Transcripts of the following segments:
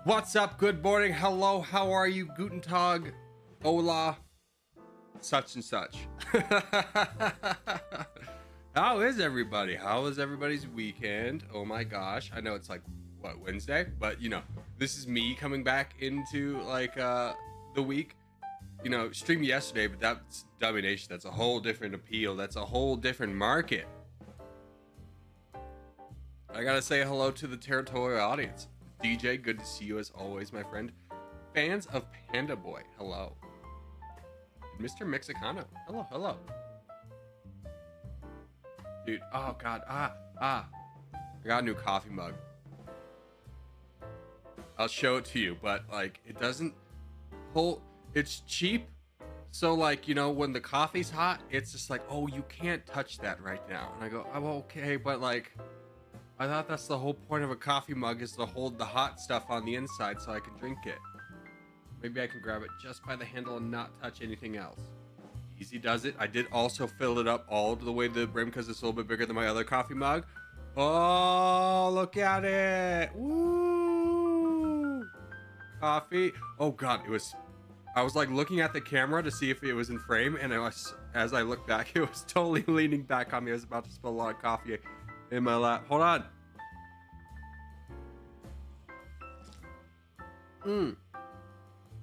What's up? Good morning. Hello. How are you? Guten Tag. Hola. Such and such. How is everybody? How was everybody's weekend? Oh my gosh. I know it's like, what, Wednesday? But, you know, this is me coming back into, like, the week. You know, streamed yesterday, but that's domination. That's a whole different appeal. That's a whole different market. I gotta say hello to the Territorial audience. DJ, good to see you as always, my friend. Fans of Panda Boy, hello. Mr. Mexicano, hello. Dude, oh god, I got a new coffee mug. I'll show it to you, but like, it doesn't hold, it's cheap. So like, you know, when the coffee's hot, it's just like, oh, you can't touch that right now. And I go, oh, okay, but like, I thought that's the whole point of a coffee mug, is to hold the hot stuff on the inside so I can drink it. Maybe I can grab it just by the handle and not touch anything else. Easy does it. I did also fill it up all the way to the brim because it's a little bit bigger than my other coffee mug. Oh, look at it. Woo! Coffee. Oh god, I was like looking at the camera to see if it was in frame, and as I looked back, it was totally leaning back on me. I was about to spill a lot of coffee in my lap. Hold on.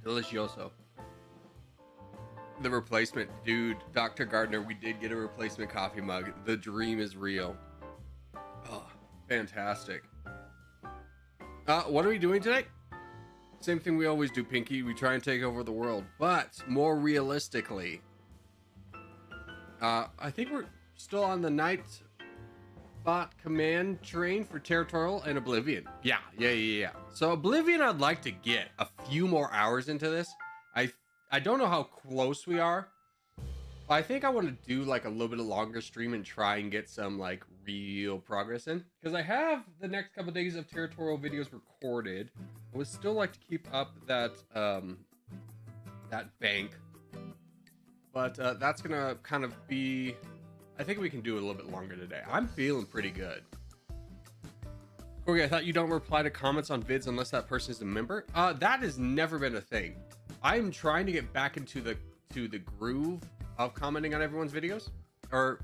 Delicioso. The replacement, dude, Dr. Gardner, we did get a replacement coffee mug. The dream is real. Oh, fantastic. What are we doing today? Same thing we always do, Pinky. We try and take over the world, but more realistically, I think we're still on the night bot command train for Territorial and Oblivion. Yeah. So Oblivion, I'd like to get a few more hours into this. I don't know how close we are. I think I want to do like a little bit of longer stream and try and get some like real progress in, because I have the next couple of days of Territorial videos recorded. I would still like to keep up that that bank, but that's gonna kind of be, I think we can do it a little bit longer today. I'm feeling pretty good. Okay, I thought you don't reply to comments on vids unless that person is a member. That has never been a thing. I'm trying to get back into the groove of commenting on everyone's videos, or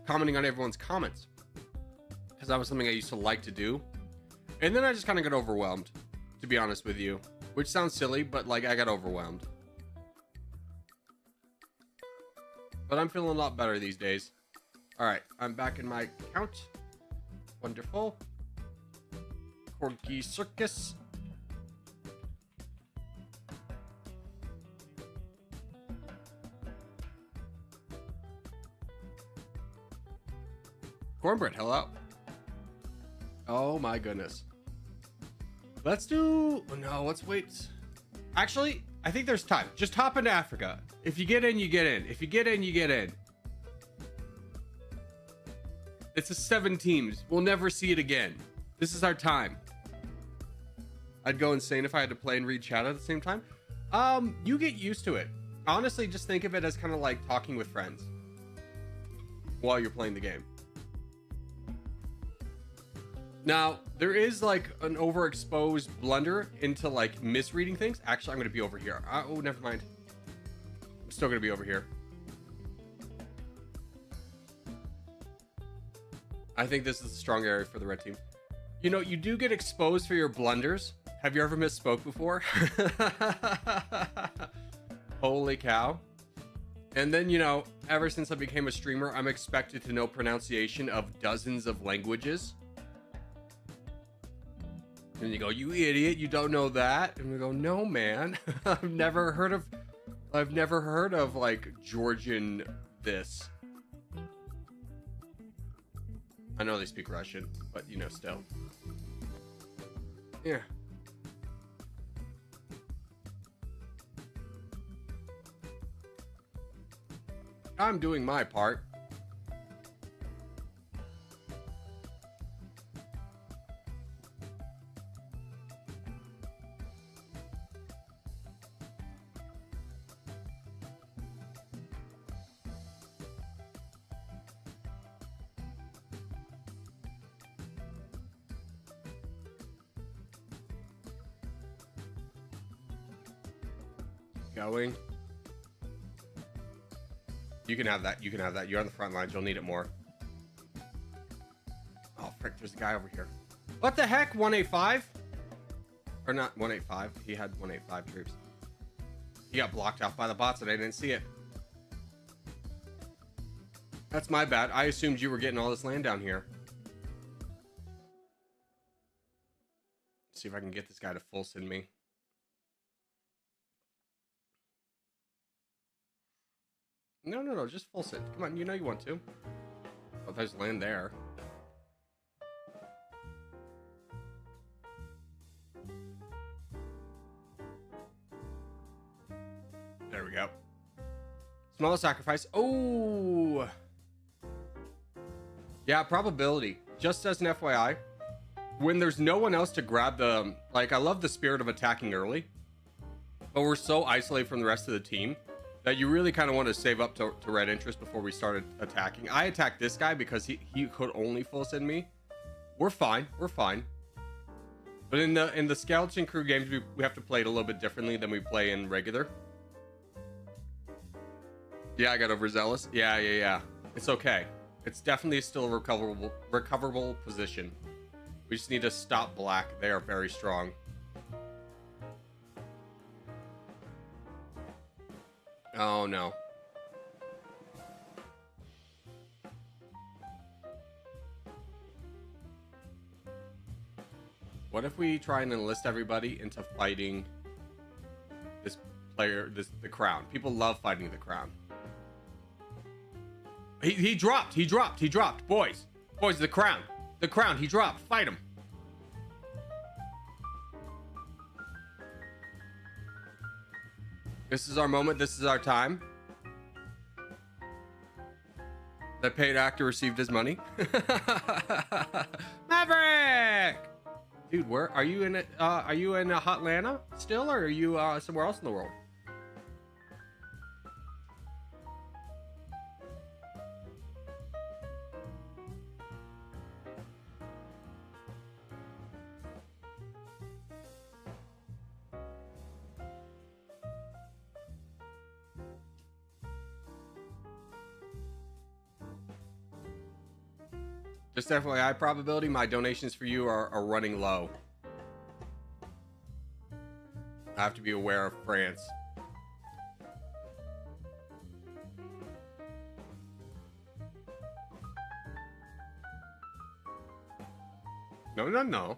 commenting on everyone's comments, because that was something I used to like to do, and then I just kind of got overwhelmed, to be honest with you, which sounds silly, but like, I got overwhelmed. But I'm feeling a lot better these days. All right, I'm back in my account. Wonderful. Corgi Circus. Cornbread, hello. Oh my goodness. Let's do, no, let's wait. Actually, I think there's time. Just hop into Africa. If you get in, you get in. If you get in, you get in. It's a 7 teams. We'll never see it again. This is our time. I'd go insane if I had to play and read chat at the same time. You get used to it. Honestly, just think of it as kind of like talking with friends while you're playing the game. Now, there is like an overexposed blunder into like misreading things. Actually, I'm going to be over here. Oh, never mind. I'm still going to be over here. I think this is a strong area for the red team. You know, you do get exposed for your blunders. Have you ever misspoke before? Holy cow. And then, you know, ever since I became a streamer, I'm expected to know pronunciation of dozens of languages. And you go, you idiot, you don't know that? And we go, no, man. I've never heard of like Georgian this. I know they speak Russian, but you know, still. Yeah. I'm doing my part. going. You can have that. You can have that. You're on the front lines. You'll need it more. Oh, frick. There's a guy over here. What the heck? 185? Or not 185. He had 185 troops. He got blocked off by the bots and I didn't see it. That's my bad. I assumed you were getting all this land down here. Let's see if I can get this guy to full send me. No, just full send. Come on, you know you want to. Oh, there's land there. There we go. Smallest sacrifice. Oh! Yeah, probability. Just as an FYI, when there's no one else to grab the... Like, I love the spirit of attacking early, but we're so isolated from the rest of the team that you really kind of want to save up to red interest before we started attacking. I attacked this guy because he could only full send me. We're fine. We're fine. But in the skeleton crew games, we have to play it a little bit differently than we play in regular. Yeah, I got overzealous. Yeah. It's okay. It's definitely still a recoverable position. We just need to stop black. They are very strong. Oh, no. What if we try and enlist everybody into fighting this player, the crown? People love fighting the crown. He dropped. Boys, the crown, he dropped. Fight him. This is our moment. This is our time. The paid actor received his money. Maverick, dude, where are you in it? Are you in Hotlanta still, or are you somewhere else in the world? Just FYI, probability, my donations for you are running low. I have to be aware of France. No.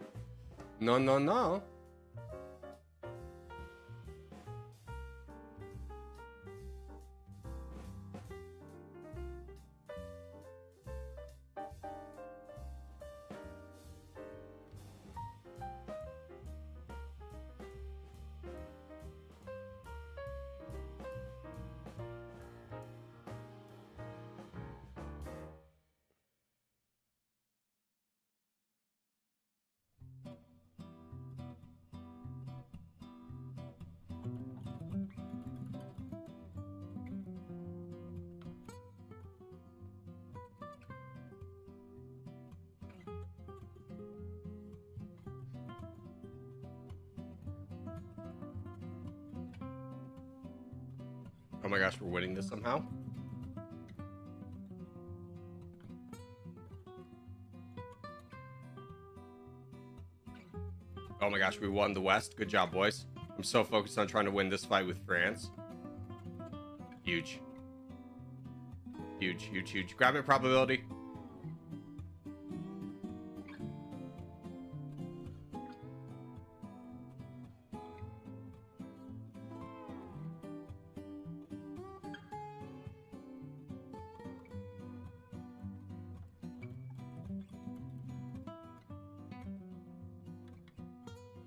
Oh my gosh, we're winning this somehow. Oh my gosh, we won the West. Good job, boys. I'm so focused on trying to win this fight with France. Huge. Huge. Grab it, probability.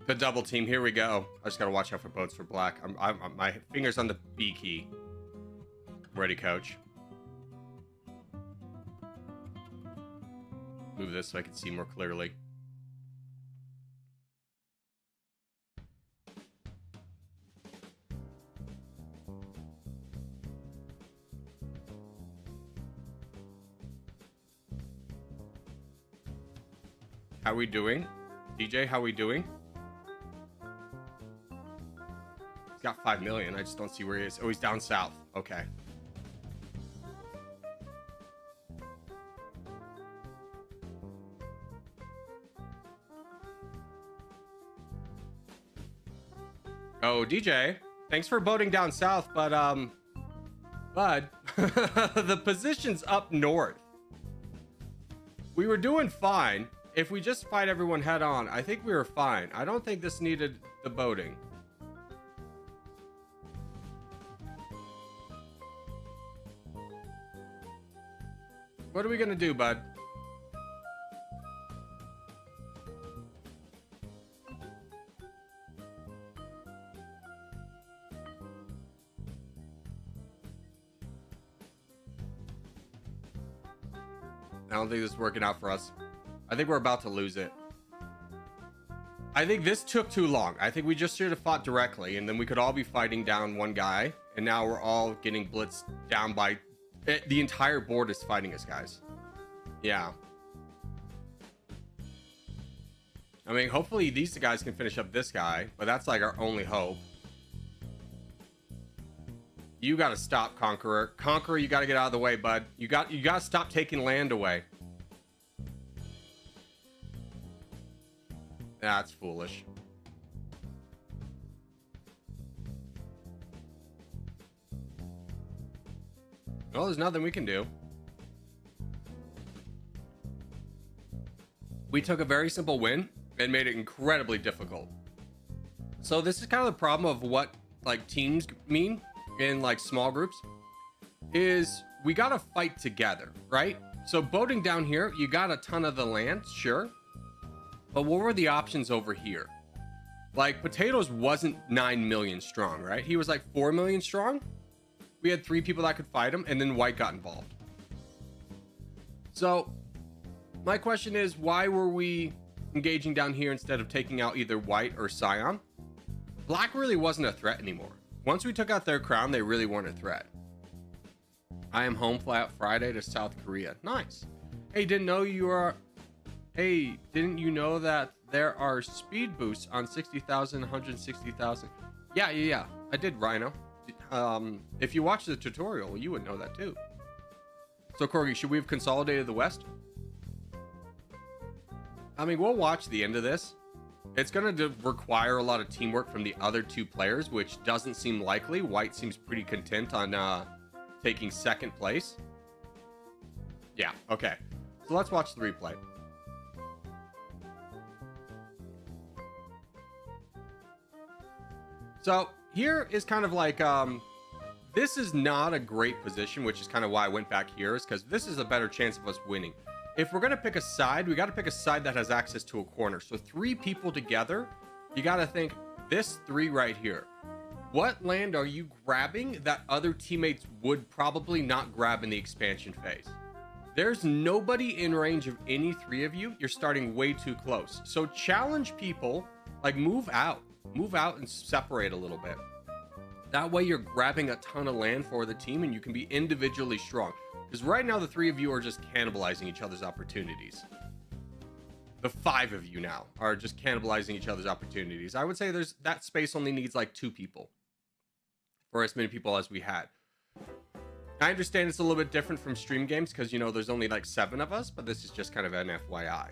The double team, here we go. I just gotta watch out for boats for black. I'm my finger's on the B key. Ready, coach. Move this so I can see more clearly. How we doing? DJ, how we doing? got 5 million. I just don't see where he is. Oh, he's down south. Okay. Oh, DJ, thanks for boating down south, but bud, the position's up north. We were doing fine. If we just fight everyone head on, I think we were fine. I don't think this needed the boating. What are we gonna do, bud? I don't think this is working out for us. I think we're about to lose it. I think this took too long. I think we just should have fought directly, and then we could all be fighting down one guy, and now we're all getting blitzed down by... The entire board is fighting us, guys. Yeah. I mean, hopefully these guys can finish up this guy, but that's like our only hope. You gotta stop, Conqueror. Conqueror, you gotta get out of the way, bud. You gotta stop taking land away. That's foolish. Well, there's nothing we can do. We took a very simple win and made it incredibly difficult. So this is kind of the problem of what like teams mean in like small groups is we gotta fight together, right? So boating down here, you got a ton of the land, sure. But what were the options over here? Like Potatoes wasn't 9 million strong, right? He was like 4 million strong. We had 3 people that could fight him, and then White got involved. So my question is, why were we engaging down here instead of taking out either White or Scion? Black really wasn't a threat anymore. Once we took out their crown, they really weren't a threat. I am home fly out Friday to South Korea. Nice. Hey, didn't you know that there are speed boosts on 60,000, 160,000? Yeah. I did, Rhino. If you watch the tutorial, you would know that too. So, Corgi, should we have consolidated the West? I mean, we'll watch the end of this. It's going to require a lot of teamwork from the other 2 players, which doesn't seem likely. White seems pretty content on taking second place. Yeah, okay. So let's watch the replay. So here is kind of like, this is not a great position, which is kind of why I went back here, is because this is a better chance of us winning. If we're going to pick a side, we got to pick a side that has access to a corner. So 3 people together, you got to think this 3 right here. What land are you grabbing that other teammates would probably not grab in the expansion phase? There's nobody in range of any 3 of you. You're starting way too close. So challenge people, like move out and separate a little bit. That way you're grabbing a ton of land for the team and you can be individually strong. Because right now the 3 of you are just cannibalizing each other's opportunities. The 5 of you now are just cannibalizing each other's opportunities. I would say that space only needs like 2 people. For as many people as we had. I understand it's a little bit different from stream games because, you know, there's only like 7 of us, but this is just kind of an FYI.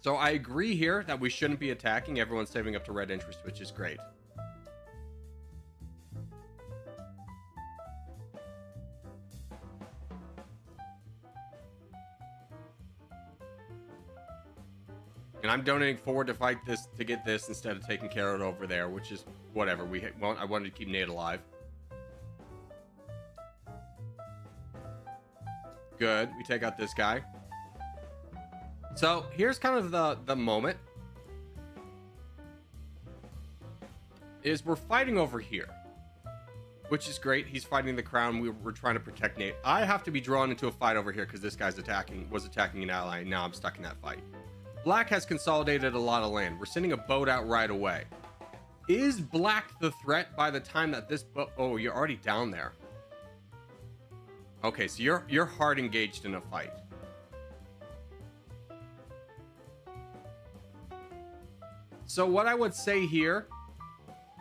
So I agree here that we shouldn't be attacking. Everyone's saving up to red interest, which is great. And I'm donating forward to fight this, to get this instead of taking care of it over there, which is whatever. I wanted to keep Nate alive. Good. We take out this guy. So here's kind of the moment. Is we're fighting over here, which is great. He's fighting the crown. We're trying to protect Nate. I have to be drawn into a fight over here because this guy's was attacking an ally. And now I'm stuck in that fight. Black has consolidated a lot of land. We're sending a boat out right away. Is Black the threat by the time that this boat... Oh, you're already down there. Okay, so you're hard engaged in a fight. So what I would say here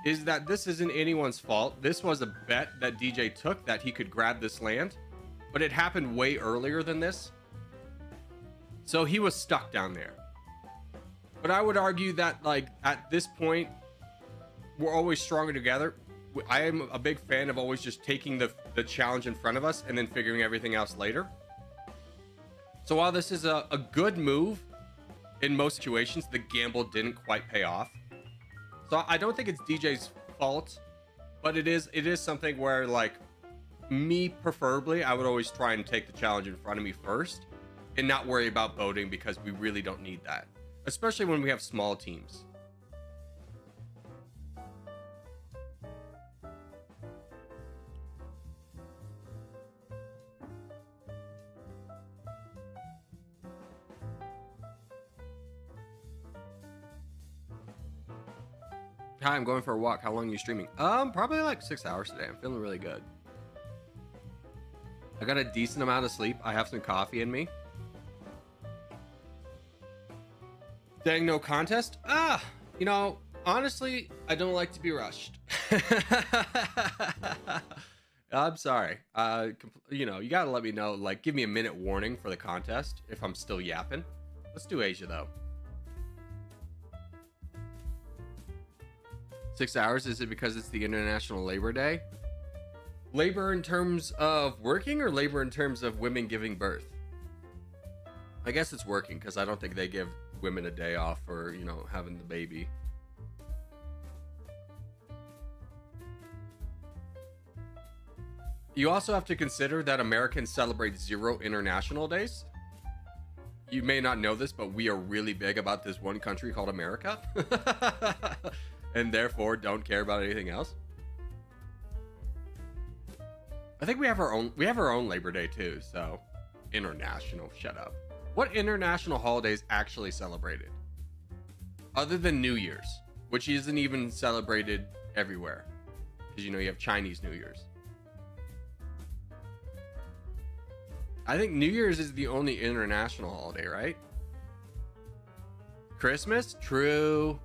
is that this isn't anyone's fault. This was a bet that DJ took that he could grab this land, but it happened way earlier than this. So he was stuck down there. But I would argue that, like, at this point, we're always stronger together. I am a big fan of always just taking the challenge in front of us and then figuring everything else later. So while this is a good move, in most situations, the gamble didn't quite pay off. So I don't think it's DJ's fault, but it is something where, like, me preferably, I would always try and take the challenge in front of me first and not worry about boating, because we really don't need that, especially when we have small teams. Hi, I'm going for a walk. How long are you streaming? Probably like 6 hours today. I'm feeling really good. I got a decent amount of sleep. I have some coffee in me. Dang, no contest? You know, honestly, I don't like to be rushed. I'm sorry. You know, you gotta let me know, like, give me a minute warning for the contest if I'm still yapping. Let's do Asia, though. 6 hours, is it because it's the International Labor Day? Labor in terms of working, or labor in terms of women giving birth? I guess it's working, because I don't think they give women a day off for, you know, having the baby. You also have to consider that Americans celebrate 0 international days. You may not know this, but we are really big about this one country called America. And therefore don't care about anything else. I think we have our own Labor Day too, so international, shut up. What international holidays actually celebrated? Other than New Year's, which isn't even celebrated everywhere. Because, you know, you have Chinese New Year's. I think New Year's is the only international holiday, right? Christmas? True.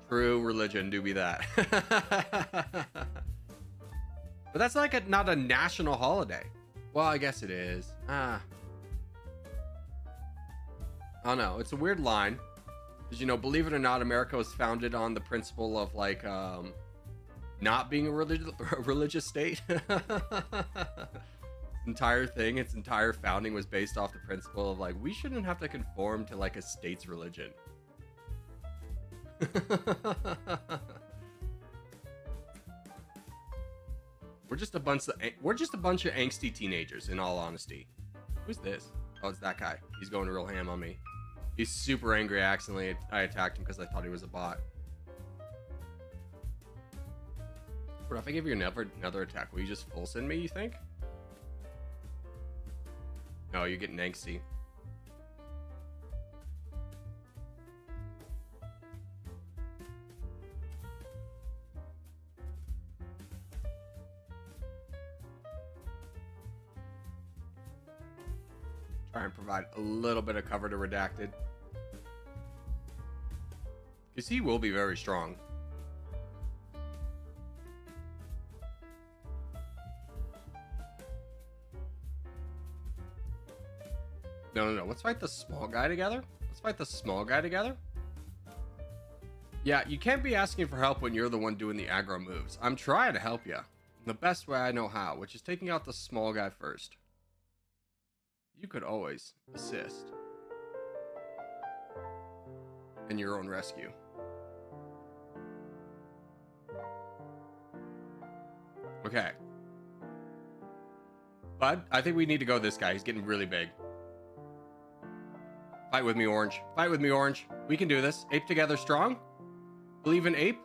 True, religion do be that. But that's like not a national holiday. Well, I guess it is. Oh no, it's a weird line. Because, you know, believe it or not, America was founded on the principle of, like, not being a religious state. Its entire founding was based off the principle of, like, we shouldn't have to conform to, like, a state's religion. We're just a bunch of angsty teenagers, in all honesty. Who's this? Oh, it's that guy. He's going real ham on me. He's super angry. I attacked him because I thought he was a bot. What if I give you another attack? Will you just full send me, you think? No, you're getting angsty. Try and provide a little bit of cover to Redacted. Because he will be very strong. No. Let's fight the small guy together. Yeah, you can't be asking for help when you're the one doing the aggro moves. I'm trying to help you the best way I know how, which is taking out the small guy first. You could always assist in your own rescue. Okay. But I think we need to go this guy. He's getting really big. Fight with me, Orange. Fight with me, Orange. We can do this. Ape together strong. Believe in Ape.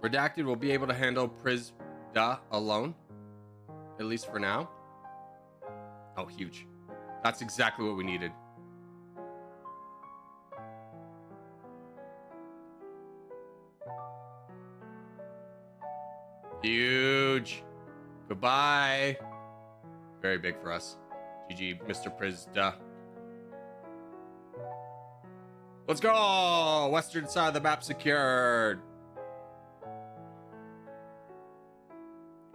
Redacted will be able to handle Prizda alone. At least for now. Oh, huge. That's exactly what we needed. Huge. Goodbye. Very big for us. GG, Mr. Prizda. Let's go! Western side of the map secured.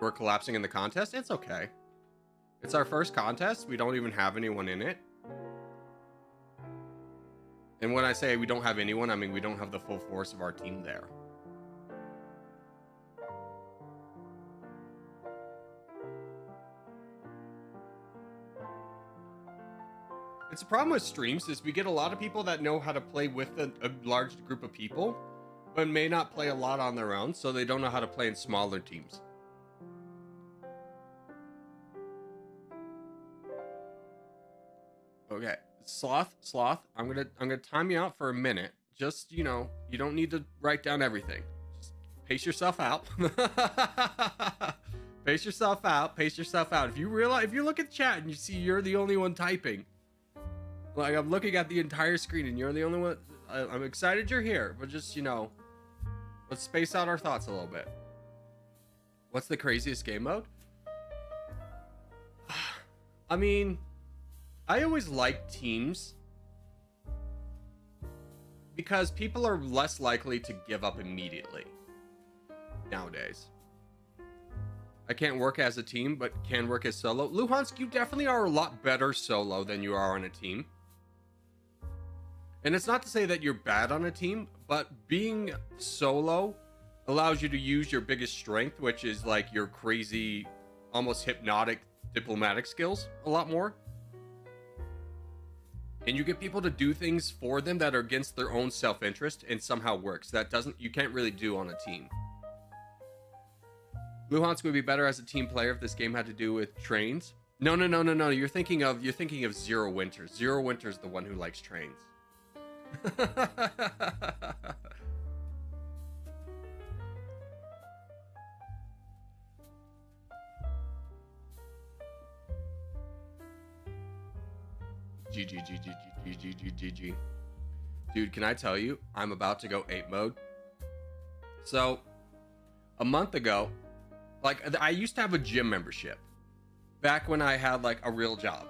We're collapsing in the contest? It's okay. It's our first contest. We don't even have anyone in it. And when I say we don't have anyone, I mean we don't have the full force of our team there. It's a problem with streams is we get a lot of people that know how to play with a large group of people, but may not play a lot on their own, so they don't know how to play in smaller teams. Okay, sloth, I'm gonna time you out for a minute. Just, you know, you don't need to write down everything. Just pace yourself out. Pace yourself out. If you look at the chat and you see you're the only one typing, like I'm looking at the entire screen and you're the only one, I'm excited you're here, but just, you know, let's space out our thoughts a little bit. What's the craziest game mode? I mean, I always like teams because people are less likely to give up immediately nowadays. I can't work as a team, but can work as solo. Luhansk, you definitely are a lot better solo than you are on a team. And it's not to say that you're bad on a team, but being solo allows you to use your biggest strength, which is like your crazy, almost hypnotic diplomatic skills a lot more. And you get people to do things for them that are against their own self-interest and somehow works. That you can't really do on a team. Luhansk would be better as a team player if this game had to do with trains. No. You're thinking of Zero Winters. Zero Winters, the one who likes trains. GG. Dude, can I tell you, I'm about to go 8 mode. So, a month ago, like, I used to have a gym membership back when I had like a real job,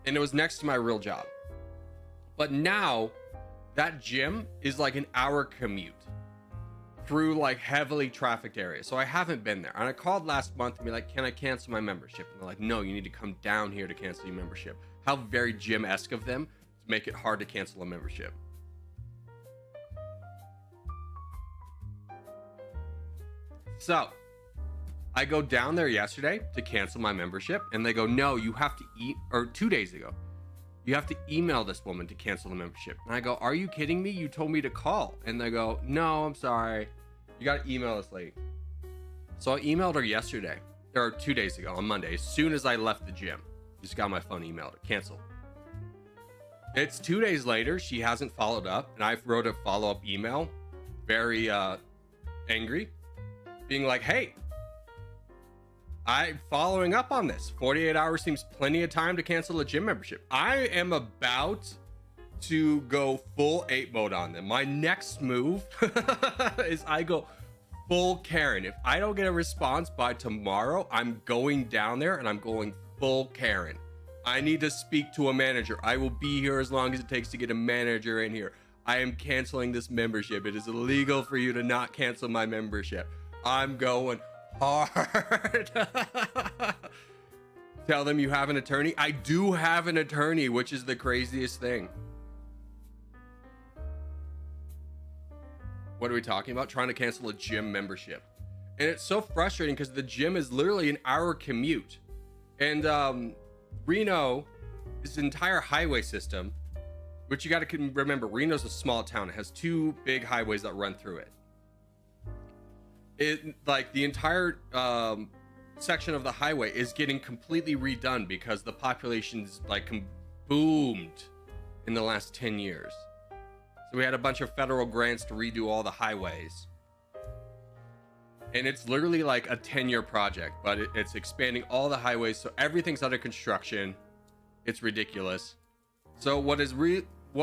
and it was next to my real job. But now that gym is like an hour commute through like heavily trafficked areas. So I haven't been there. And I called last month and be like, can I cancel my membership? And they're like, no, you need to come down here to cancel your membership. How very gym-esque of them to make it hard to cancel a membership. So I go down there yesterday to cancel my membership, and they go, no, you have to or 2 days ago, you have to email this woman to cancel the membership. And I go, are you kidding me? You told me to call. And they go, no, I'm sorry. You got to email this lady. So I emailed her yesterday, or 2 days ago on Monday, as soon as I left the gym. Just got my phone, emailed it, cancel. It's 2 days later. She hasn't followed up. And I wrote a follow-up email, very angry, being like, hey, I'm following up on this. 48 hours seems plenty of time to cancel a gym membership. I am about to go full 8 mode on them. My next move is I go full Karen. If I don't get a response by tomorrow, I'm going down there and I'm going full Karen. I need to speak to a manager. I will be here as long as it takes to get a manager in here. I am canceling this membership. It is illegal for you to not cancel my membership. I'm going hard. Tell them you have an attorney. I do have an attorney, which is the craziest thing. What are we talking about? Trying to cancel a gym membership. And it's so frustrating because the gym is literally an hour commute. And Reno, this entire highway system, which you got to remember, Reno's a small town. It has 2 big highways that run through it. It like the entire section of the highway is getting completely redone because the population's like boomed in the last 10 years. So we had a bunch of federal grants to redo all the highways. And it's literally like a 10-year project, but it's expanding all the highways. So everything's under construction. It's ridiculous. So what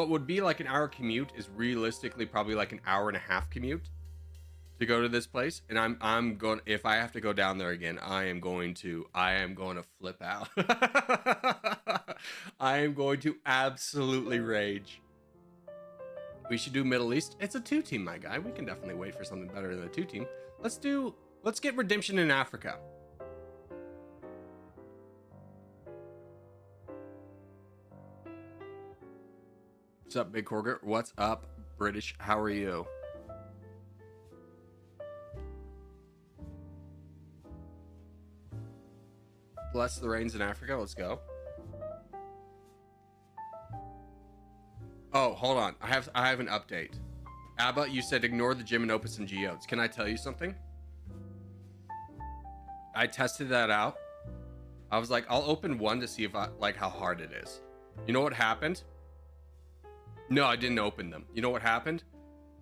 would be like an hour commute is realistically probably like an hour and a half commute to go to this place, and I'm going. If I have to go down there again, I am going to flip out. I am going to absolutely rage. We should do Middle East. It's a 2-team, my guy. We can definitely wait for something better than a 2-team. Let's get redemption in Africa. What's up, Big Corger? What's up, British? How are you? Bless the rains in Africa. Let's go. Oh, hold on. I have an update. Abba, you said ignore the gym and open some geodes. Can I tell you something? I tested that out. I was like, I'll open one to see if I like how hard it is. You know what happened? No, I didn't open them. You know what happened?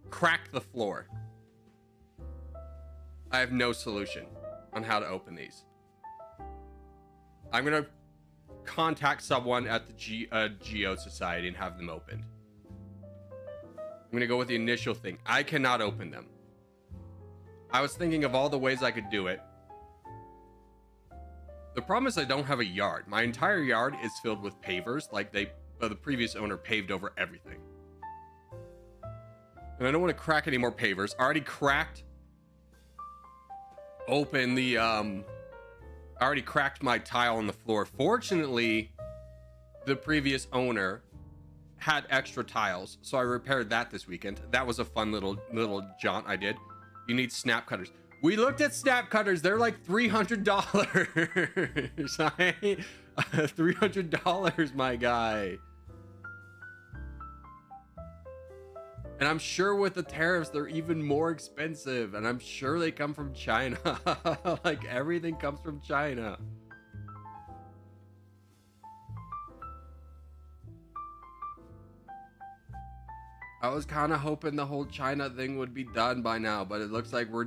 Cracked the floor. I have no solution on how to open these. I'm gonna contact someone at the Geo Society and have them opened. I'm gonna go with the initial thing. I cannot open them. I was thinking of all the ways I could do it. The problem is I don't have a yard. My entire yard is filled with pavers, like the previous owner paved over everything. And I don't want to crack any more pavers. I already cracked open the I already cracked my tile on the floor. Fortunately, the previous owner had extra tiles, so I repaired that this weekend. That was a fun little jaunt I did. You need snap cutters. We looked at snap cutters. They're like $300. $300, my guy. And I'm sure with the tariffs, they're even more expensive. And I'm sure they come from China. Like everything comes from China. I was kind of hoping the whole China thing would be done by now, but it looks like we're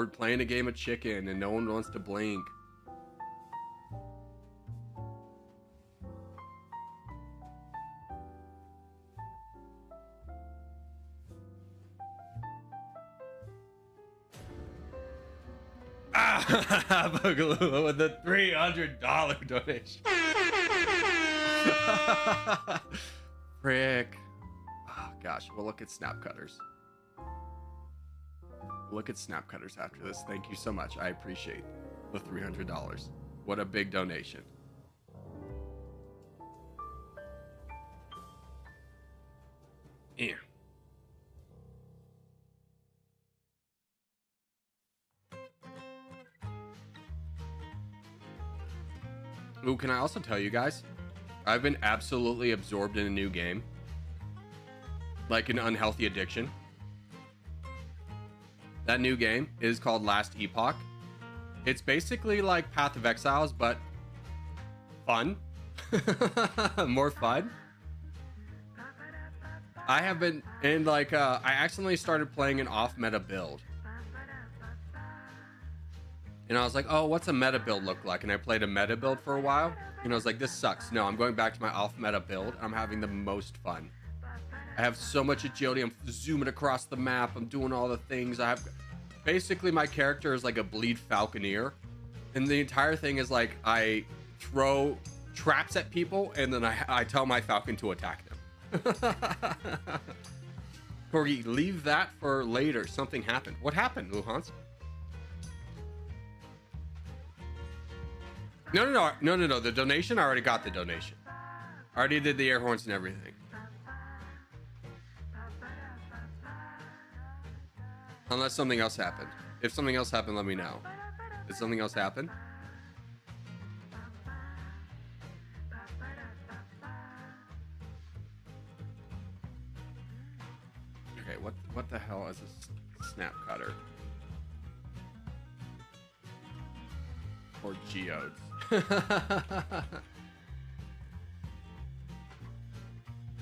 playing a game of chicken and no one wants to blink. Boogaloo with the $300 donation. Frick. Oh, gosh, we'll look at snap cutters. Look at snap cutters after this. Thank you so much. I appreciate the $300. What a big donation. Yeah. Ooh, can I also tell you guys, I've been absolutely absorbed in a new game. Like an unhealthy addiction. That new game is called Last Epoch. It's basically like Path of Exiles, but fun. More fun. I have been in like, I accidentally started playing an off-meta build. And I was like, oh, what's a meta build look like? And I played a meta build for a while. And I was like, this sucks. No, I'm going back to my off-meta build. I'm having the most fun. I have so much agility. I'm zooming across the map. I'm doing all the things. I have... Basically, my character is like a bleed falconeer. And the entire thing is like, I throw traps at people, and then I tell my falcon to attack them. Corgi, leave that for later. Something happened. What happened, Luhans? No. The donation, I already got the donation. I already did the air horns and everything. Unless something else happened. If something else happened, let me know. Did something else happen? Okay, what the hell is a snap cutter? Or geodes?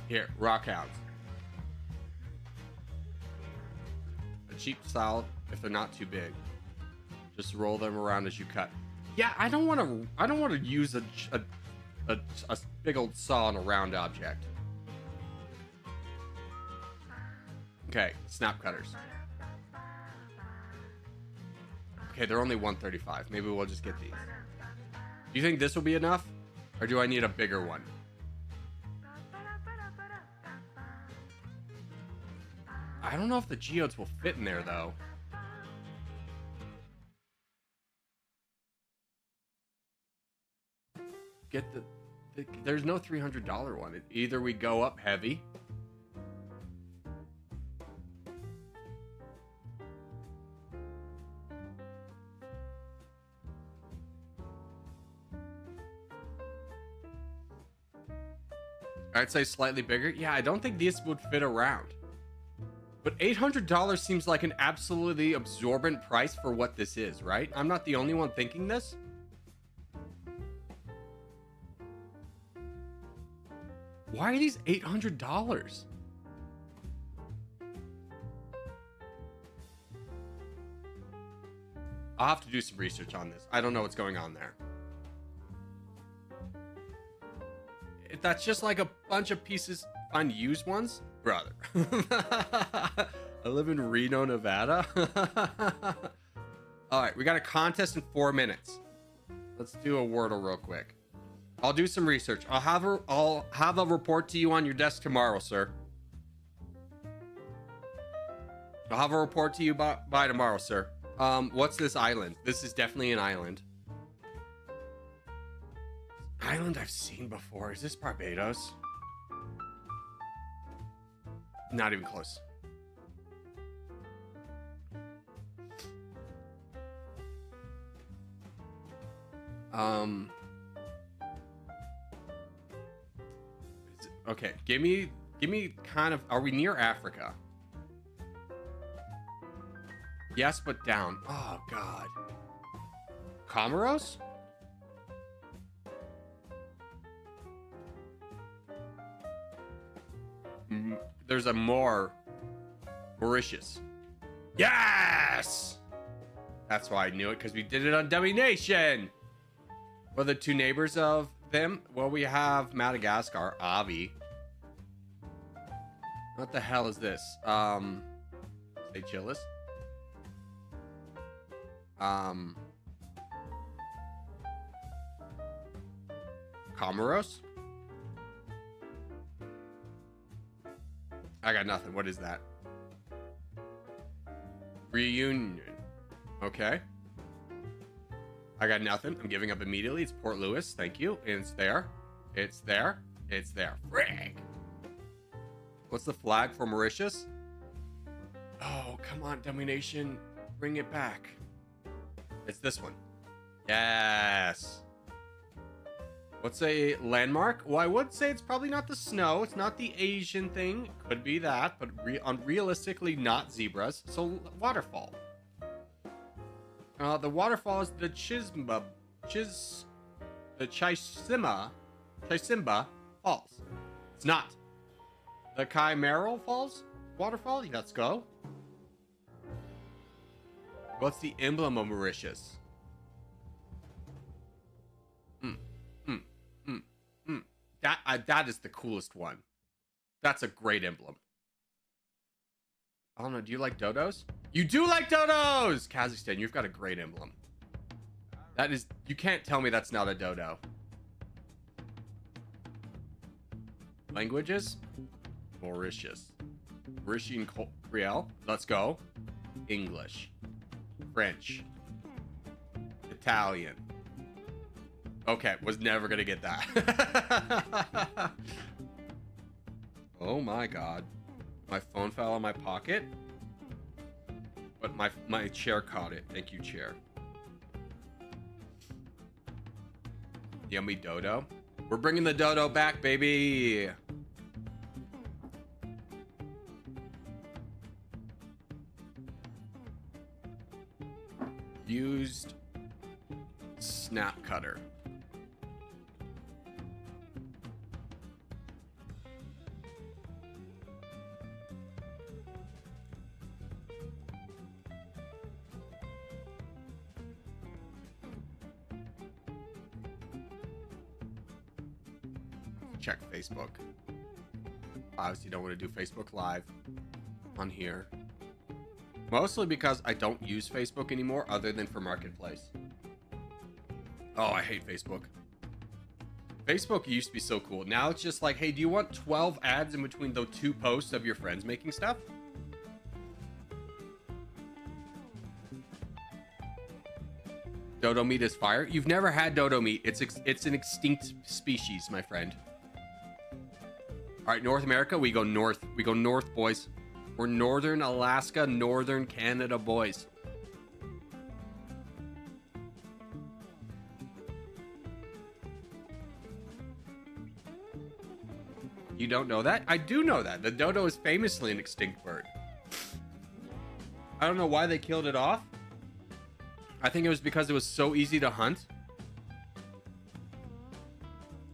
Here, rock hounds. A cheap style if they're not too big. Just roll them around as you cut. Yeah, I don't want to use a big old saw on a round object. Okay, snap cutters. Okay, they're only 135. Maybe we'll just get these. Do you think this will be enough? Or do I need a bigger one? I don't know if the geodes will fit in there, though. Get there's no $300 one. Either we go up heavy. I'd say slightly bigger. Yeah, I don't think these would fit around. But $800 seems like an absolutely absorbent price for what this is, right? I'm not the only one thinking this. Why are these $800? I'll have to do some research on this. I don't know what's going on there. That's just like a bunch of pieces. Find used ones? Brother. I live in Reno, Nevada. All right, we got a contest in 4 minutes. Let's do a Wordle real quick. I'll do some research. I'll have a report to you on your desk tomorrow, sir. I'll have a report to you by tomorrow, sir. What's this island? This is definitely an island. Island I've seen before. Is this Barbados? Not even close. Okay, give me kind of, are we near Africa? Yes, but down. Oh god. Comoros? There's a Mauritius. Yes! That's why I knew it, because we did it on Dummy Nation. What are the two neighbors of them? Well, we have Madagascar, Avi. What the hell is this? Say Chilis. Comoros? I got nothing. What is that? Reunion. Okay. I got nothing. I'm giving up immediately. It's Port Louis. Thank you. And it's there. It's there. It's there. Frig. What's the flag for Mauritius? Oh, come on, Dummy Nation. Bring it back. It's this one. Yes. What's a landmark? Well, I would say it's probably not the snow. It's not the Asian thing. Could be that, but realistically not zebras. So waterfall. The waterfall is the Chisimba Falls. It's not. The Chimeral Falls waterfall? Let's go. What's the emblem of Mauritius? That is the coolest one. That's a great emblem. I don't know. Do you like dodos? You do like dodos! Kazakhstan, you've got a great emblem. That is... You can't tell me that's not a dodo. Languages? Mauritius. Mauritian Creole. Let's go. English. French. Italian. Okay, was never gonna get that. Oh my god. My phone fell on my pocket. But my chair caught it. Thank you, chair. Yummy dodo. We're bringing the dodo back, baby. Used snap cutter. Check Facebook. Obviously, don't want to do Facebook Live on here. Mostly because I don't use Facebook anymore other than for Marketplace. Oh, I hate Facebook. Facebook used to be so cool. Now it's just like, hey, do you want 12 ads in between those 2 posts of your friends making stuff? Dodo meat is fire. You've never had dodo meat. It's an extinct species, my friend. All right, North America, we go north. We go north, boys. We're northern Alaska, northern Canada, boys. You don't know that? I do know that. The dodo is famously an extinct bird. I don't know why they killed it off. I think it was because it was so easy to hunt.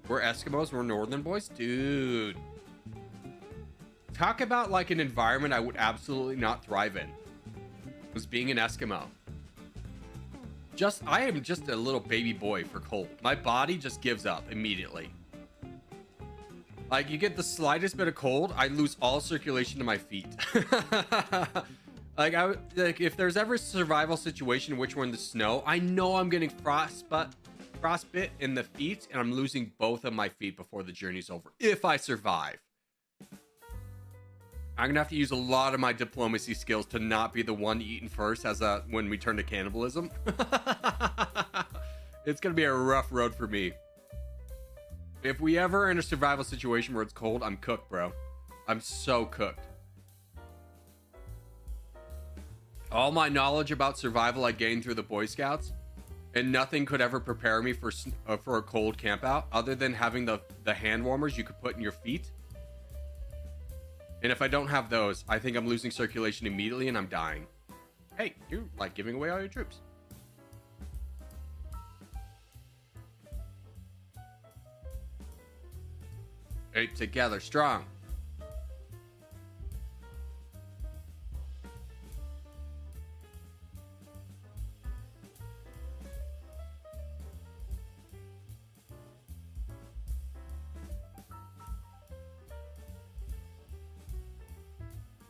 We're Eskimos, we're northern boys. Dude. Talk about like an environment I would absolutely not thrive in. Was being an Eskimo. I am just a little baby boy for cold. My body just gives up immediately. Like, you get the slightest bit of cold, I lose all circulation to my feet. like, if there's ever a survival situation in which we're in the snow, I know I'm getting frostbit in the feet, and I'm losing both of my feet before the journey's over. If I survive. I'm gonna have to use a lot of my diplomacy skills to not be the one eaten first when we turn to cannibalism. It's gonna be a rough road for me. If we ever are in a survival situation where it's cold, I'm cooked, bro. I'm so cooked. All my knowledge about survival I gained through the Boy Scouts, and nothing could ever prepare me for a cold camp out other than having the hand warmers you could put in your feet. And if I don't have those, I think I'm losing circulation immediately and I'm dying. Hey, you're like giving away all your troops. Hey, together, strong.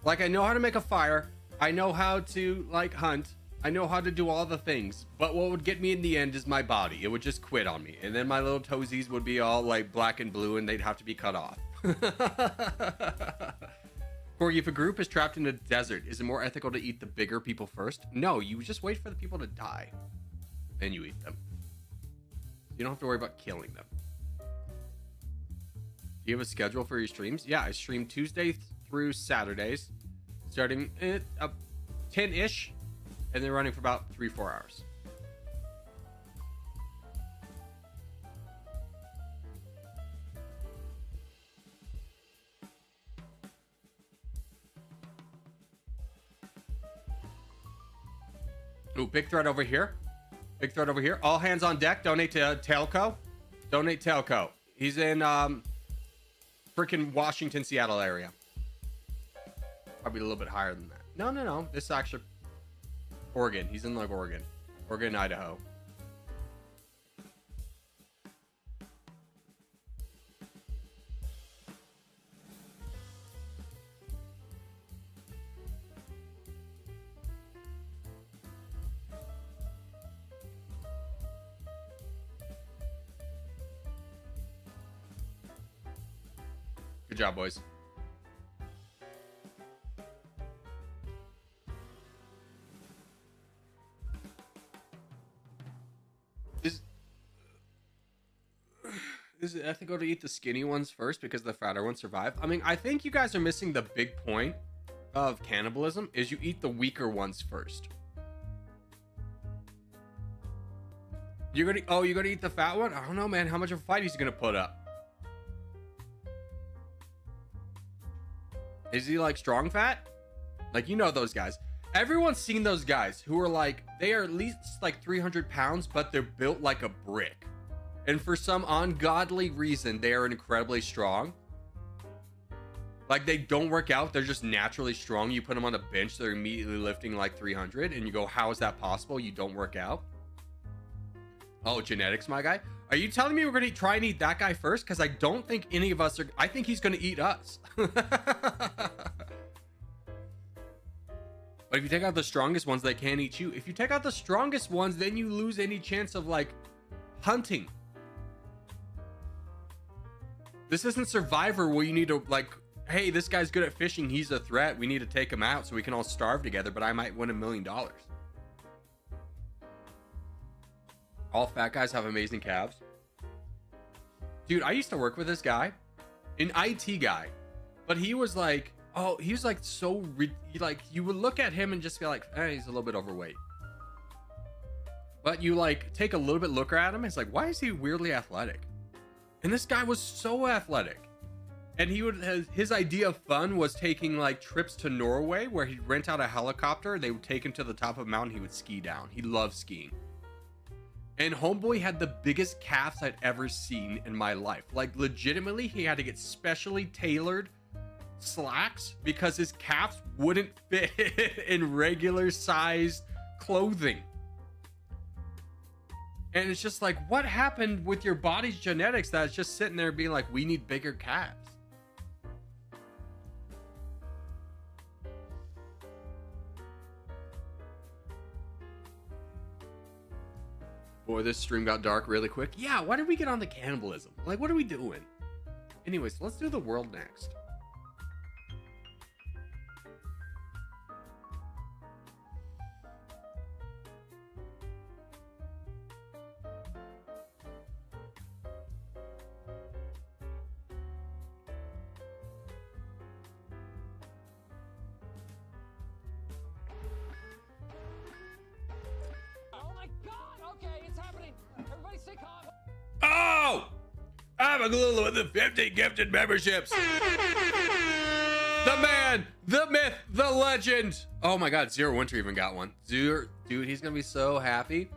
Like, I know how to make a fire. I know how to, like, hunt. I know how to do all the things. But what would get me in the end is my body. It would just quit on me. And then my little toesies would be all, like, black and blue, and they'd have to be cut off. Corgi, if a group is trapped in a desert, is it more ethical to eat the bigger people first? No, you just wait for the people to die. Then you eat them. You don't have to worry about killing them. Do you have a schedule for your streams? Yeah, I stream Tuesday through Saturdays, starting at 10-ish, and then running for about 3-4 hours. Ooh, big threat over here. Big threat over here. All hands on deck. Donate to Telco. Donate Telco. He's in freaking Washington, Seattle area. Probably a little bit higher than that. No. This is actually Oregon. He's in like Oregon, Idaho. Good job, boys. Is it ethical to eat the skinny ones first because the fatter ones survive? I mean, I think you guys are missing the big point of cannibalism is you eat the weaker ones first. You're gonna eat the fat one? I don't know, man. How much of a fight is he gonna put up? Is he like strong fat? Like, you know those guys. Everyone's seen those guys who are like, they are at least like 300 pounds, but they're built like a brick. And for some ungodly reason, they are incredibly strong. Like, they don't work out. They're just naturally strong. You put them on a bench, they're immediately lifting like 300. And you go, how is that possible? You don't work out. Oh, genetics, my guy. Are you telling me we're going to try and eat that guy first? Because I don't think any of us are. I think he's going to eat us. But if you take out the strongest ones, they can't eat you. If you take out the strongest ones, then you lose any chance of like hunting. This isn't Survivor where you need to like, hey, this guy's good at fishing. He's a threat. We need to take him out so we can all starve together, but I might win $1 million. All fat guys have amazing calves. Dude, I used to work with this guy, an IT guy, but he was like, oh, he was like so, like you would look at him and just be like, hey, he's a little bit overweight. But you like take a little bit looker at him, it's like, why is he weirdly athletic? And this guy was so athletic. And he would, his idea of fun was taking like trips to Norway where he'd rent out a helicopter. They would take him to the top of a mountain. He would ski down. He loved skiing. And homeboy had the biggest calves I'd ever seen in my life. Like legitimately, he had to get specially tailored slacks because his calves wouldn't fit in regular sized clothing. And it's just like, what happened with your body's genetics that's just sitting there being like, we need bigger calves? Boy, this stream got dark really quick. Yeah, why did we get on the cannibalism? Like, what are we doing? Anyways, let's do the world next. Oh! I'm a Glula with the 50 gifted memberships. The man, the myth, the legend. Oh my God, Zero Winter even got one. Zero, dude, he's gonna be so happy.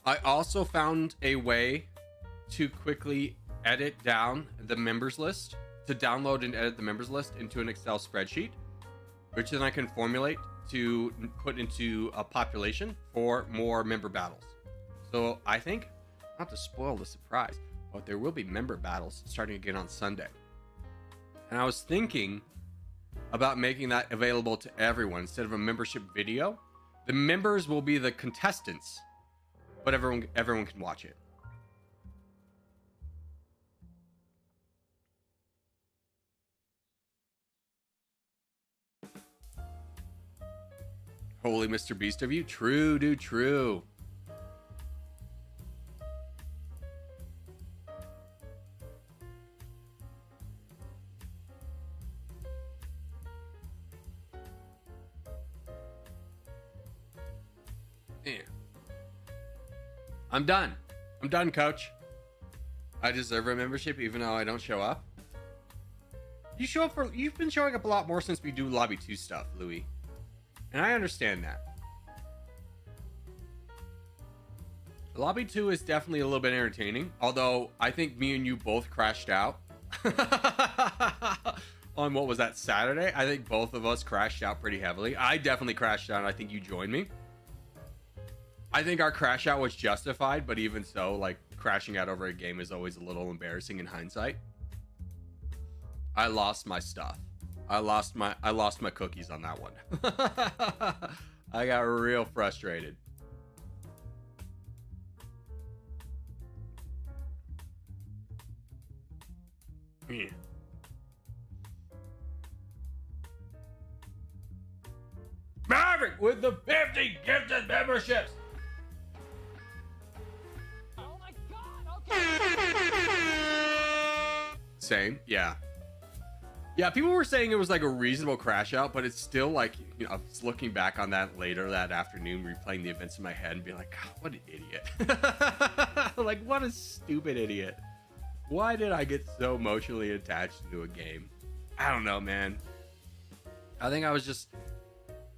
I also found a way to quickly edit down the members list, to download and edit the members list into an Excel spreadsheet, which then I can formulate to put into a population for more member battles. So I think, not to spoil the surprise, but there will be member battles starting again on Sunday. And I was thinking about making that available to everyone instead of a membership video. The members will be the contestants, but everyone can watch it. Holy Mr. Beast of you. True, dude, true. Yeah. I'm done. I'm done, coach. I deserve a membership even though I don't show up. You've been showing up a lot more since we do Lobby 2 stuff, Louis. And I understand that. Lobby 2 is definitely a little bit entertaining. Although, I think me and you both crashed out. On what was that, Saturday? I think both of us crashed out pretty heavily. I definitely crashed out. I think you joined me. I think our crash out was justified. But even so, like, crashing out over a game is always a little embarrassing in hindsight. I lost my stuff. I lost my cookies on that one. I got real frustrated. Yeah. Maverick with the 50 gifted memberships. Oh my God, okay. Same, yeah. Yeah, people were saying it was like a reasonable crash out, but it's still like, you know, I was looking back on that later that afternoon, replaying the events in my head and being like, God, what an idiot. Like, what a stupid idiot. Why did I get so emotionally attached to a game? I don't know, man. I think I was just,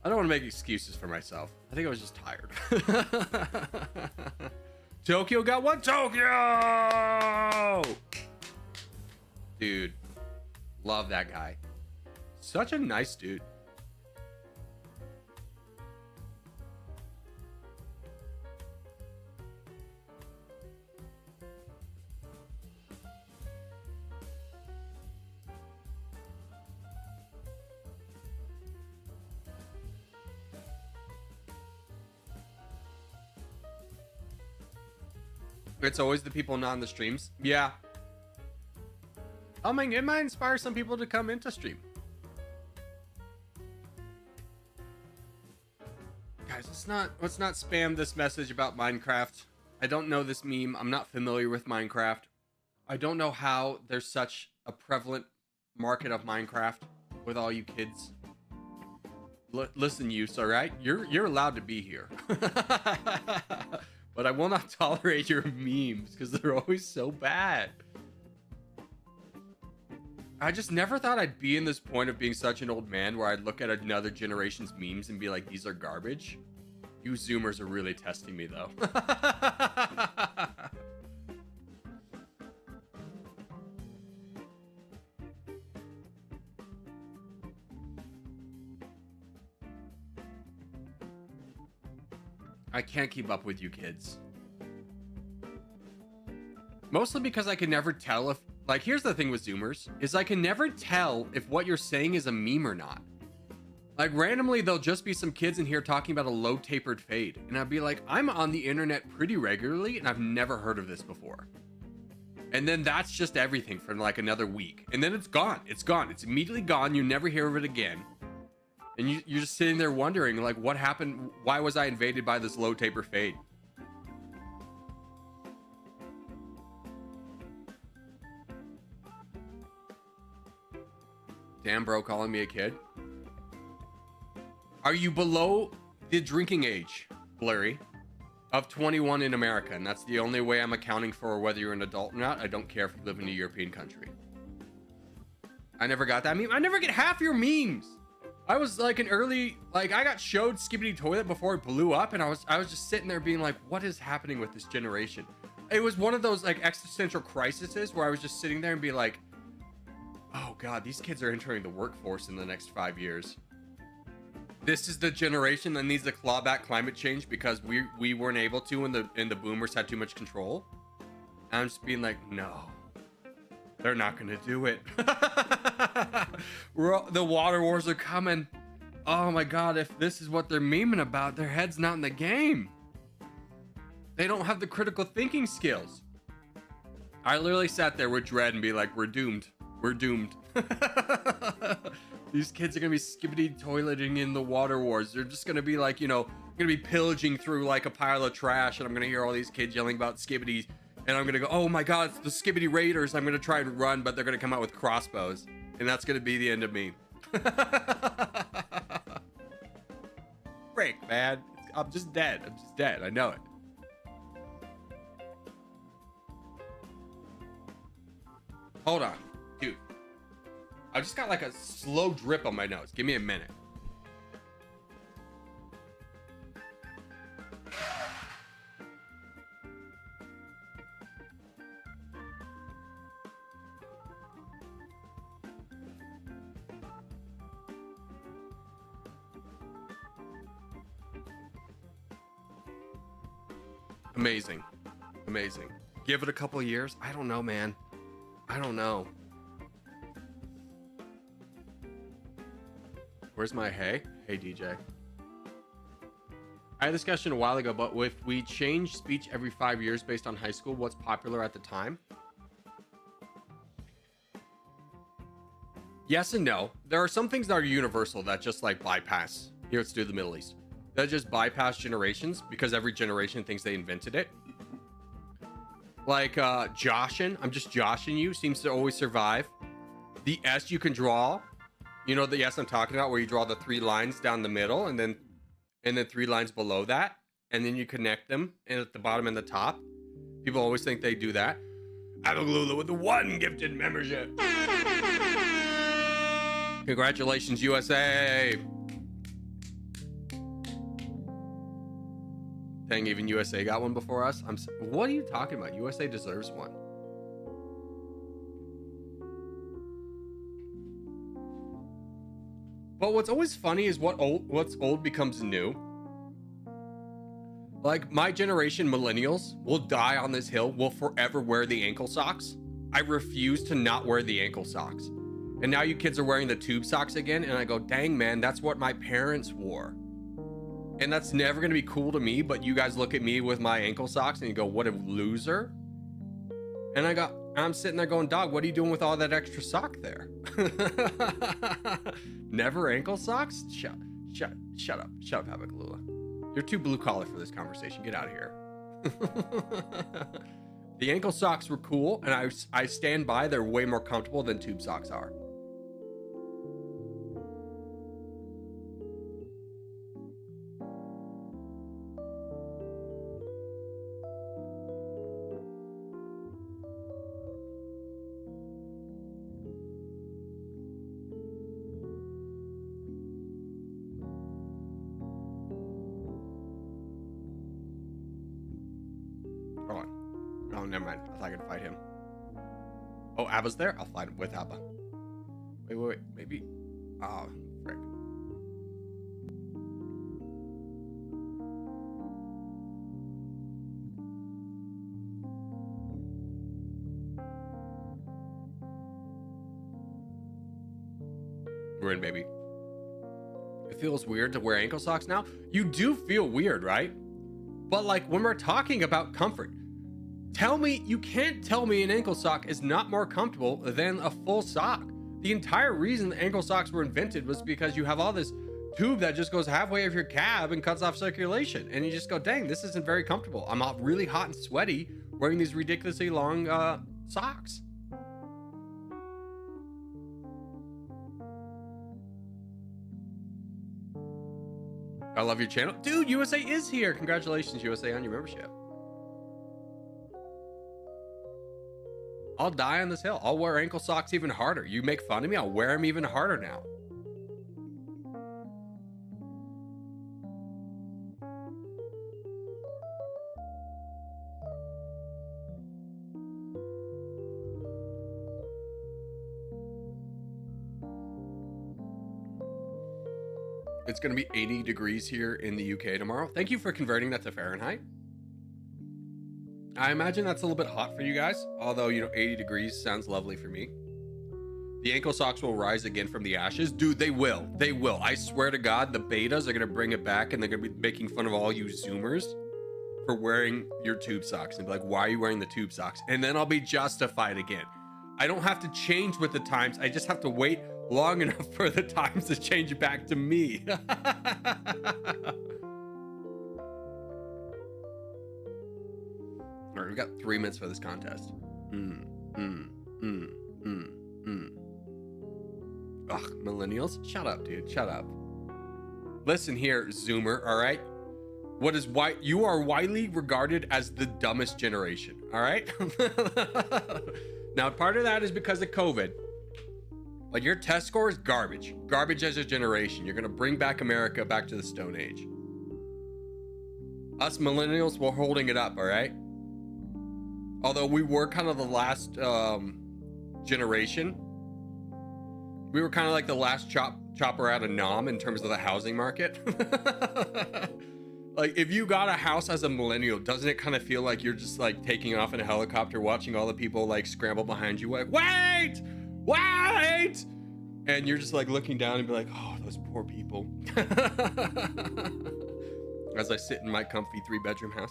I don't want to make excuses for myself. I think I was just tired. Tokyo got one. Tokyo! Dude. Love that guy. Such a nice dude. It's always the people not in the streams. Yeah. I mean, it might inspire some people to come into stream. Guys, let's not spam this message about Minecraft. I don't know this meme. I'm not familiar with Minecraft. I don't know how there's such a prevalent market of Minecraft with all you kids. Listen, Use, all right? You're allowed to be here. But I will not tolerate your memes because they're always so bad. I just never thought I'd be in this point of being such an old man where I'd look at another generation's memes and be like, these are garbage. You Zoomers are really testing me, though. I can't keep up with you kids. Mostly because I can never tell if... Like, here's the thing with Zoomers, is I can never tell if what you're saying is a meme or not. Like, randomly, there'll just be some kids in here talking about a low tapered fade. And I'll be like, I'm on the internet pretty regularly, and I've never heard of this before. And then that's just everything for like another week. And then it's gone. It's gone. It's immediately gone. You never hear of it again. And you're just sitting there wondering, like, what happened? Why was I invaded by this low taper fade? Damn, bro, calling me a kid. Are you below the drinking age, Blurry, of 21 in America? And that's the only way I'm accounting for whether you're an adult or not. I don't care if you live in a European country. I never got that meme. I never get half your memes. I was like an early, like I got showed Skibbity Toilet before it blew up, and I was just sitting there being like, what is happening with this generation? It was one of those like existential crises where I was just sitting there and be like, oh God, these kids are entering the workforce in the next 5 years. This is the generation that needs to claw back climate change because we weren't able to and the boomers had too much control. And I'm just being like, no, they're not gonna do it. The water wars are coming. Oh my God, if this is what they're memeing about, their head's not in the game. They don't have the critical thinking skills. I literally sat there with dread and be like, we're doomed. We're doomed. These kids are gonna be skibbity toileting in the water wars. They're just gonna be like, you know, gonna be pillaging through like a pile of trash, and I'm gonna hear all these kids yelling about skibbities, and I'm gonna go, oh my God, it's the skibbity raiders. I'm gonna try and run, but they're gonna come out with crossbows, and that's gonna be the end of me. Break, man. I'm just dead. I'm just dead. I know it. Hold on, dude. I just got like a slow drip on my nose. Give me a minute. Amazing. Amazing. Give it a couple years. I don't know, man. I don't know. Where's my hey? Hey, DJ. I had this question a while ago, but if we change speech every 5 years based on high school, what's popular at the time? Yes and no. There are some things that are universal that just like bypass. Here, let's do the Middle East. That just bypass generations because every generation thinks they invented it. Like Joshin, I'm just joshing you, seems to always survive. The S you can draw. You know the S I'm talking about, where you draw the 3 lines down the middle and then 3 lines below that, and then you connect them and at the bottom and the top. People always think they do that. Abaglula with the 1 gifted membership. Congratulations, USA. Dang, even USA got one before us. What are you talking about? USA deserves one. But what's always funny is what's old becomes new. Like my generation, millennials, will die on this hill, will forever wear the ankle socks. I refuse to not wear the ankle socks. And now you kids are wearing the tube socks again, and I go, dang man, that's what my parents wore. And that's never going to be cool to me, but you guys look at me with my ankle socks and you go, what a loser. And I'm sitting there going, dog, what are you doing with all that extra sock there? Never ankle socks? Shut up, Habakalula. You're too blue collar for this conversation. Get out of here. The ankle socks were cool, and I stand by. They're way more comfortable than tube socks are. Oh, never mind. I thought I could fight him. Oh, Abba's there? I'll fight him with Abba. Wait. Maybe. Oh, frick. We're in, baby. It feels weird to wear ankle socks now. You do feel weird, right? But like when we're talking about comfort, you can't tell me an ankle sock is not more comfortable than a full sock. The entire reason the ankle socks were invented was because you have all this tube that just goes halfway of your calf and cuts off circulation. And you just go, dang, this isn't very comfortable. I'm all really hot and sweaty wearing these ridiculously long socks. I love your channel. Dude, USA is here. Congratulations, USA, on your membership. I'll die on this hill. I'll wear ankle socks even harder. You make fun of me, I'll wear them even harder now. It's going to be 80 degrees here in the UK tomorrow. Thank you for converting that to Fahrenheit. I imagine that's a little bit hot for you guys, although, 80 degrees sounds lovely for me. The ankle socks will rise again from the ashes. Dude, they will. They will. I swear to God, the betas are going to bring it back, and they're going to be making fun of all you Zoomers for wearing your tube socks and be like, why are you wearing the tube socks? And then I'll be justified again. I don't have to change with the times. I just have to wait long enough for the times to change back to me. All right, we've got 3 minutes for this contest. Ugh, millennials, shut up, dude, shut up. Listen here, Zoomer, all right? You are widely regarded as the dumbest generation, all right? Now, part of that is because of COVID. But your test score is garbage. Garbage as a generation. You're going to bring back America back to the Stone Age. Us millennials, we're holding it up, all right? Although we were kind of the last generation. We were kind of like the last chopper out of Nam in terms of the housing market. Like, if you got a house as a millennial, doesn't it kind of feel like you're just like taking off in a helicopter watching all the people like scramble behind you like, wait! And you're just like looking down and be like, oh, those poor people. As I sit in my comfy 3-bedroom house.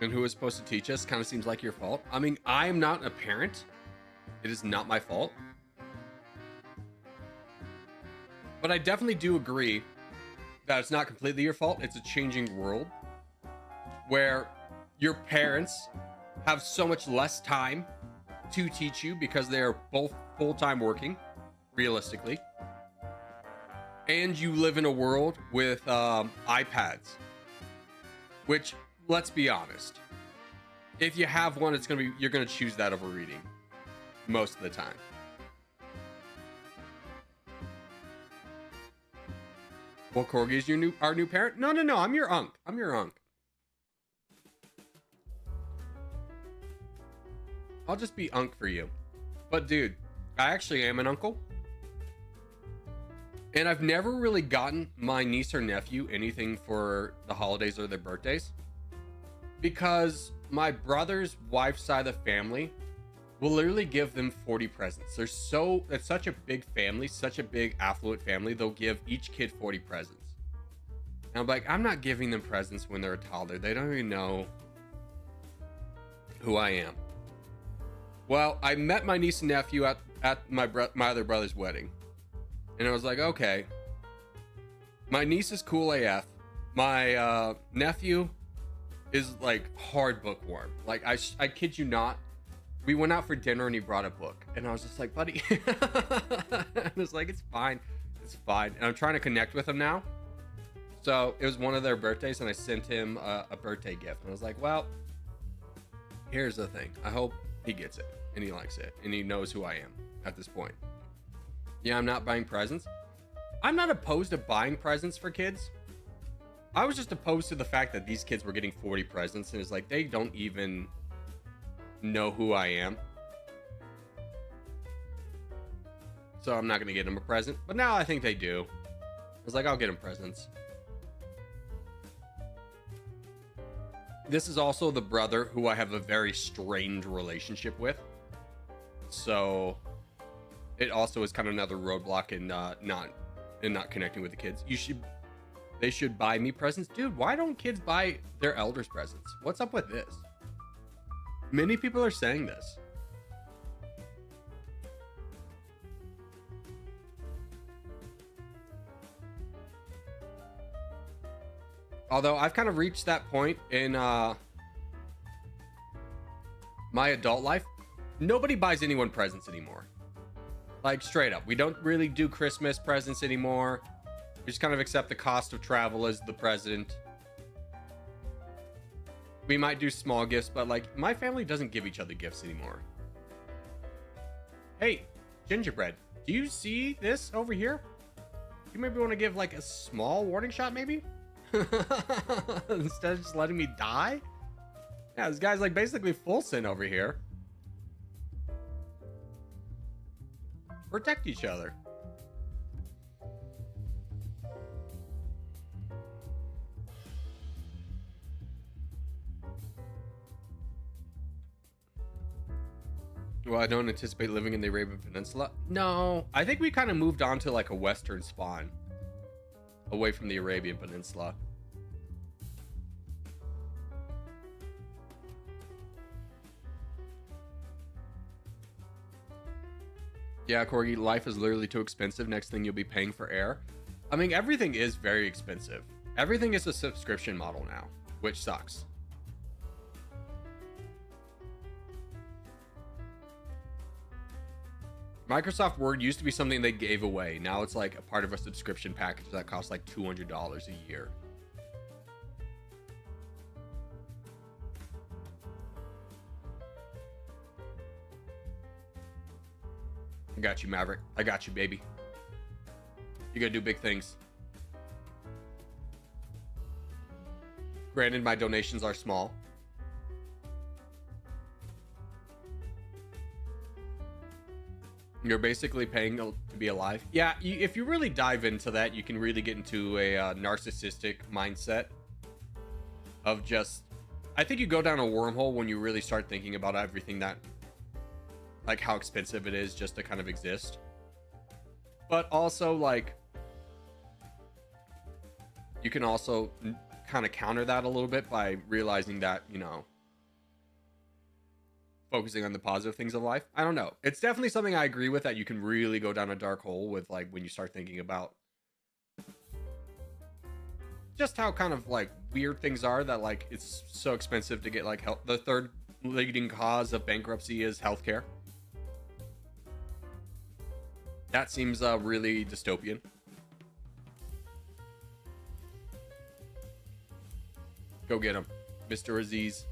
And who is supposed to teach us? Kind of seems like your fault. I mean, I am not a parent. It is not my fault. But I definitely do agree that it's not completely your fault. It's a changing world where your parents have so much less time to teach you because they are both full-time working, realistically. And you live in a world with iPads, which, let's be honest, if you have one, you're gonna choose that over reading most of the time. Well, Corgi is our new parent? No, I'm your unc. I'm your unc. I'll just be unc for you. But dude, I actually am an uncle. And I've never really gotten my niece or nephew anything for the holidays or their birthdays, because my brother's wife's side of the family will literally give them 40 presents. It's such a big family, such a big affluent family. They'll give each kid 40 presents. And I'm like, I'm not giving them presents when they're a toddler. They don't even know who I am. Well, I met my niece and nephew at my other brother's wedding. And I was like, okay. My niece is cool AF. My nephew is like hard bookworm. Like, I kid you not. We went out for dinner and he brought a book. And I was just like, buddy. I was like, it's fine. It's fine. And I'm trying to connect with him now. So it was one of their birthdays and I sent him a birthday gift. And I was like, well, here's the thing. I hope he gets it and he likes it and he knows who I am at this point. Yeah, I'm not buying presents. I'm not opposed to buying presents for kids. I was just opposed to the fact that these kids were getting 40 presents and it's like, they don't even know who I am. So I'm not going to get them a present. But now I think they do. I was like, I'll get them presents. This is also the brother who I have a very strained relationship with. So it also is kind of another roadblock in not connecting with the kids. They should buy me presents. Dude, why don't kids buy their elders presents? What's up with this? Many people are saying this. Although I've kind of reached that point in my adult life. Nobody buys anyone presents anymore. Like, straight up. We don't really do Christmas presents anymore. We just kind of accept the cost of travel as the present. We might do small gifts, but like, my family doesn't give each other gifts anymore. Hey, gingerbread, do you see this over here? You maybe want to give like a small warning shot, maybe? Instead of just letting me die? Yeah, this guy's like basically full sin over here. Protect each other. Well, I don't anticipate living in the Arabian Peninsula. No, I think we kind of moved on to like a Western spawn. Away from the Arabian Peninsula. Yeah, Corgi, life is literally too expensive. Next thing you'll be paying for air. I mean, everything is very expensive. Everything is a subscription model now, which sucks. Microsoft Word used to be something they gave away. Now it's like a part of a subscription package that costs like $200 a year. I got you, Maverick. I got you, baby. You gotta do big things. Granted, my donations are small. You're basically paying to be alive. Yeah, if you really dive into that, you can really get into a narcissistic mindset of just... I think you go down a wormhole when you really start thinking about everything that... like how expensive it is just to kind of exist. But also, like... you can also kind of counter that a little bit by realizing that, you know... focusing on the positive things of life. I don't know. It's definitely something I agree with, that you can really go down a dark hole with, like, when you start thinking about just how kind of like weird things are, that like it's so expensive to get like help. The third leading cause of bankruptcy is healthcare. That seems really dystopian. Go get him, Mr. Aziz.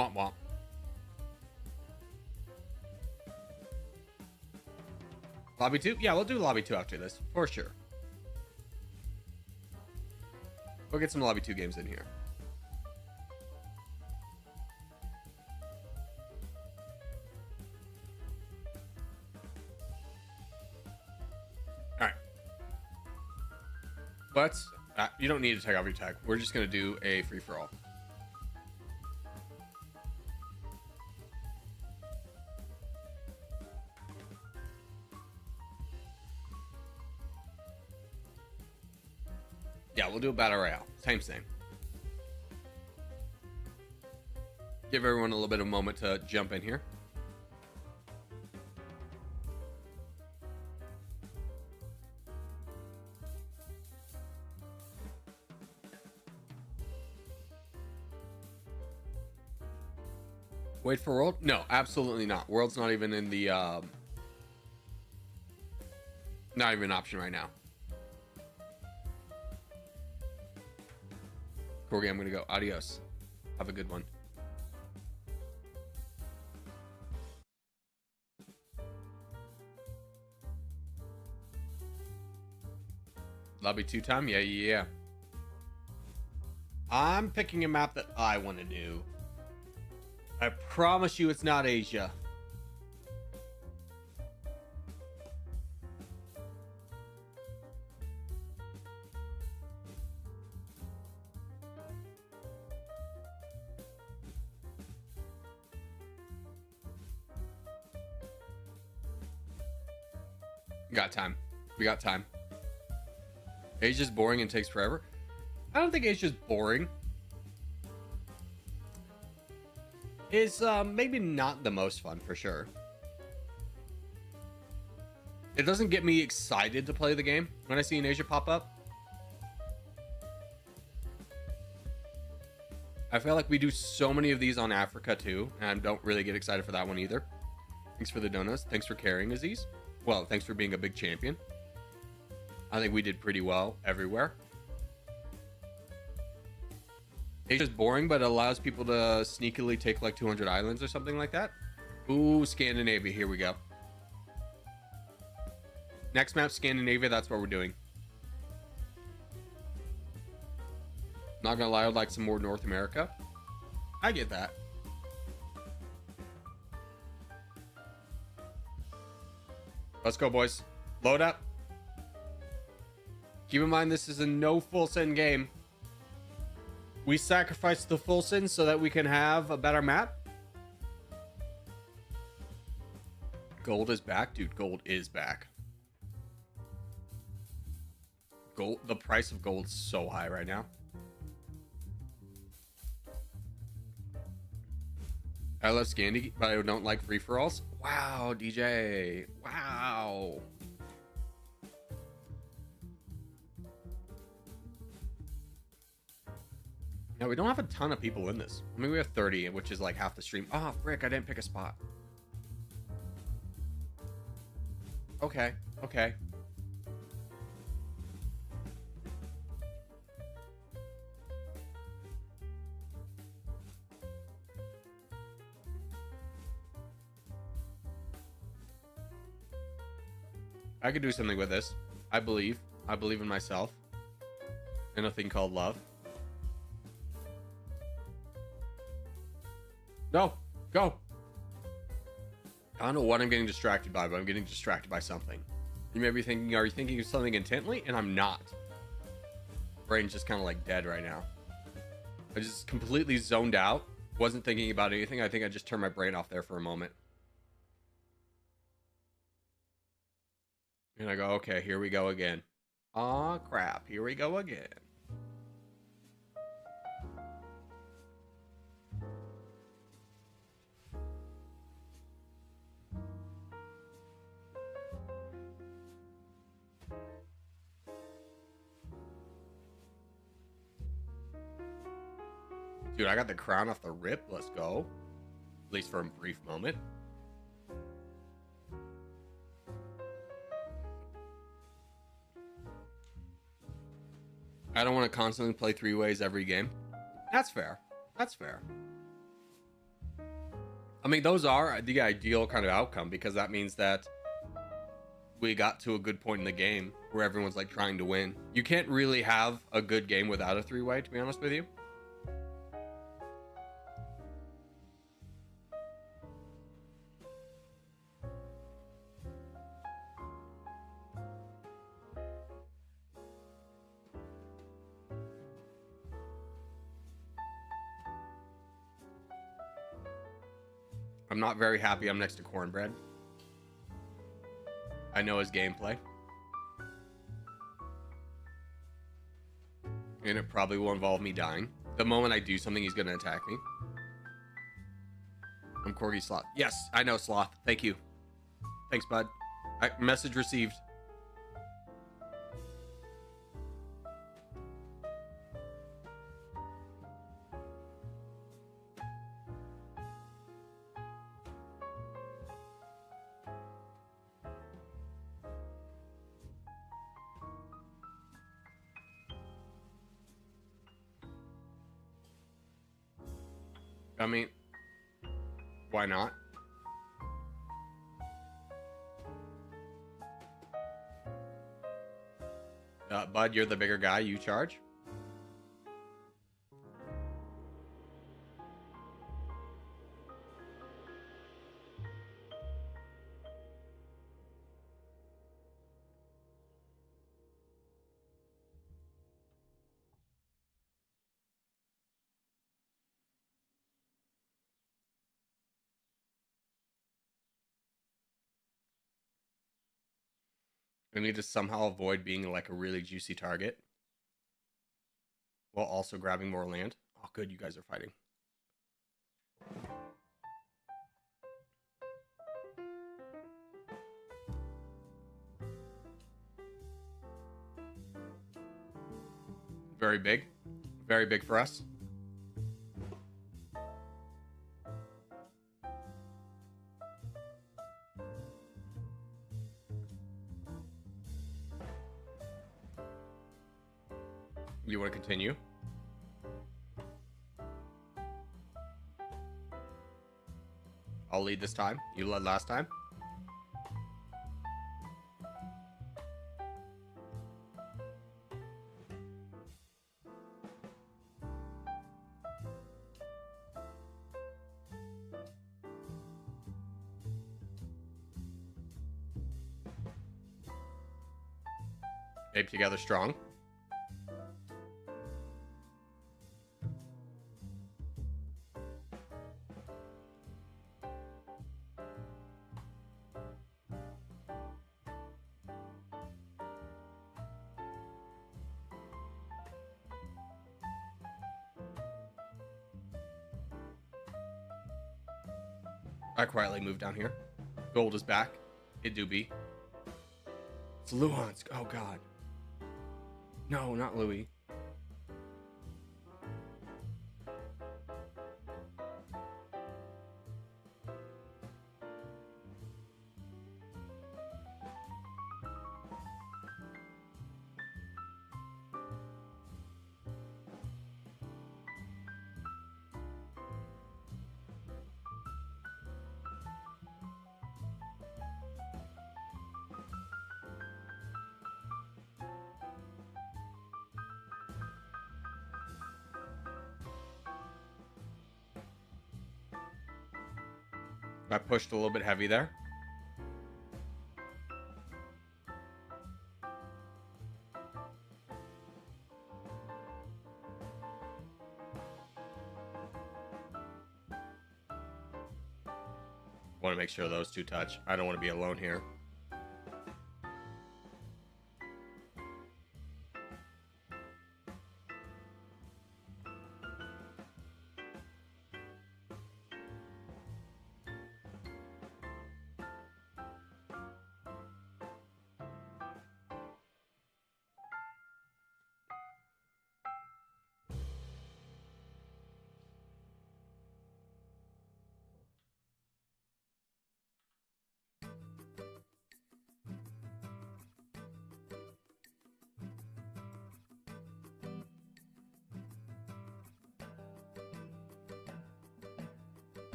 Womp womp. Lobby 2? Yeah, we'll do Lobby 2 after this, for sure. We'll get some Lobby 2 games in here. Alright. But, you don't need to take off your tag. We're just going to do a free-for-all. Yeah, we'll do a battle royale. Same. Give everyone a little bit of a moment to jump in here. Wait for World? No, absolutely not. World's not even in the not even an option right now. Corgi, I'm gonna go. Adios. Have a good one. Lobby 2 time? Yeah. I'm picking a map that I want to do. I promise you it's not Asia. We got time. Asia's boring and takes forever. I don't think Asia's boring. It's maybe not the most fun for sure. It doesn't get me excited to play the game when I see an Asia pop up. I feel like we do so many of these on Africa too, and I don't really get excited for that one either. Thanks for the donuts. Thanks for carrying, Aziz. Well, thanks for being a big champion. I think we did pretty well everywhere. Asia's boring, but it allows people to sneakily take like 200 islands or something like that. Ooh, Scandinavia. Here we go. Next map, Scandinavia. That's what we're doing. Not gonna lie, I'd like some more North America. I get that. Let's go, boys. Load up. Keep in mind, this is a no full send game. We sacrificed the full send so that we can have a better map. Gold is back. Dude, gold is back. Gold, the price of gold's so high right now. I love Scandi, but I don't like free-for-alls. Wow, DJ. Wow. Now, we don't have a ton of people in this. I mean, we have 30, which is like half the stream. Oh, frick, I didn't pick a spot. Okay. I could do something with this. I believe in myself. And a thing called love. No, go. I don't know what I'm getting distracted by, but I'm getting distracted by something. You may be thinking, are you thinking of something intently? And I'm not. Brain's just kind of like dead right now. I just completely zoned out. Wasn't thinking about anything. I think I just turned my brain off there for a moment. And I go, okay, here we go again. Aw, crap. Here we go again. Dude, I got the crown off the rip. Let's go. At least for a brief moment. I don't want to constantly play 3 ways every game. That's fair. That's fair. I mean, those are the ideal kind of outcome because that means that we got to a good point in the game where everyone's like trying to win. You can't really have a good game without a three-way, to be honest with you. I'm not very happy I'm next to Cornbread. I know his gameplay. And it probably will involve me dying. The moment I do something, he's going to attack me. I'm Corgi Sloth. Yes, I know, Sloth. Thank you. Thanks, bud. Message received. I mean, why not? Bud, you're the bigger guy. You charge. I need to somehow avoid being like a really juicy target while also grabbing more land. Oh, good. You guys are fighting. Very big. Very big for us. You want to continue? I'll lead this time. You led last time. Ape together strong. I quietly moved down here. Gold is back. It do be. It's Luhansk. Oh, God. No, not Louis. I pushed a little bit heavy there. Want to make sure those two touch. I don't want to be alone here.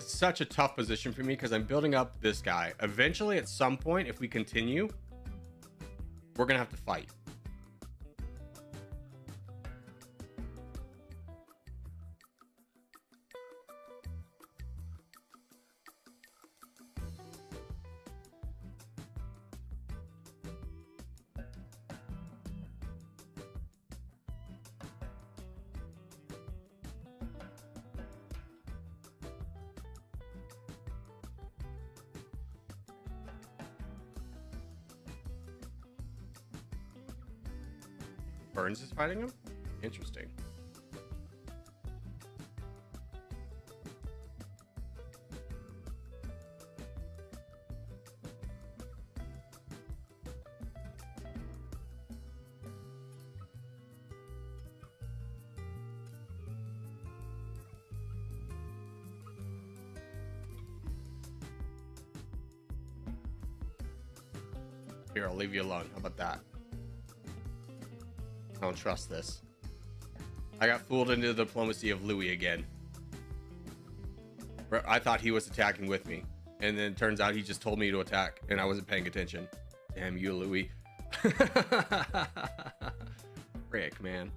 such a tough position for me because I'm building up this guy. Eventually, at some point, if we continue, we're gonna have to fight. Burns is fighting him? Interesting. Here, I'll leave you alone. How about that? I don't trust this. I got fooled into the diplomacy of Louis again. I thought he was attacking with me. And then it turns out he just told me to attack and I wasn't paying attention. Damn you, Louis. Frick, man.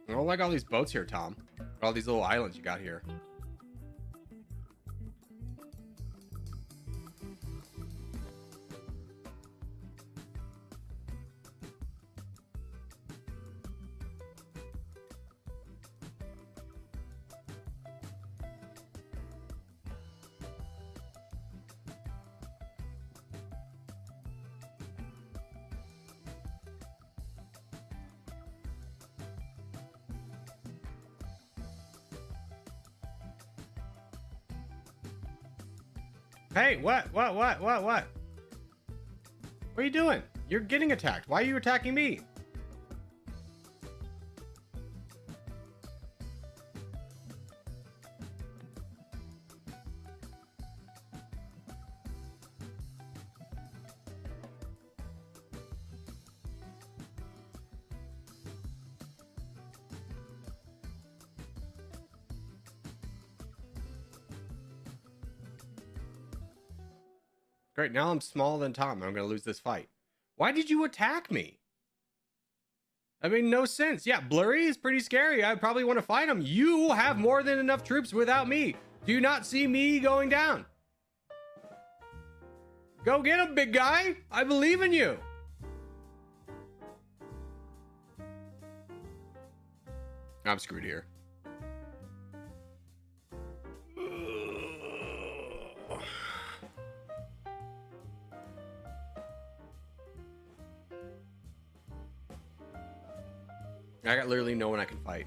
I don't like all these boats here, Tom. All these little islands you got here. Hey, what? What are you doing? You're getting attacked. Why are you attacking me? Great, now I'm smaller than Tom. I'm going to lose this fight. Why did you attack me? I mean, no sense. Yeah, Blurry is pretty scary. I probably want to fight him. You have more than enough troops without me. Do you not see me going down? Go get him, big guy. I believe in you. I'm screwed here. I got literally no one I can fight.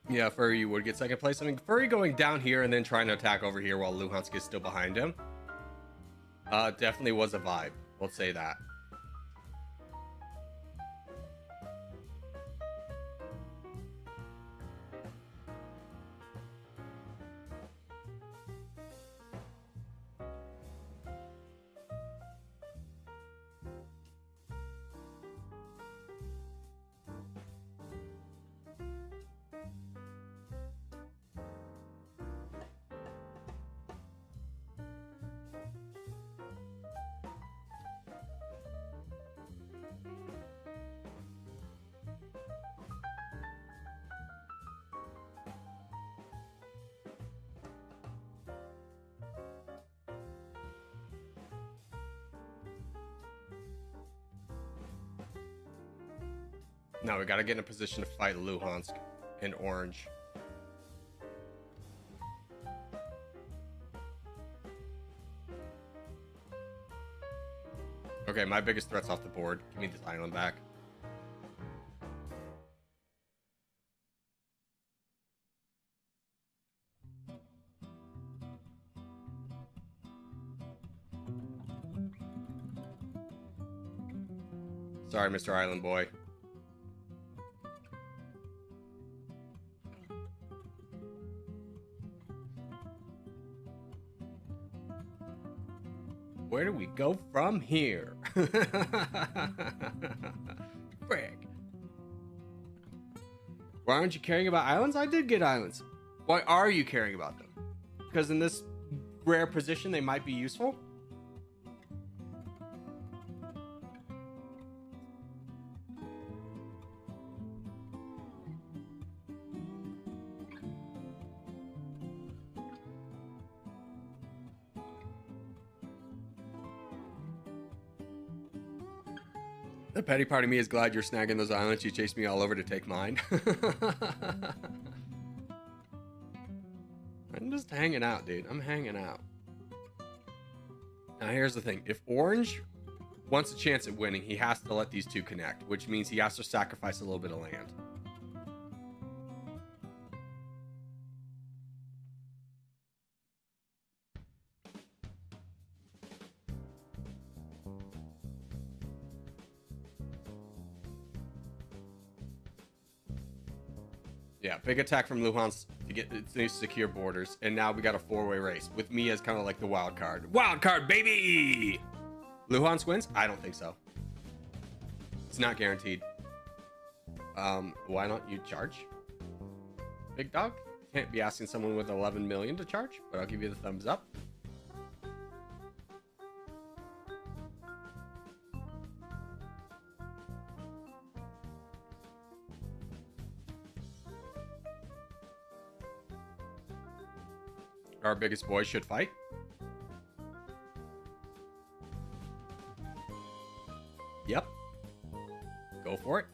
Yeah, Furry would get second place. I mean, Furry going down here and then trying to attack over here while Luhansk is still behind him. Definitely was a vibe. We'll say that. Now we gotta get in a position to fight Luhansk and Orange. Okay, my biggest threat's off the board. Give me this island back. Sorry, Mr. Island Boy. Where do we go from here? Frick. Why aren't you caring about islands? I did get islands. Why are you caring about them? Because in this rare position, they might be useful? The petty part of me is glad you're snagging those islands. You chased me all over to take mine. I'm just hanging out, dude. I'm hanging out. Now, here's the thing. If Orange wants a chance at winning, he has to let these two connect, which means he has to sacrifice a little bit of land. Yeah, big attack from Luhansk to get its secure borders, and now we got a four-way race with me as kind of like the wild card. Wild card, baby! Luhansk wins? I don't think so. It's not guaranteed. Why don't you charge? Big dog? Can't be asking someone with 11 million to charge, but I'll give you the thumbs up. Our biggest boy should fight. Yep. Go for it.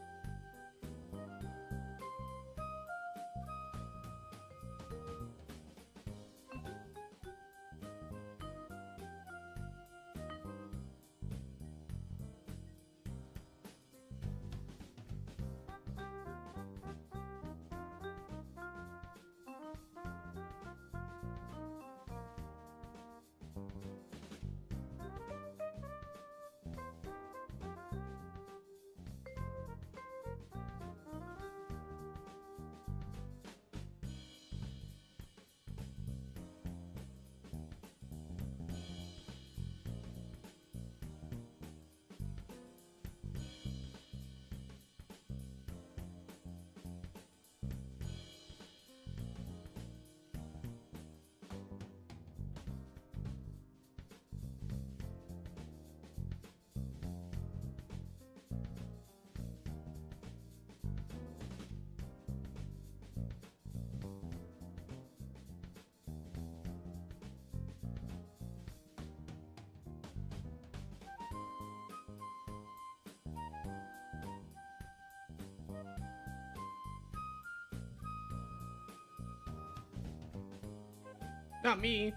Not me.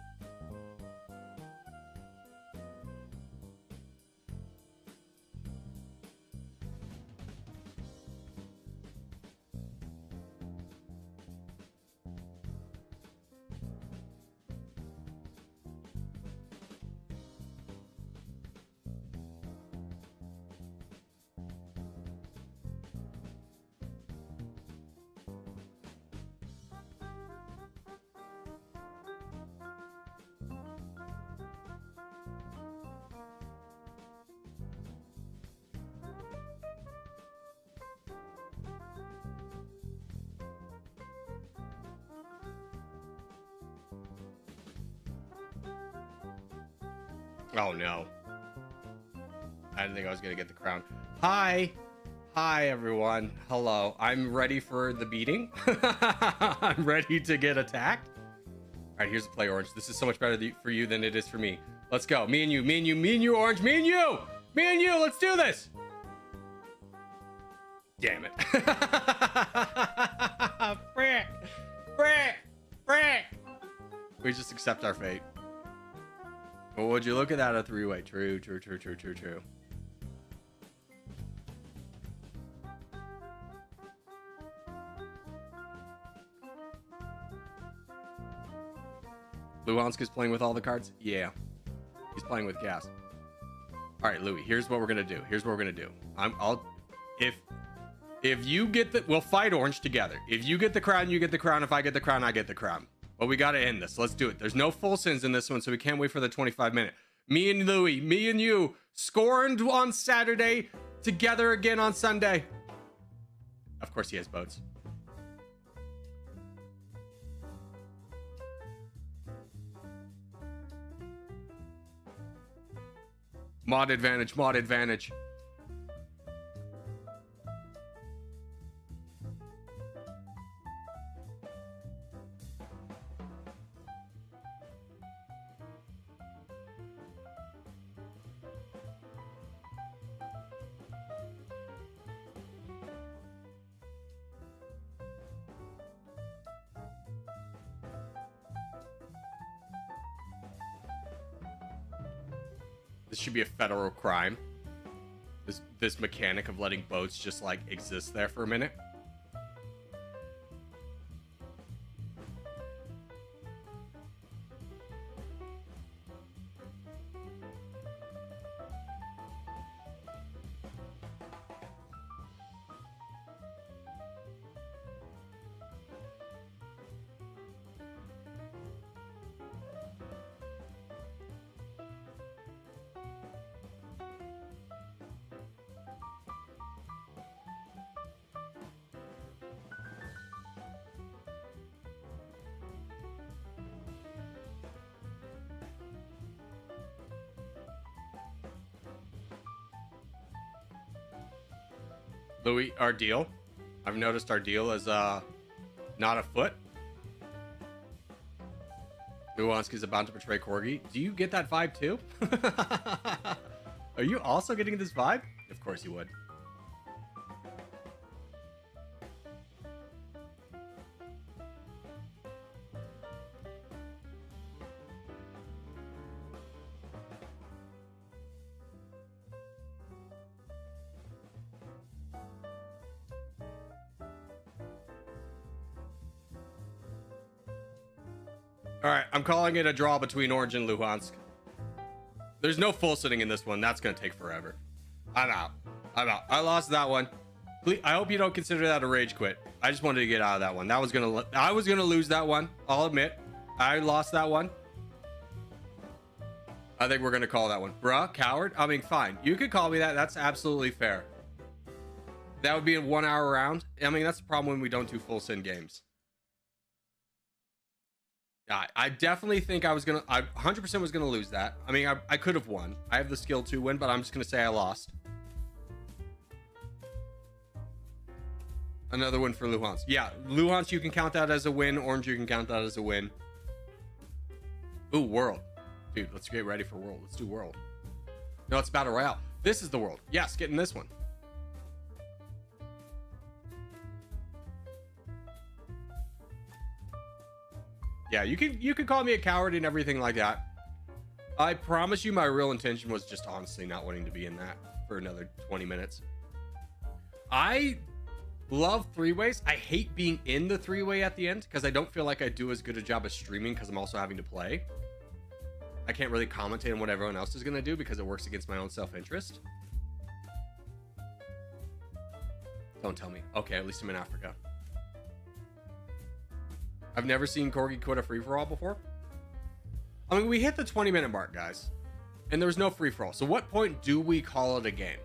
Oh no. I didn't think I was gonna get the crown. Hi. Hi everyone. Hello. I'm ready for the beating. I'm ready to get attacked. Alright, here's the play, Orange. This is so much better for you than it is for me. Let's go. Me and you, me and you, me and you, Orange, me and you! Me and you, let's do this! Damn it. Frick. Frick. Frick. We just accept our fate. Well, would you look at that, a three-way? True, true, true, true, true, true. Luhanska's playing with all the cards? Yeah. He's playing with gas. All right, Louis, here's what we're going to do. Here's what we're going to do. If you get the, we'll fight orange together. If you get the crown, you get the crown. If I get the crown, I get the crown. But we got to end this. Let's do it. There's no full sins in this one, so we can't wait for the 25-minute. Me and Louis, me and you, scoring on Saturday, together again on Sunday. Of course he has boats. Mod advantage, mod advantage. This should be a federal crime. This mechanic of letting boats just like exist there for a minute. Louis, our deal. I've noticed our deal is not afoot. Luhanski's about to betray Corgi. Do you get that vibe too? Are you also getting this vibe? Of course you would. All right, I'm calling it a draw between Orange and Luhansk. There's no full sitting in this one. That's going to take forever. I'm out. I'm out. I lost that one. Please, I hope you don't consider that a rage quit. I just wanted to get out of that one. I was going to lose that one. I'll admit. I lost that one. I think we're going to call that one. Bruh, coward. I mean, fine. You could call me that. That's absolutely fair. That would be a 1 hour round. I mean, that's the problem when we don't do full sin games. I definitely think I 100% was gonna lose that. I mean, I could have won. I have the skill to win, but I'm just gonna say I lost. Another win for Luhansk. Yeah, Luhansk, you can count that as a win. Orange, you can count that as a win. Ooh, world. Dude, let's get ready for world. Let's do world. No, it's battle royale. This is the world. Yes, get in this one. Yeah, you can call me a coward and everything like that. I promise you my real intention was just honestly not wanting to be in that for another 20 minutes. I love three-ways. I hate being in the three-way at the end because I don't feel like I do as good a job as streaming because I'm also having to play. I can't really commentate on what everyone else is going to do because it works against my own self-interest. Don't tell me. Okay, at least I'm in Africa. I've never seen Corgi quit a free-for-all before. I mean, we hit the 20-minute mark, guys. And there was no free-for-all. So what point do we call it a game?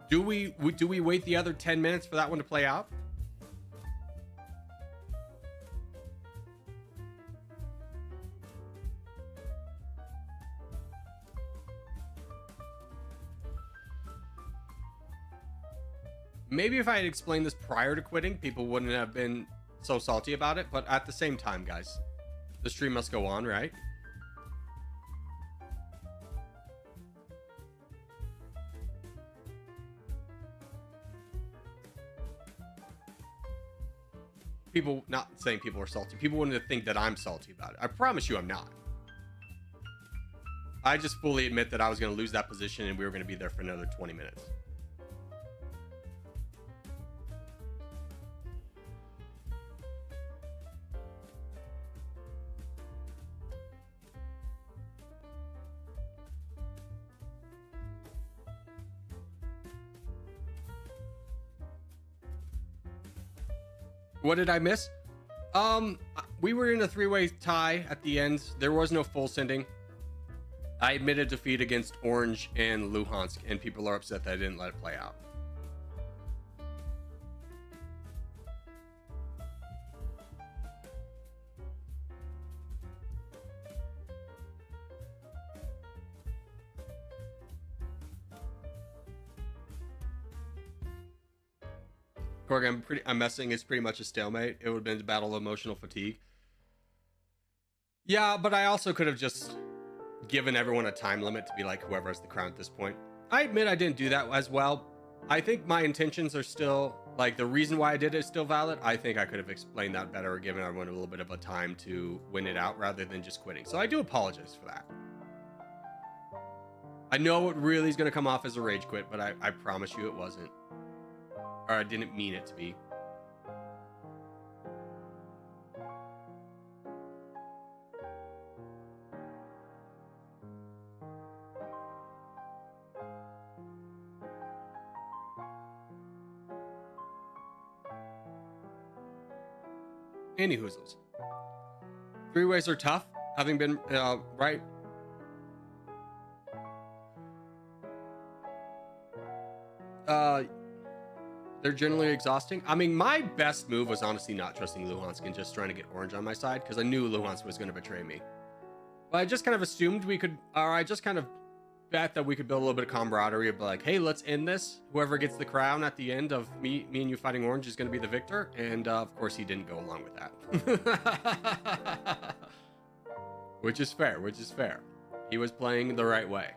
Do we wait the other 10 minutes for that one to play out? Maybe if I had explained this prior to quitting, people wouldn't have been so salty about it, but at the same time, guys, the stream must go on, right? people, not saying people are salty. People wanted to think that I'm salty about it. I promise you I'm not. I just fully admit that I was going to lose that position and we were going to be there for another 20 minutes. What did I miss? We were in a three-way tie at the end. There was no full sending. I admitted defeat against Orange and Luhansk, and people are upset that I didn't let it play out. Korg, I'm messing. It's pretty much a stalemate. It would have been a battle of emotional fatigue. Yeah, but I also could have just given everyone a time limit to be like whoever has the crown at this point. I admit I didn't do that as well. I think my intentions are still, like, the reason why I did it is still valid. I think I could have explained that better or given everyone a little bit of a time to win it out rather than just quitting. So I do apologize for that. I know it really is going to come off as a rage quit, but I promise you it wasn't. Or I didn't mean it to be. Any hoozles. Three ways are tough, having been right. They're generally exhausting. I mean, my best move was honestly not trusting Luhansk and just trying to get Orange on my side because I knew Luhansk was going to betray me. But I just kind of assumed we could, or I just kind of bet that we could build a little bit of camaraderie of like, hey, let's end this. Whoever gets the crown at the end of me and you fighting Orange is going to be the victor. And of course, he didn't go along with that. Which is fair, which is fair. He was playing the right way.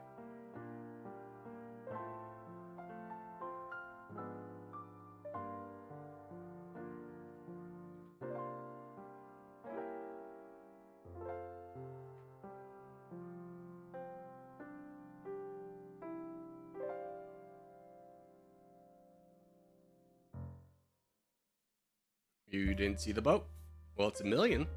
You didn't see the boat? Well, it's a million.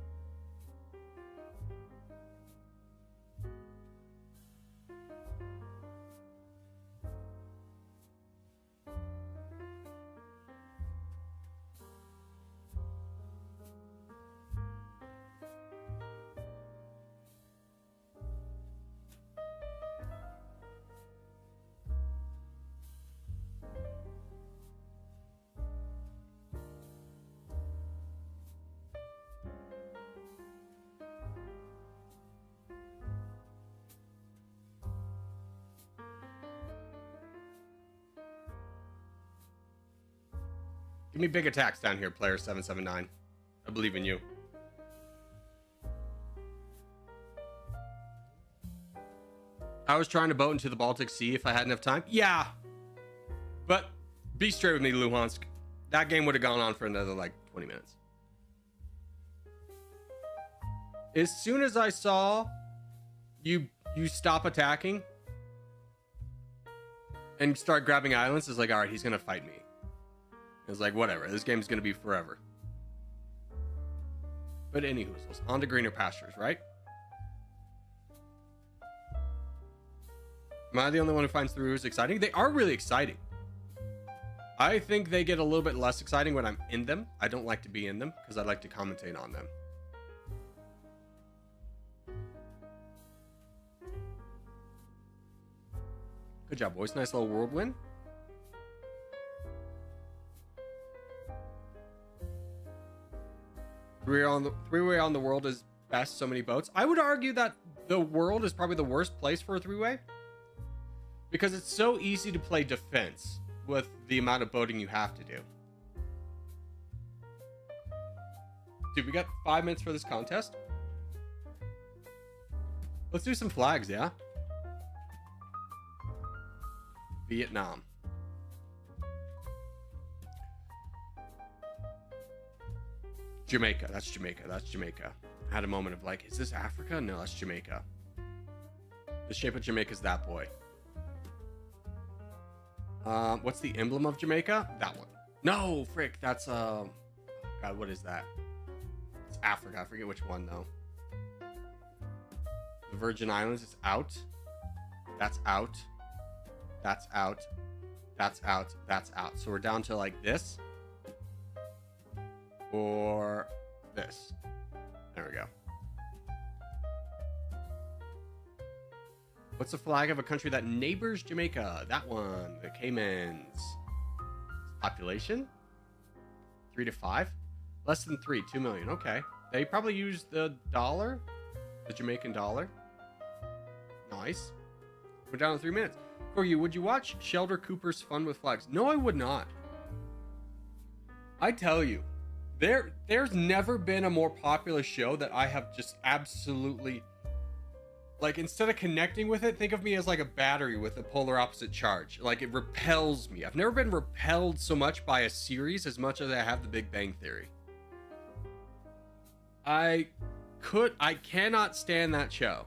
Give me big attacks down here, player 779. I believe in you. I was trying to boat into the Baltic Sea if I had enough time. Yeah. But be straight with me, Luhansk. That game would have gone on for another, like, 20 minutes. As soon as I saw you stop attacking and start grabbing islands, it's like, all right, he's going to fight me. It's like, whatever. This game's going to be forever. But anywho, on to greener pastures, right? Am I the only one who finds the rules exciting? They are really exciting. I think they get a little bit less exciting when I'm in them. I don't like to be in them because I like to commentate on them. Good job, boys. Nice little whirlwind. Three-way on the world is best. So many boats. I would argue that the world is probably the worst place for a three-way because it's so easy to play defense with the amount of boating you have to do. Dude, we got 5 minutes for this contest. Let's do some flags, yeah? Vietnam. Jamaica. That's Jamaica. That's Jamaica. I had a moment of like, is this Africa? No, that's Jamaica. The shape of Jamaica is that boy. What's the emblem of Jamaica? That one. No, frick. That's God, what is that? It's Africa. I forget which one though. The Virgin Islands is out. That's out. That's out. That's out. That's out. So we're down to like this. Or this. There we go. What's the flag of a country that neighbors Jamaica? That one. The Caymans. Population? 3 to 5? Less than 3. 2 million. Okay. They probably use the dollar. The Jamaican dollar. Nice. We're down to 3 minutes. For you, would you watch Sheldon Cooper's Fun with Flags? No, I would not. I tell you, there's never been a more popular show that I have just absolutely, like, instead of connecting with it, think of me as like a battery with a polar opposite charge. Like, it repels me. I've never been repelled so much by a series as much as I have The Big Bang Theory. I cannot stand that show.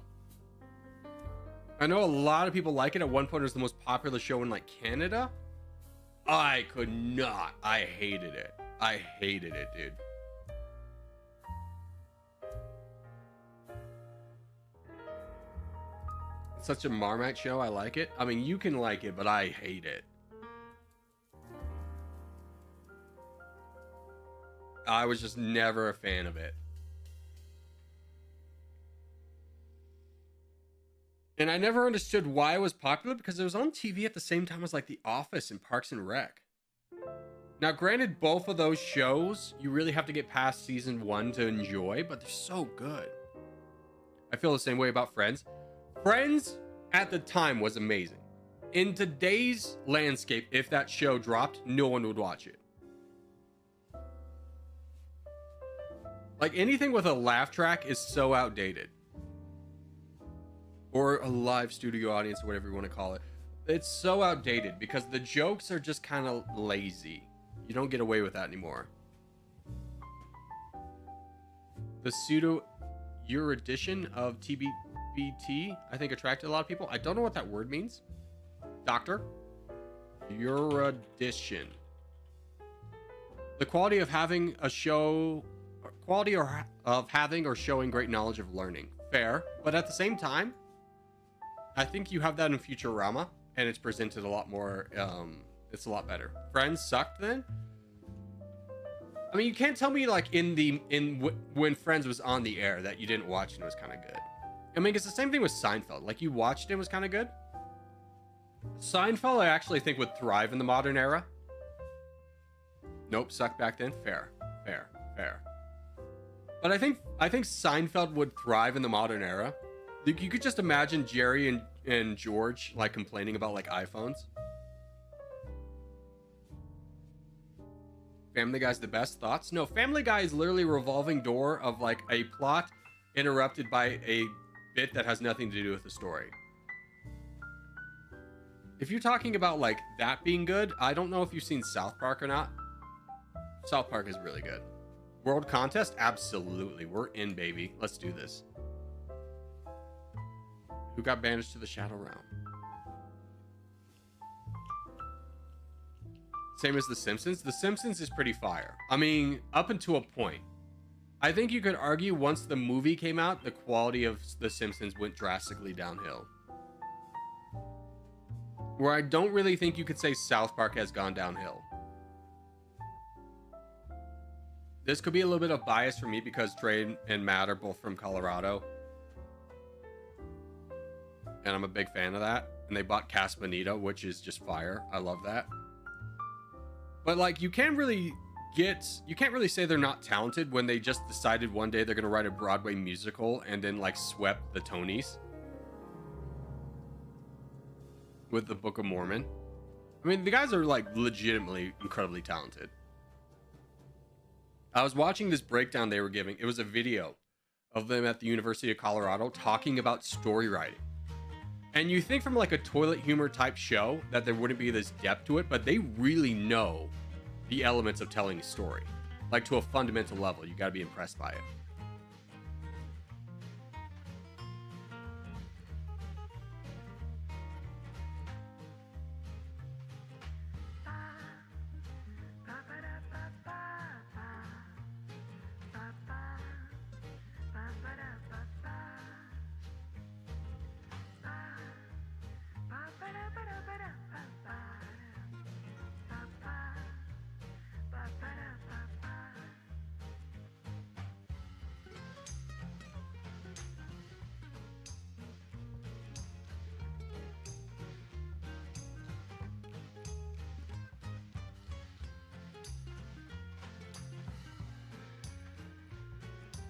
I know a lot of people like it. At one point, it was the most popular show in like Canada. I could not. I hated it. I hated it, dude. It's such a Marmite show. I like it. I mean, you can like it, but I hate it. I was just never a fan of it. And I never understood why it was popular, because it was on TV at the same time as like The Office and Parks and Rec. Now, granted, both of those shows, you really have to get past season 1 to enjoy, but they're so good. I feel the same way about Friends. Friends at the time was amazing. In today's landscape, if that show dropped, no one would watch it. Like, anything with a laugh track is so outdated. Or a live studio audience, or whatever you want to call it. It's so outdated because the jokes are just kind of lazy. You don't get away with that anymore. The pseudo erudition of TBT, I think, attracted a lot of people. I don't know what that word means. Doctor? Erudition. The quality of having a show, of having or showing great knowledge of learning. Fair, but at the same time, I think you have that in Futurama, and it's presented a lot more, it's a lot better. Friends sucked then? I mean, you can't tell me, like, when Friends was on the air that you didn't watch and it was kind of good. I mean, it's the same thing with Seinfeld. Like, you watched it, was kind of good. Seinfeld, I actually think, would thrive in the modern era. Nope, sucked back then. Fair. But I think Seinfeld would thrive in the modern era. You could just imagine Jerry and George, like, complaining about, like, iPhones. Family Guy's the best. Thoughts? No, Family Guy is literally a revolving door of, like, a plot interrupted by a bit that has nothing to do with the story. If you're talking about, like, that being good, I don't know if you've seen South Park or not. South Park is really good. World Contest? Absolutely. We're in, baby. Let's do this. Who got banished to the Shadow Realm? Same as The Simpsons. The Simpsons is pretty fire. I mean, up until a point. I think you could argue once the movie came out, the quality of The Simpsons went drastically downhill. Where I don't really think you could say South Park has gone downhill. This could be a little bit of bias for me because Trey and Matt are both from Colorado. And I'm a big fan of that. And they bought Casa Bonita, which is just fire. I love that. But, like, you can't really say they're not talented when they just decided one day they're going to write a Broadway musical and then, like, swept the Tonys with the Book of Mormon. I mean, the guys are, like, legitimately incredibly talented. I was watching this breakdown they were giving. It was a video of them at the University of Colorado talking about story writing. And you think from, like, a toilet humor type show that there wouldn't be this depth to it, but they really know the elements of telling a story. like to a fundamental level. You got to be impressed by it.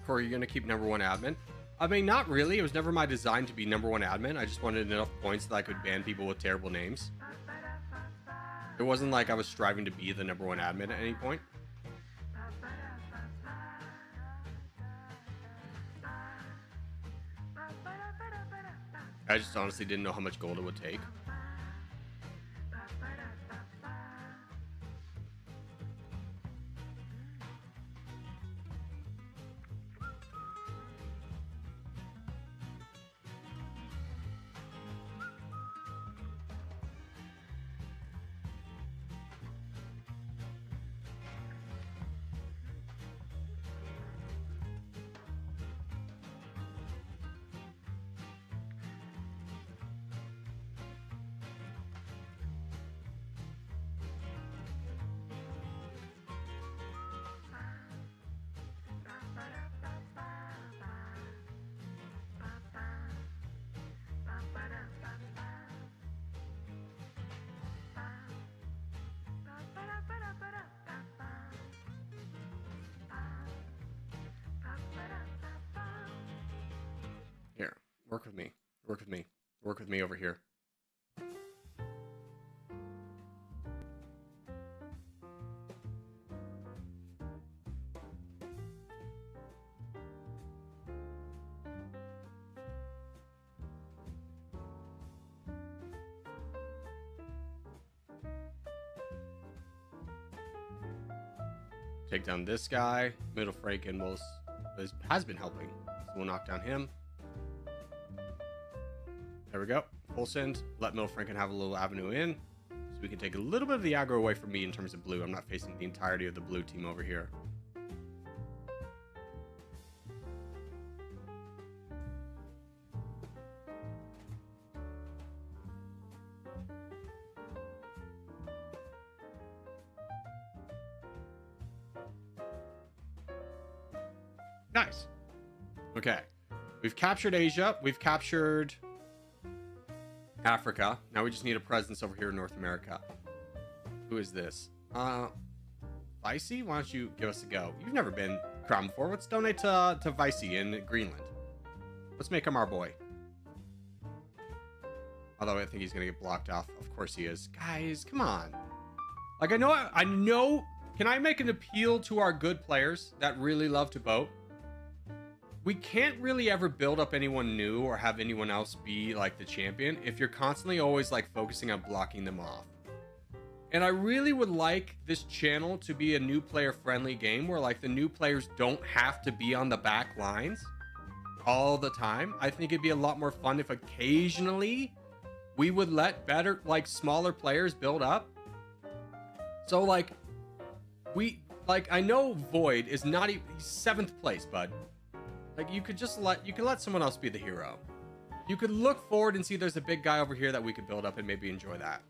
Corey, you're gonna keep number one admin? I mean, not really. It was never my design to be number one admin. I just wanted enough points that I could ban people with terrible names. It wasn't like I was striving to be the number one admin at any point. I just honestly didn't know how much gold it would take. Here, work with me. Work with me. Work with me over here. Take down this guy. Middle Franken has been helping. So we'll knock down him. There we go. Full send. Let Middle Franken have a little avenue in. So we can take a little bit of the aggro away from me in terms of blue. I'm not facing the entirety of the blue team over here. Nice. Okay. We've captured Asia. We've captured Africa. Now we just need a presence over here in North America. Who is this? Vicey? Why don't you give us a go? You've never been crowned before. Let's donate to Vicey in Greenland. Let's make him our boy. Although I think he's gonna get blocked off. Of course he is. Guys, come on. Like, I know. Can I make an appeal to our good players that really love to boat? We can't really ever build up anyone new or have anyone else be like the champion if you're constantly always like focusing on blocking them off. And I really would like this channel to be a new player friendly game where like the new players don't have to be on the back lines all the time. I think it'd be a lot more fun if occasionally we would let better, like smaller players build up. So like I know Void is not even, he's 7th place, bud. Like you could let someone else be the hero. You could look forward and see there's a big guy over here that we could build up and maybe enjoy that.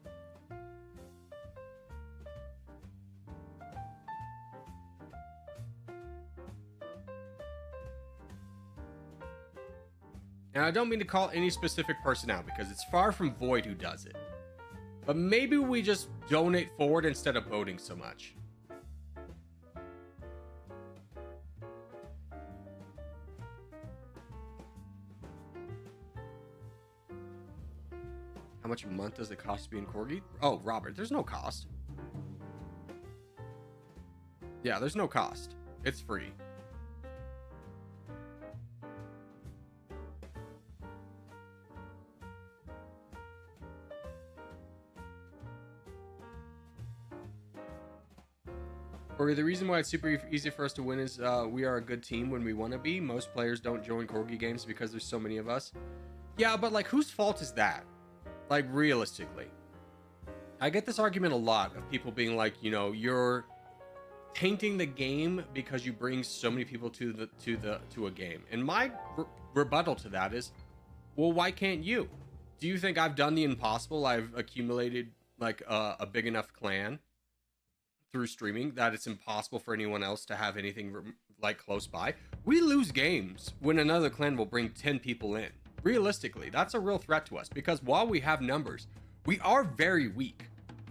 And I don't mean to call any specific person out because it's far from Void who does it. But maybe we just donate forward instead of voting so much. How much a month does it cost to be in Corgi? Oh, Robert, there's no cost. Yeah, there's no cost. It's free. Or the reason why it's super easy for us to win is we are a good team when we want to be. Most players don't join corgi games because there's so many of us. Yeah, but like, whose fault is that? Like, realistically, I get this argument a lot of people being like, you know, you're tainting the game because you bring so many people to a game. And my rebuttal to that is, well, why can't you? Do you think I've done the impossible? I've accumulated like a big enough clan through streaming that it's impossible for anyone else to have anything like close by. We lose games when another clan will bring 10 people in. Realistically, that's a real threat to us, because while we have numbers, we are very weak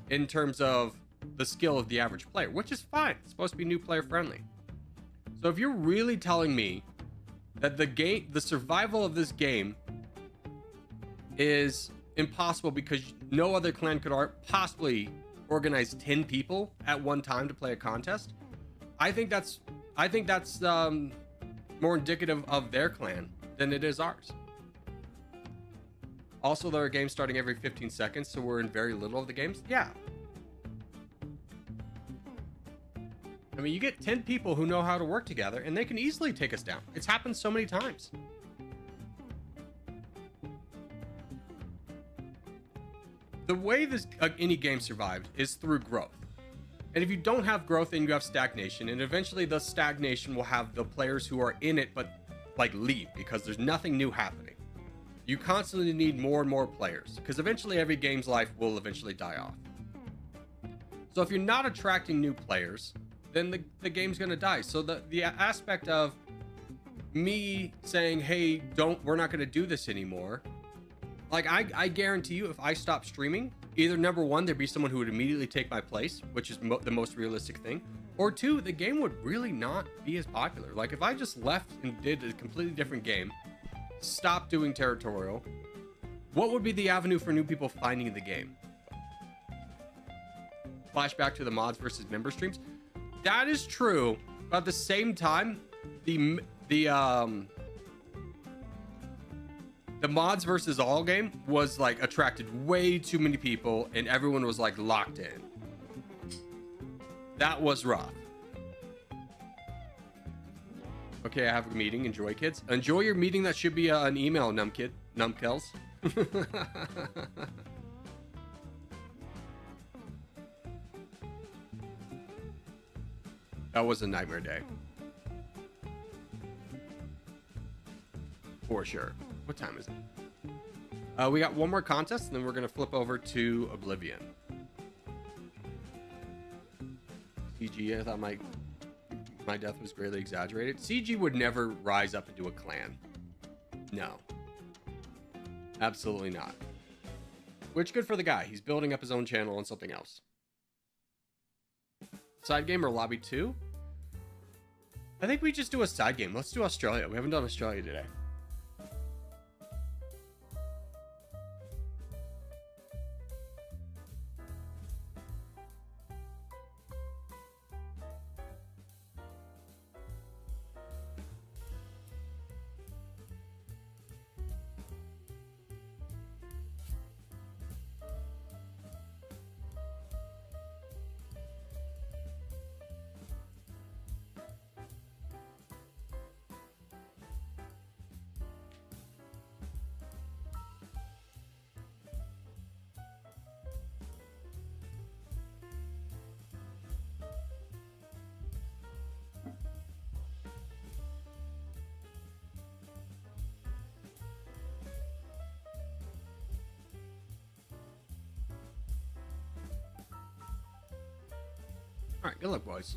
in terms of the skill of the average player, which is fine. It's supposed to be new player friendly. So if you're really telling me that the survival of this game is impossible because no other clan could possibly organize 10 people at one time to play a contest, I think that's more indicative of their clan than it is ours. Also, there are games starting every 15 seconds, so we're in very little of the games. Yeah. I mean, you get 10 people who know how to work together, and they can easily take us down. It's happened so many times. The way this any game survived is through growth. And if you don't have growth, then you have stagnation. And eventually the stagnation will have the players who are in it but like leave because there's nothing new happening. You constantly need more and more players because eventually every game's life will eventually die off. So if you're not attracting new players, then the game's gonna die. So the aspect of me saying, hey, we're not gonna do this anymore. Like, I guarantee you, if I stop streaming, either number one, there'd be someone who would immediately take my place, which is the most realistic thing, or two, the game would really not be as popular. Like, if I just left and did a completely different game, stopped doing Territorial, what would be the avenue for new people finding the game? Flashback to the mods versus member streams. That is true, but at the same time, the mods versus all game was like attracted way too many people and everyone was like locked in. That was rough. Okay, I have a meeting. Enjoy, kids. Enjoy your meeting. That should be an email, numkills. That was a nightmare day. For sure. What time is it? We got one more contest, and then we're going to flip over to Oblivion. CG, I thought my death was greatly exaggerated. CG would never rise up into a clan. No. Absolutely not. Which, good for the guy. He's building up his own channel on something else. Side game or lobby 2? I think we just do a side game. Let's do Australia. We haven't done Australia today. All right, good luck, boys.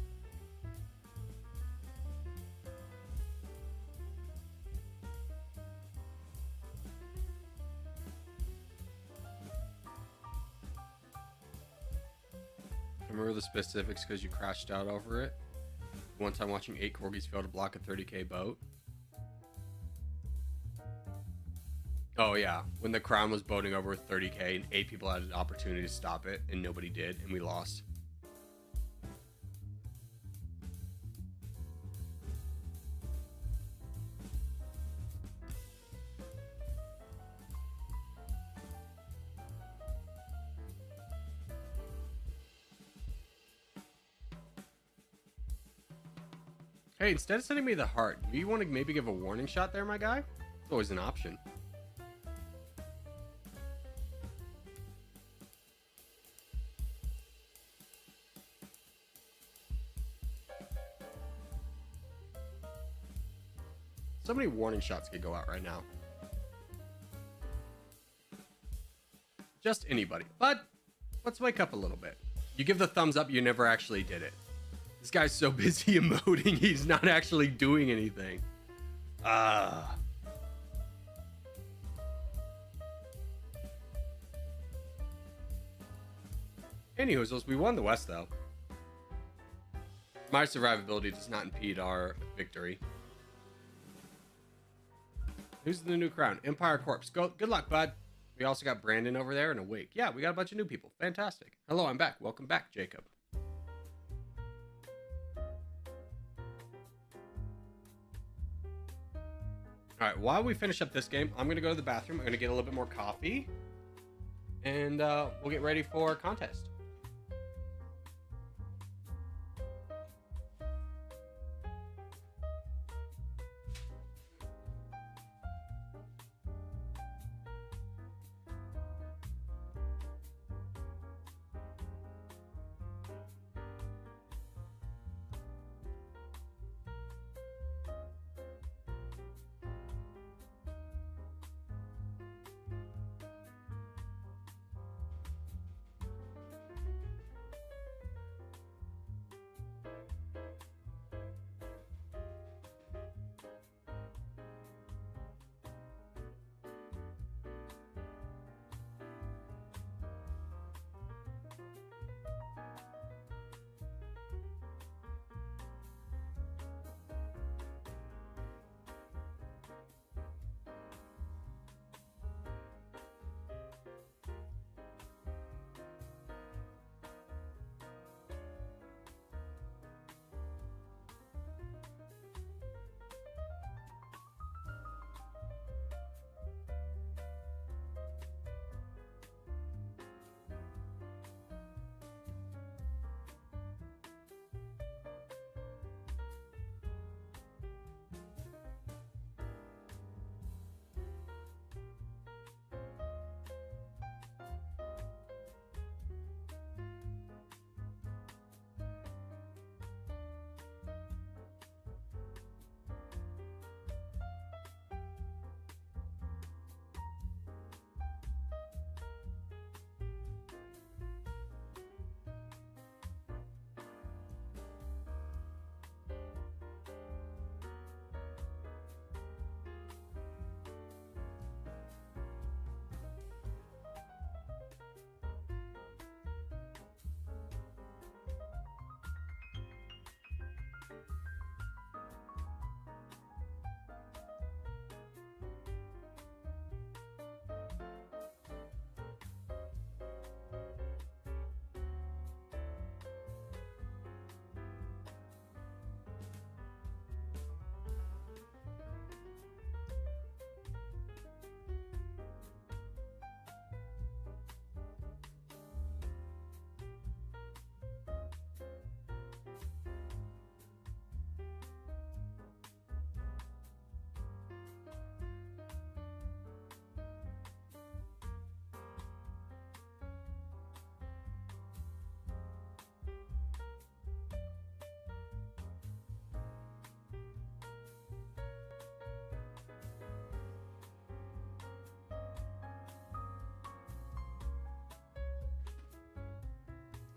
I remember the specifics because you crashed out over it. One time watching 8 corgis fail to block a 30k boat. Oh yeah, when the Crown was boating over 30k and 8 people had an opportunity to stop it and nobody did and we lost. Hey, instead of sending me the heart, do you want to maybe give a warning shot there, my guy? It's always an option. So many warning shots could go out right now. Just anybody. But let's wake up a little bit. You give the thumbs up, you never actually did it. This guy's so busy emoting, he's not actually doing anything. Anyways, we won the West, though. My survivability does not impede our victory. Who's the new crown? Empire Corpse. Good luck, bud. We also got Brandon over there and Awake. Yeah, we got a bunch of new people. Fantastic. Hello, I'm back. Welcome back, Jacob. All right, while we finish up this game, I'm going to go to the bathroom. I'm going to get a little bit more coffee. And we'll get ready for a contest.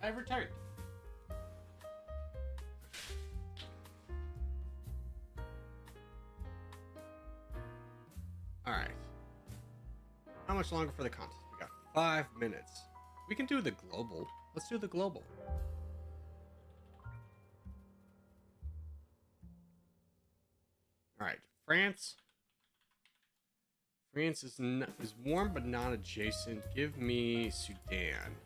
I've returned. All right. How much longer for the contest? We got 5 minutes. We can do the global. Let's do the global. All right, France. France is warm but not adjacent. Give me Sudan.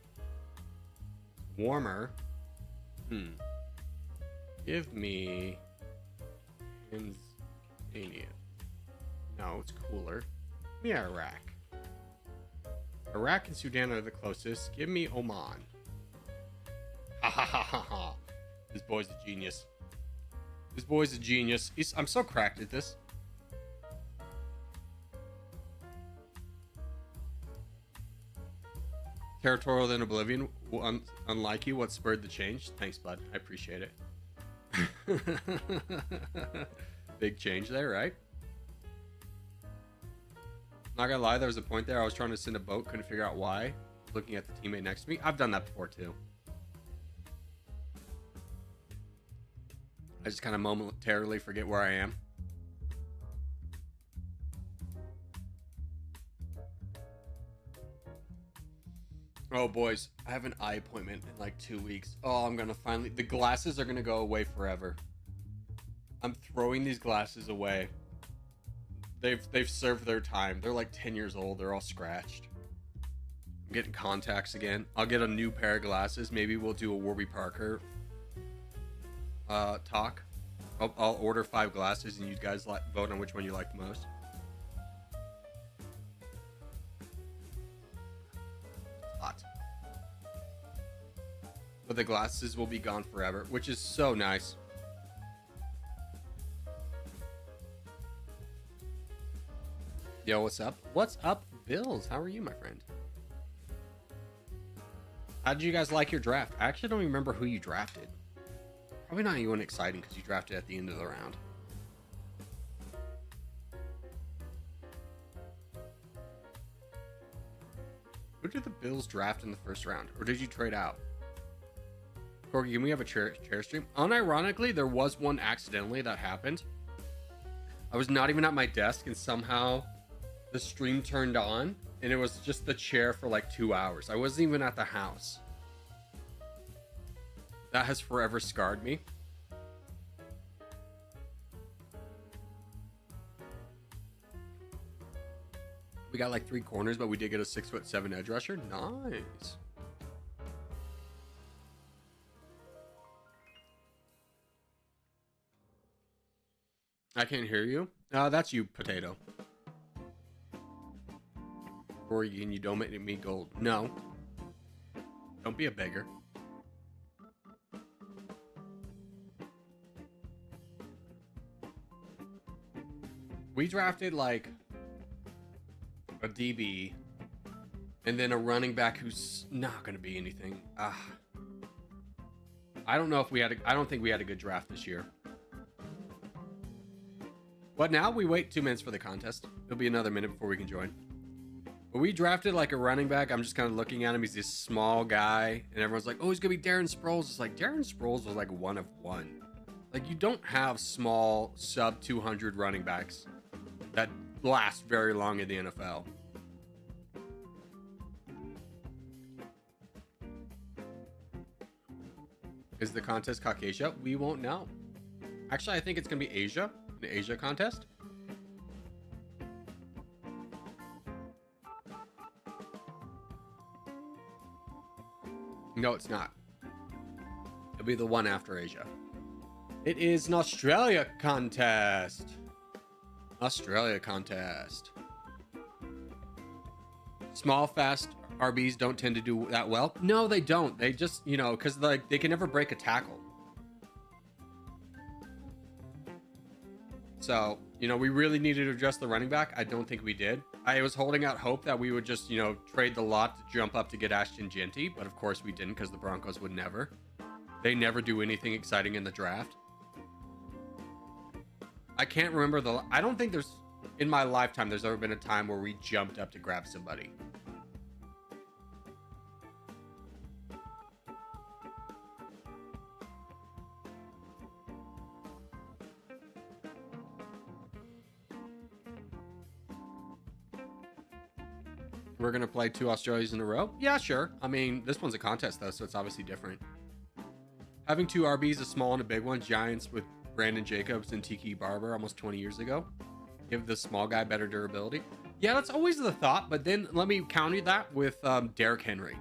Warmer. Give me Tanzania. No, it's cooler. Give me Iraq. Iraq and Sudan are the closest. Give me Oman. Ha ha ha ha ha. This boy's a genius. This boy's a genius. I'm so cracked at this. Territorial than Oblivion. Unlike you, what spurred the change? Thanks, bud. I appreciate it. Big change there, right? Not gonna lie, there was a point there I was trying to send a boat, couldn't figure out why. Looking at the teammate next to me. I've done that before too. I just kind of momentarily forget where I am. Oh, boys, I have an eye appointment in like 2 weeks. Oh, I'm gonna finally... The glasses are gonna go away forever. I'm throwing these glasses away. They've served their time. They're like 10 years old. They're all scratched. I'm getting contacts again. I'll get a new pair of glasses. Maybe we'll do a Warby Parker talk. I'll order 5 glasses and you guys vote on which one you like the most. Hot. But the glasses will be gone forever, which is so nice. Yo, what's up? What's up, Bills? How are you, my friend? How did you guys like your draft? I actually don't even remember who you drafted. Probably not anyone exciting because you drafted at the end of the round. Who did the Bills draft in the first round? Or did you trade out? Corky, can we have a chair stream? Unironically, there was one accidentally that happened. I was not even at my desk and somehow the stream turned on and it was just the chair for like 2 hours. I wasn't even at the house. That has forever scarred me. We got like 3 corners, but we did get a 6'7" edge rusher. Nice. I can't hear you. That's you, Potato. Or you don't make me gold. No. Don't be a beggar. We drafted like a DB and then a running back who's not going to be anything. I don't know if we had I don't think we had a good draft this year. But now we wait 2 minutes for the contest. It'll be another minute before we can join. But we drafted like a running back. I'm just kind of looking at him. He's this small guy. And everyone's like, oh, he's going to be Darren Sproles. It's like, Darren Sproles was like 1 of 1. Like, you don't have small sub 200 running backs that last very long in the NFL. Is the contest Caucasia? We won't know. Actually, I think it's going to be Asia. An Asia contest. No, it's not. It'll be the one after Asia. It is an Australia contest. Australia contest. Small, fast RBs don't tend to do that well. No, they don't. They just, you know, because like they can never break a tackle. So, you know, we really needed to address the running back. I don't think we did. I was holding out hope that we would just, you know, trade the lot to jump up to get Ashton Genty, but of course we didn't because the Broncos would never. They never do anything exciting in the draft. I can't remember I don't think there's, in my lifetime, there's ever been a time where we jumped up to grab somebody. We're going to play 2 Australias in a row? Yeah, sure. I mean, this one's a contest, though, so it's obviously different. Having 2 RBs, a small and a big one, Giants with Brandon Jacobs and Tiki Barber almost 20 years ago. Give the small guy better durability. Yeah, that's always the thought, but then let me counter that with Derrick Henry.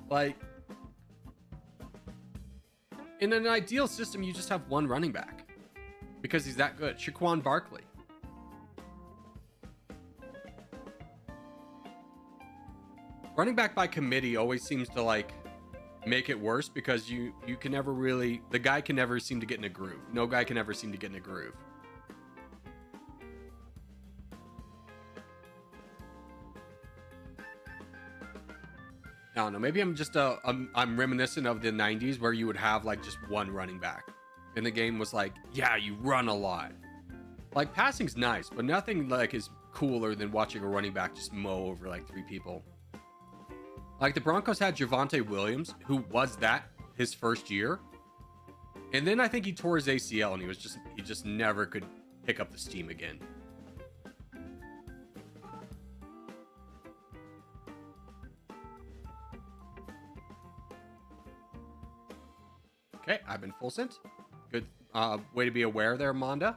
Like, in an ideal system, you just have 1 running back because he's that good. Shaquan Barkley. Running back by committee always seems to like make it worse because you can never really, the guy can never seem to get in a groove. No guy can ever seem to get in a groove. I don't know. Maybe I'm just I'm reminiscent of the 90s where you would have like just one running back, and the game was like, yeah, you run a lot. Like passing's nice, but nothing like is cooler than watching a running back just mow over like 3 people. Like the Broncos had Javonte Williams, who was that his first year, and then I think he tore his ACL and he just never could pick up the steam again. Okay, I've been full sent. Good way to be aware there, Monda.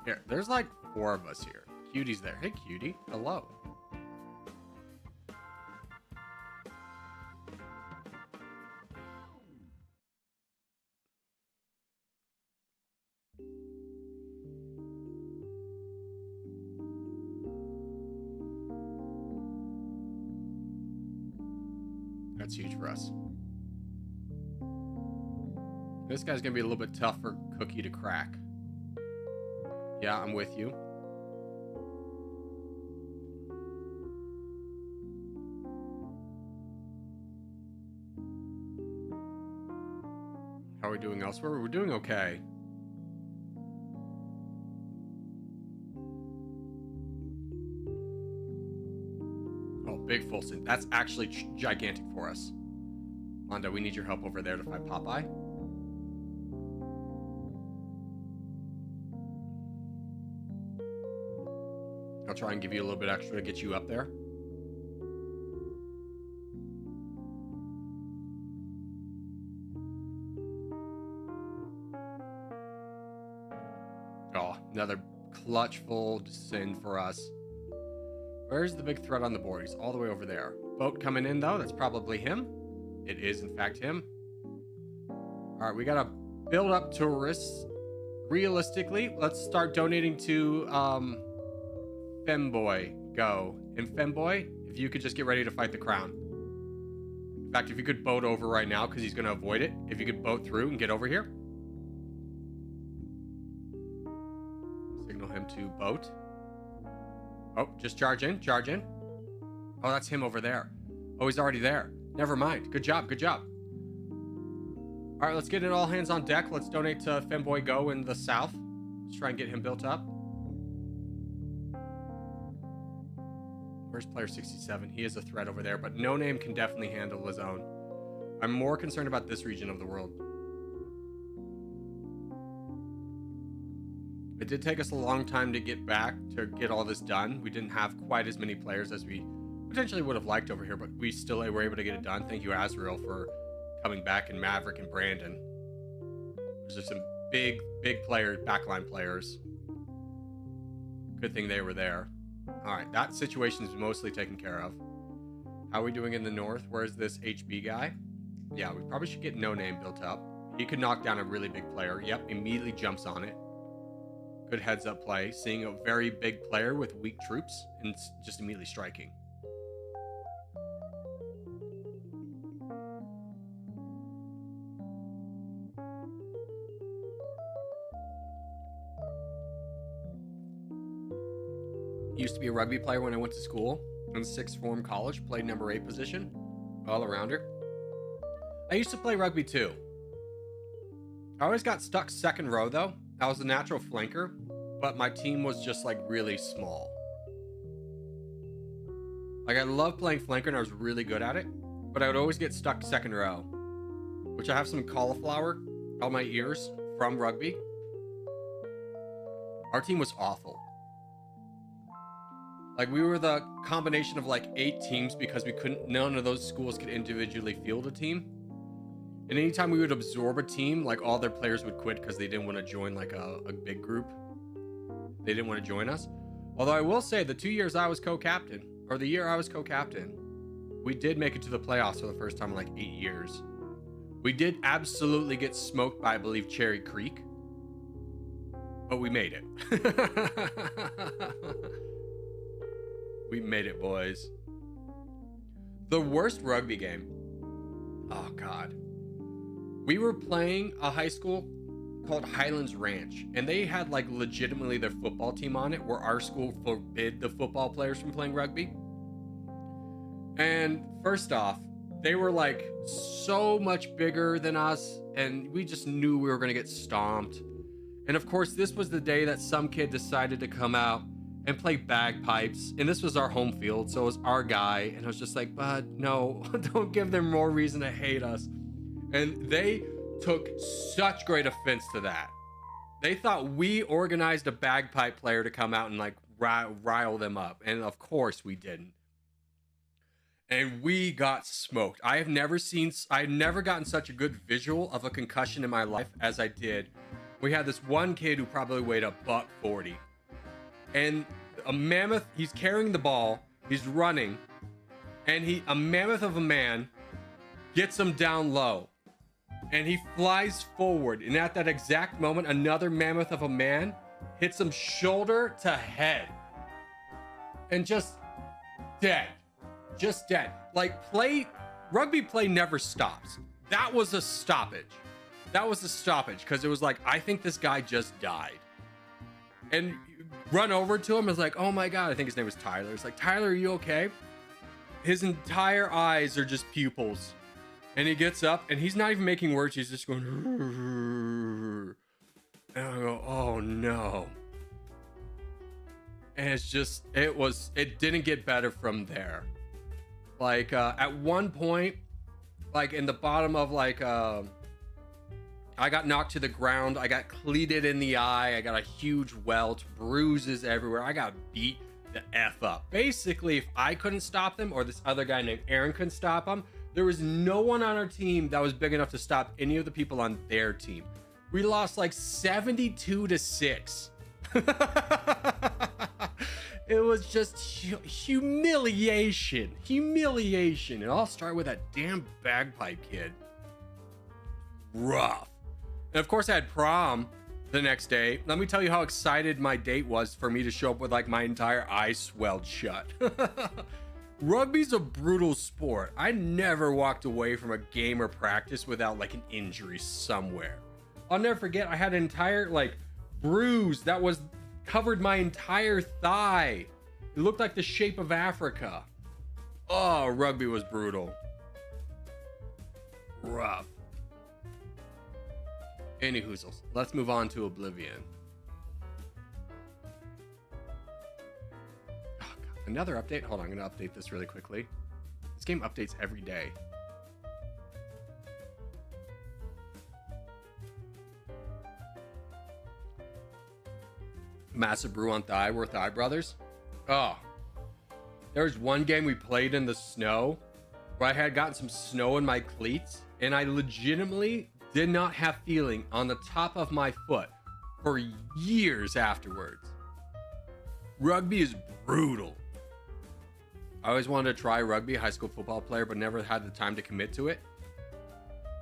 Here, there's like 4 of us here. Cutie's there. Hey, Cutie. Hello. That's huge for us. This guy's gonna be a little bit tough for Cookie to crack. Yeah, I'm with you. How are we doing elsewhere? We're doing okay. Oh, big full send. That's actually gigantic for us. Mondo, we need your help over there to fight Popeye. I'll try and give you a little bit extra to get you up there. Oh, another clutch full send for us. Where's the big threat on the board? He's all the way over there. Boat coming in, though. That's probably him. It is, in fact, him. All right, we got to build up tourists. Realistically, let's start donating to Femboy. Go. And Femboy, if you could just get ready to fight the crown. In fact, if you could boat over right now, because he's going to avoid it. If you could boat through and get over here. Signal him to boat. Oh, just charge in, charge in. Oh, that's him over there. Oh, he's already there. Never mind. Good job, good job. All right, let's get it all hands on deck. Let's donate to Femboy Go in the south. Let's try and get him built up. Where's player 67? He is a threat over there, but No Name can definitely handle his own. I'm more concerned about this region of the world. It did take us a long time to get back, to get all this done. We didn't have quite as many players as we potentially would have liked over here, but we still were able to get it done. Thank you, Azrael, for coming back, and Maverick and Brandon. There's just some big players, backline players. Good thing they were there. All right, that situation is mostly taken care of. How are we doing in the north? Where's this HB guy? Yeah, we probably should get No Name built up. He could knock down a really big player. Yep, immediately jumps on it. Good heads up play. Seeing a very big player with weak troops and just immediately striking. Used to be a rugby player when I went to school. In sixth form college, played number 8 position. All arounder. I used to play rugby too. I always got stuck second row though. I was a natural flanker, but my team was just like really small. Like I loved playing flanker and I was really good at it, but I would always get stuck second row, which I have some cauliflower on my ears from rugby. Our team was awful. Like we were the combination of like 8 teams because none of those schools could individually field a team. And anytime we would absorb a team, like all their players would quit because they didn't want to join like a big group. They didn't want to join us. Although I will say the 2 years I was co-captain, or the year I was co-captain, we did make it to the playoffs for the first time in like 8 years. We did absolutely get smoked by, I believe, Cherry Creek. but we made it. We made it, boys. The worst rugby game. Oh, God. We were playing a high school called Highlands Ranch, and they had like legitimately their football team on it, where our school forbid the football players from playing rugby. And first off, they were like so much bigger than us, and we just knew we were going to get stomped. And of course, this was the day that some kid decided to come out and play bagpipes, and this was our home field, so it was our guy. And I was just like, bud, no, don't give them more reason to hate us. And they took such great offense to that. They thought we organized a bagpipe player to come out and like rile them up, and of course we didn't. And we got smoked. I've never gotten such a good visual of a concussion in my life as I did. We had this one kid who probably weighed a $140, and a mammoth, he's carrying the ball, he's running, and a mammoth of a man gets him down low, and he flies forward, and at that exact moment, another mammoth of a man hits him shoulder to head, and just dead. Just dead. Like, rugby play never stops. That was a stoppage. Because it was like, I think this guy just died. And run over to him, is like, oh my God, I think his name was Tyler. It's like, Tyler, are you okay? His entire eyes are just pupils. And he gets up, and he's not even making words. He's just going, and I go, oh no. And it's just, it didn't get better from there. Like, at one point, like in the bottom of like, I got knocked to the ground. I got cleated in the eye. I got a huge welt, bruises everywhere. I got beat the F up. Basically, if I couldn't stop them, or this other guy named Aaron couldn't stop them, there was no one on our team that was big enough to stop any of the people on their team. We lost like 72-6. It was just humiliation. And I'll start with that damn bagpipe kid. Rough. And of course, I had prom the next day. Let me tell you how excited my date was for me to show up with like my entire eye swelled shut. Rugby's a brutal sport. I never walked away from a game or practice without like an injury somewhere. I'll never forget, I had an entire like bruise that covered my entire thigh. It looked like the shape of Africa. Oh, rugby was brutal. Rough. Any hoozles. Let's move on to Oblivion. Oh, God. Another update. Hold on, I'm going to update this really quickly. This game updates every day. Massive brew on thigh. We're thigh brothers. Oh. There was one game we played in the snow where I had gotten some snow in my cleats, and I legitimately did not have feeling on the top of my foot for years afterwards. Rugby is brutal. I always wanted to try rugby, high school football player, but never had the time to commit to it.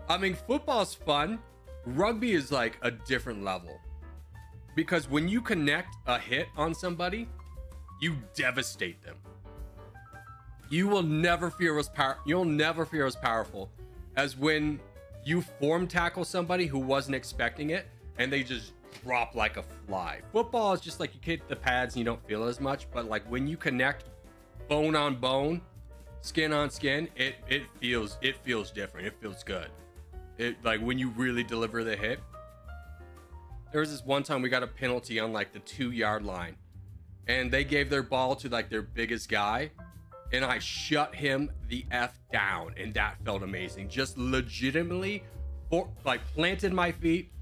I mean, football's fun. Rugby is like a different level. Because when you connect a hit on somebody, you devastate them. You'll never feel as powerful as when you form tackle somebody who wasn't expecting it and they just drop like a fly. Football is just like you hit the pads and you don't feel as much, but like when you connect bone on bone, skin on skin, it feels different. It feels good. It like when you really deliver the hit. There was this one time we got a penalty on like the 2-yard line, and they gave their ball to like their biggest guy, and I shut him the F down, and that felt amazing. Just legitimately planted my feet,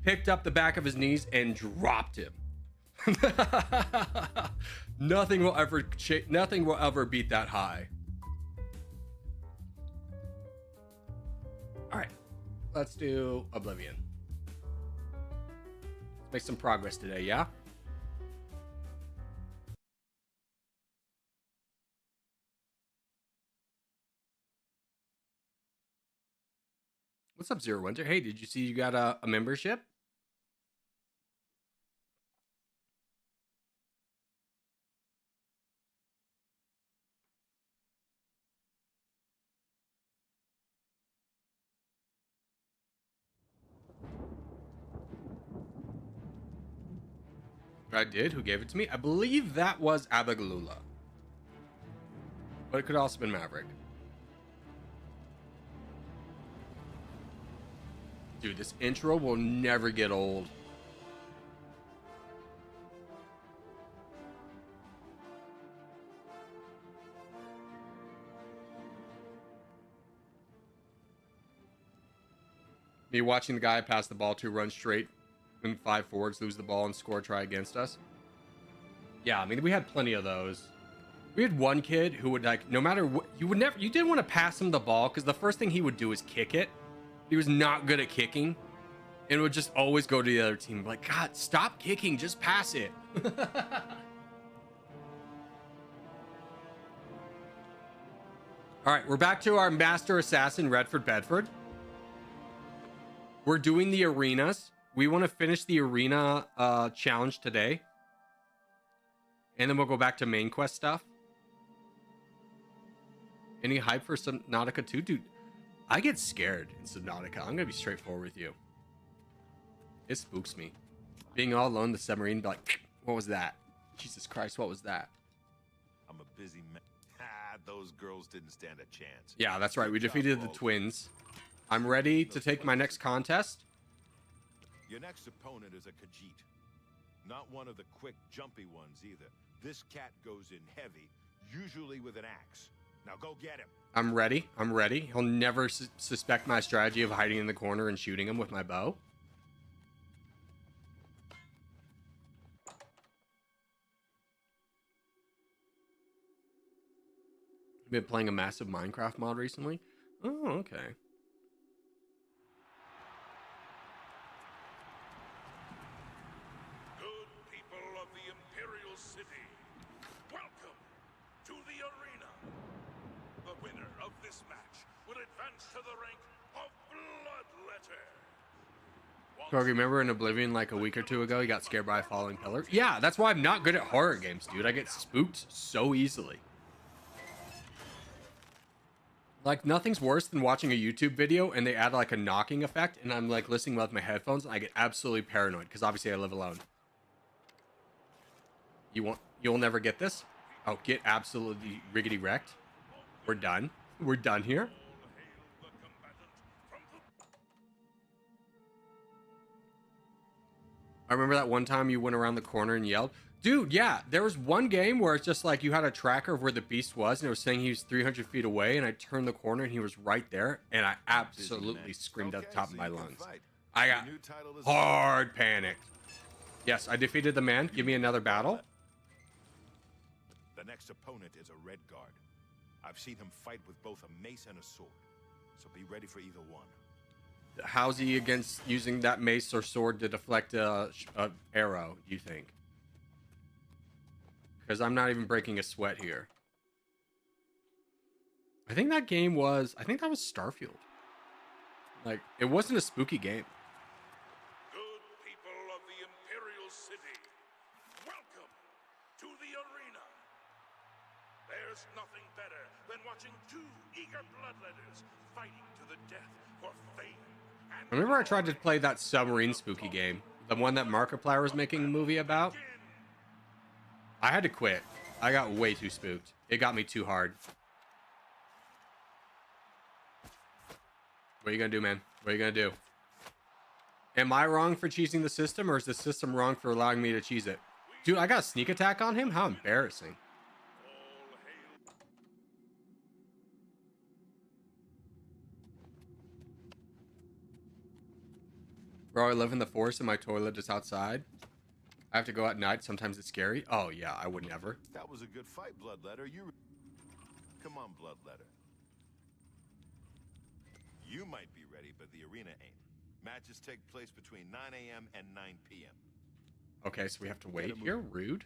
picked up the back of his knees, and dropped him. Nothing will ever beat that high. All right, let's do Oblivion. Make some progress today, yeah? What's up, Zero Winter? Hey, did you see you got a membership? I did. Who gave it to me? I believe that was Abagalula. But it could also have been Maverick. Dude, this intro will never get old. Me watching the guy pass the ball to run straight in 5 forwards, lose the ball, and score try against us. Yeah, I mean, we had plenty of those. We had one kid who would, like, no matter what, you didn't want to pass him the ball because the first thing he would do is kick it. He was not good at kicking and would just always go to the other team. Like, God, stop kicking, just pass it. All right, we're back to our Master Assassin, Redford Bedford. We're doing the arenas. We want to finish the arena challenge today. And then we'll go back to main quest stuff. Any hype for Subnautica 2? Dude, I get scared in Subnautica. I'm going to be straightforward with you. It spooks me. Being all alone in the submarine, like, what was that? Jesus Christ, what was that? I'm a busy man. Those girls didn't stand a chance. Yeah, that's right. We defeated the twins. I'm ready to take my next contest. Your next opponent is a Khajiit. Not one of the quick, jumpy ones either. This cat goes in heavy, usually with an axe. Now go get him. I'm ready. I'm ready. He'll never suspect my strategy of hiding in the corner and shooting him with my bow. Been playing a massive Minecraft mod recently. Oh, okay. Good people of the Imperial City, welcome to the arena. The winner of this match will advance to the rank of Bloodletter. Grog, remember in Oblivion like a week or two ago, you got scared by a falling pillar? Yeah, that's why I'm not good at horror games, dude. I get spooked so easily. Like, nothing's worse than watching a YouTube video and they add like a knocking effect and I'm like listening with my headphones and I get absolutely paranoid because obviously I live alone. You'll never get this? Oh, get absolutely riggedy wrecked. We're done. We're done here. I remember that one time you went around the corner and yelled. Dude, yeah, there was one game where it's just like you had a tracker of where the beast was and it was saying he was 300 feet away and I turned the corner and he was right there and I absolutely screamed at the top of my lungs. I got hard panicked. Yes, I defeated the man. Give me another battle. The next opponent is a Red Guard. I've seen him fight with both a mace and a sword, so be ready for either one. How's he against using that mace or sword to deflect a arrow, you think? Because I'm not even breaking a sweat here. I think that was Starfield. Like, it wasn't a spooky game. Good people of the Imperial City, welcome to the arena. There's nothing better than watching two eager bloodletters fighting to the death for fame. I remember I tried to play that submarine spooky game, the one that Markiplier was making a movie about. I had to quit. I got way too spooked. It got me too hard. What are you gonna do, man? What are you gonna do? Am I wrong for cheesing the system, or is the system wrong for allowing me to cheese it? Dude, I got a sneak attack on him? How embarrassing. Bro, I live in the forest and my toilet is outside. I have to go at night. Sometimes it's scary. Oh, yeah, I would never. That was a good fight, Bloodletter. Come on, Bloodletter. You might be ready, but the arena ain't. Matches take place between 9 a.m. and 9 p.m. Okay, so we have to wait here? Rude.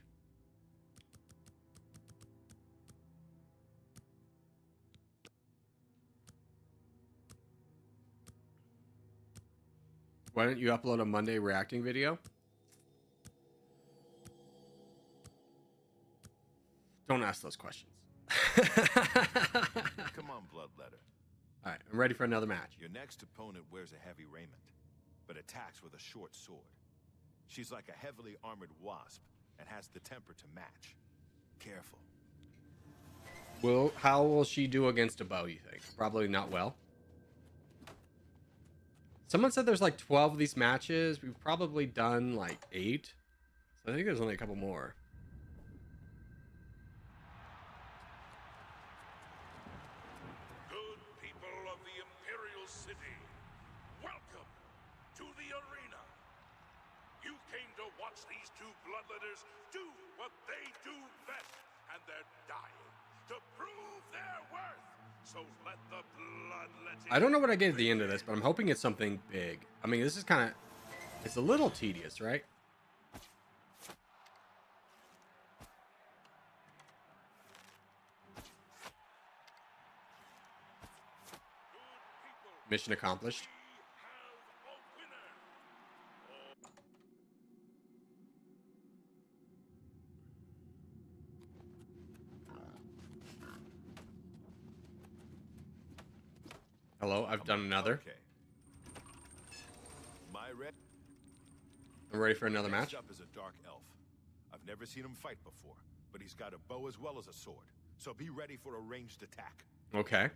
Why don't you upload a Monday reacting video? Don't ask those questions. Come on, Bloodletter. All right, I'm ready for another match. Your next opponent wears a heavy raiment, but attacks with a short sword. She's like a heavily armored wasp and has the temper to match. Careful. How will she do against a bow, you think? Probably not well. Someone said there's like 12 of these matches. We've probably done like 8. So I think there's only a couple more. Good people of the Imperial City, welcome to the arena. You came to watch these two bloodletters do what they do best, and they're dying to prove their worth. So let the bloodletting... I don't know what I get at the end of this, but I'm hoping it's something big. I mean, this is kind of... It's a little tedious, right? Mission accomplished. Hello, I've done another. Okay. My red. I'm ready for another Next match. up is a dark elf. I've never seen him fight before, but he's got a bow as well as a sword. So be ready for a ranged attack. Okay.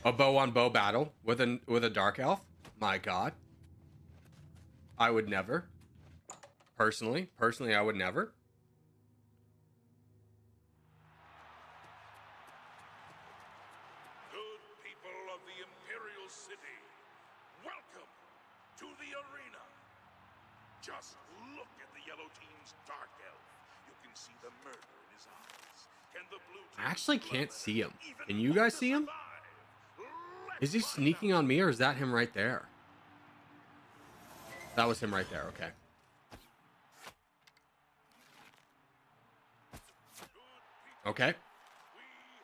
A bow on bow battle with a dark elf? My god. I would never. Personally, I would never. Good people of the Imperial City, welcome to the arena. Just look at the yellow team's dark elf. You can see the murder in his eyes. Can the blue team... I actually can't see him. Can you guys see him? Is he sneaking on me, or is that him right there? That was him right there, okay. Okay.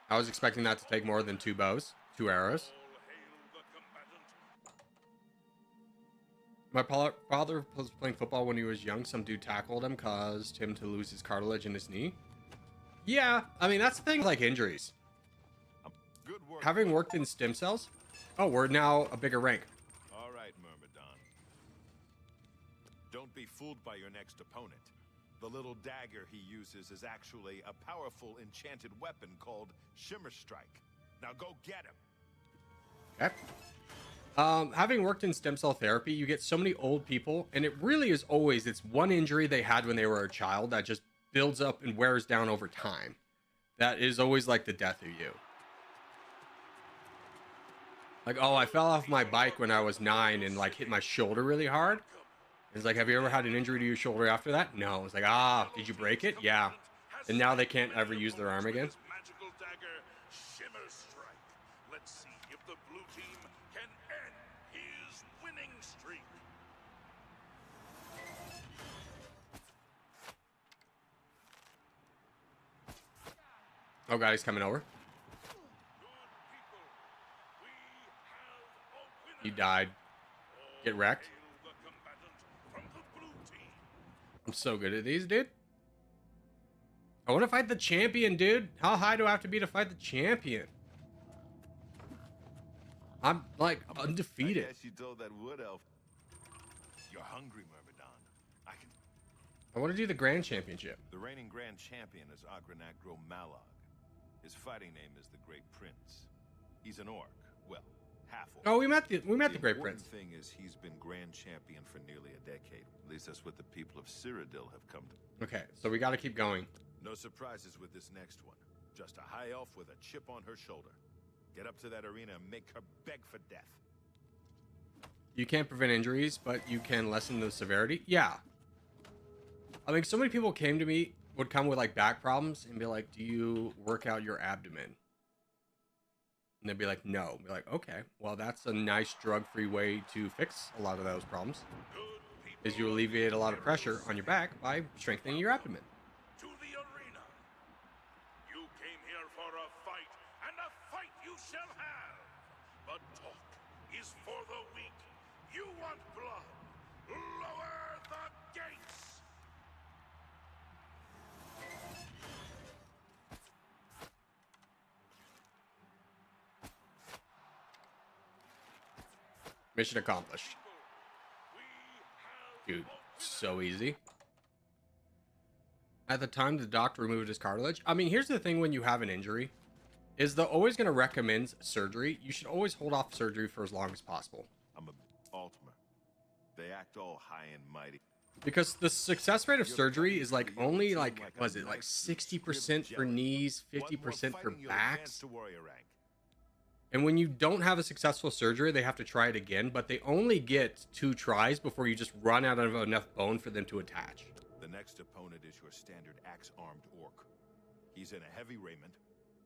I was expecting that to take more than 2 bows, 2 arrows. My father was playing football when he was young. Some dude tackled him, caused him to lose his cartilage in his knee. Yeah, I mean, that's the thing, like injuries. Good work. Having worked in stem cells, oh, we're now a bigger rank. All right, Myrmidon. Don't be fooled by your next opponent. The little dagger he uses is actually a powerful enchanted weapon called Shimmer Strike. Now go get him. Okay. Having worked in stem cell therapy, you get so many old people, and it really is always, it's one injury they had when they were a child that just builds up and wears down over time. That is always like the death of you. Like, oh, I fell off my bike when I was 9 and like hit my shoulder really hard. It's like, have you ever had an injury to your shoulder after that? No. It's like, ah, did you break it? Yeah. And now they can't ever use their arm again. Magical dagger, Shimmer Strike. Let's see if the blue team can end his winning streak. Oh god, he's coming over. You died. Get wrecked. I'm so good at these, dude. I want to fight the champion, dude. How high do I have to be to fight the champion? I'm like undefeated. I guess you told that wood elf. You're hungry, Myrmidon. I want to do the grand championship. The reigning grand champion is Agranagro Malog. His fighting name is the Great Prince. He's an orc. Well, half orc. Oh, we met the Great Prince. The thing is, he's been grand champion for nearly a decade. At least that's what the people of Cyrodiil have come to. Okay, so we got to keep going. No surprises with this next one. Just a high elf with a chip on her shoulder. Get up to that arena and make her beg for death. You can't prevent injuries, but you can lessen the severity. Yeah. I mean, so many people came to me, would come with like back problems and be like, do you work out your abdomen? And they'd be like, no. Be like, okay, well, that's a nice drug-free way to fix a lot of those problems. Is you alleviate a lot of pressure on your back by strengthening your abdomen. To the arena. You came here for a fight, and a fight you shall have. But talk is for the weak. You want blood? Lower the gates. Mission accomplished. Dude, so easy. At the time the doctor removed his cartilage. I mean, here's the thing when you have an injury, is they're always going to recommend surgery. You should always hold off surgery for as long as possible. I'm a Ultima. They act all high and mighty. Because the success rate of surgery is like only like, was it like 60% for knees, 50% for backs? And when you don't have a successful surgery, they have to try it again, but they only get 2 tries before you just run out of enough bone for them to attach. The next opponent is your standard axe-armed orc. He's in a heavy raiment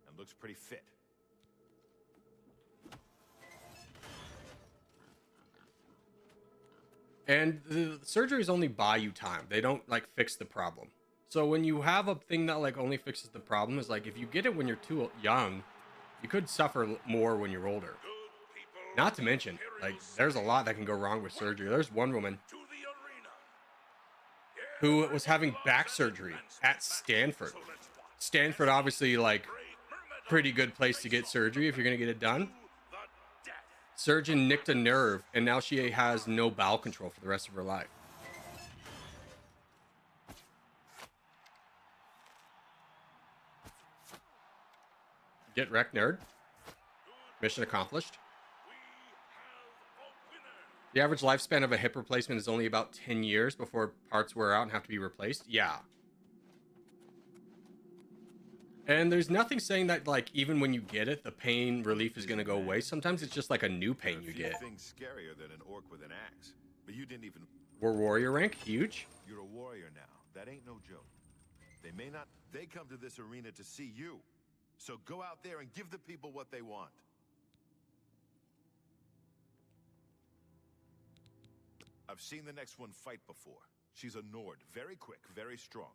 and looks pretty fit. And the surgeries only buy you time. They don't like fix the problem. So when you have a thing that like only fixes the problem, is like if you get it when you're too young, you could suffer more when you're older. Not to mention, like there's a lot that can go wrong with surgery. There's one woman who was having back surgery at Stanford. Stanford, obviously, like pretty good place to get surgery if you're gonna get it done. Surgeon nicked a nerve, and now she has no bowel control for the rest of her life. Get wrecked, nerd. Mission accomplished. The average lifespan of a hip replacement is only about 10 years before parts wear out and have to be replaced. Yeah. And there's nothing saying that, like, even when you get it, the pain relief is going to go away. Sometimes it's just like a new pain you get. Things scarier than an orc with an axe. But you didn't even... We're warrior rank, huge. You're a warrior now. That ain't no joke. They may not... They come to this arena to see you. So go out there and give the people what they want. I've seen the next one fight before. She's a Nord, very quick, very strong.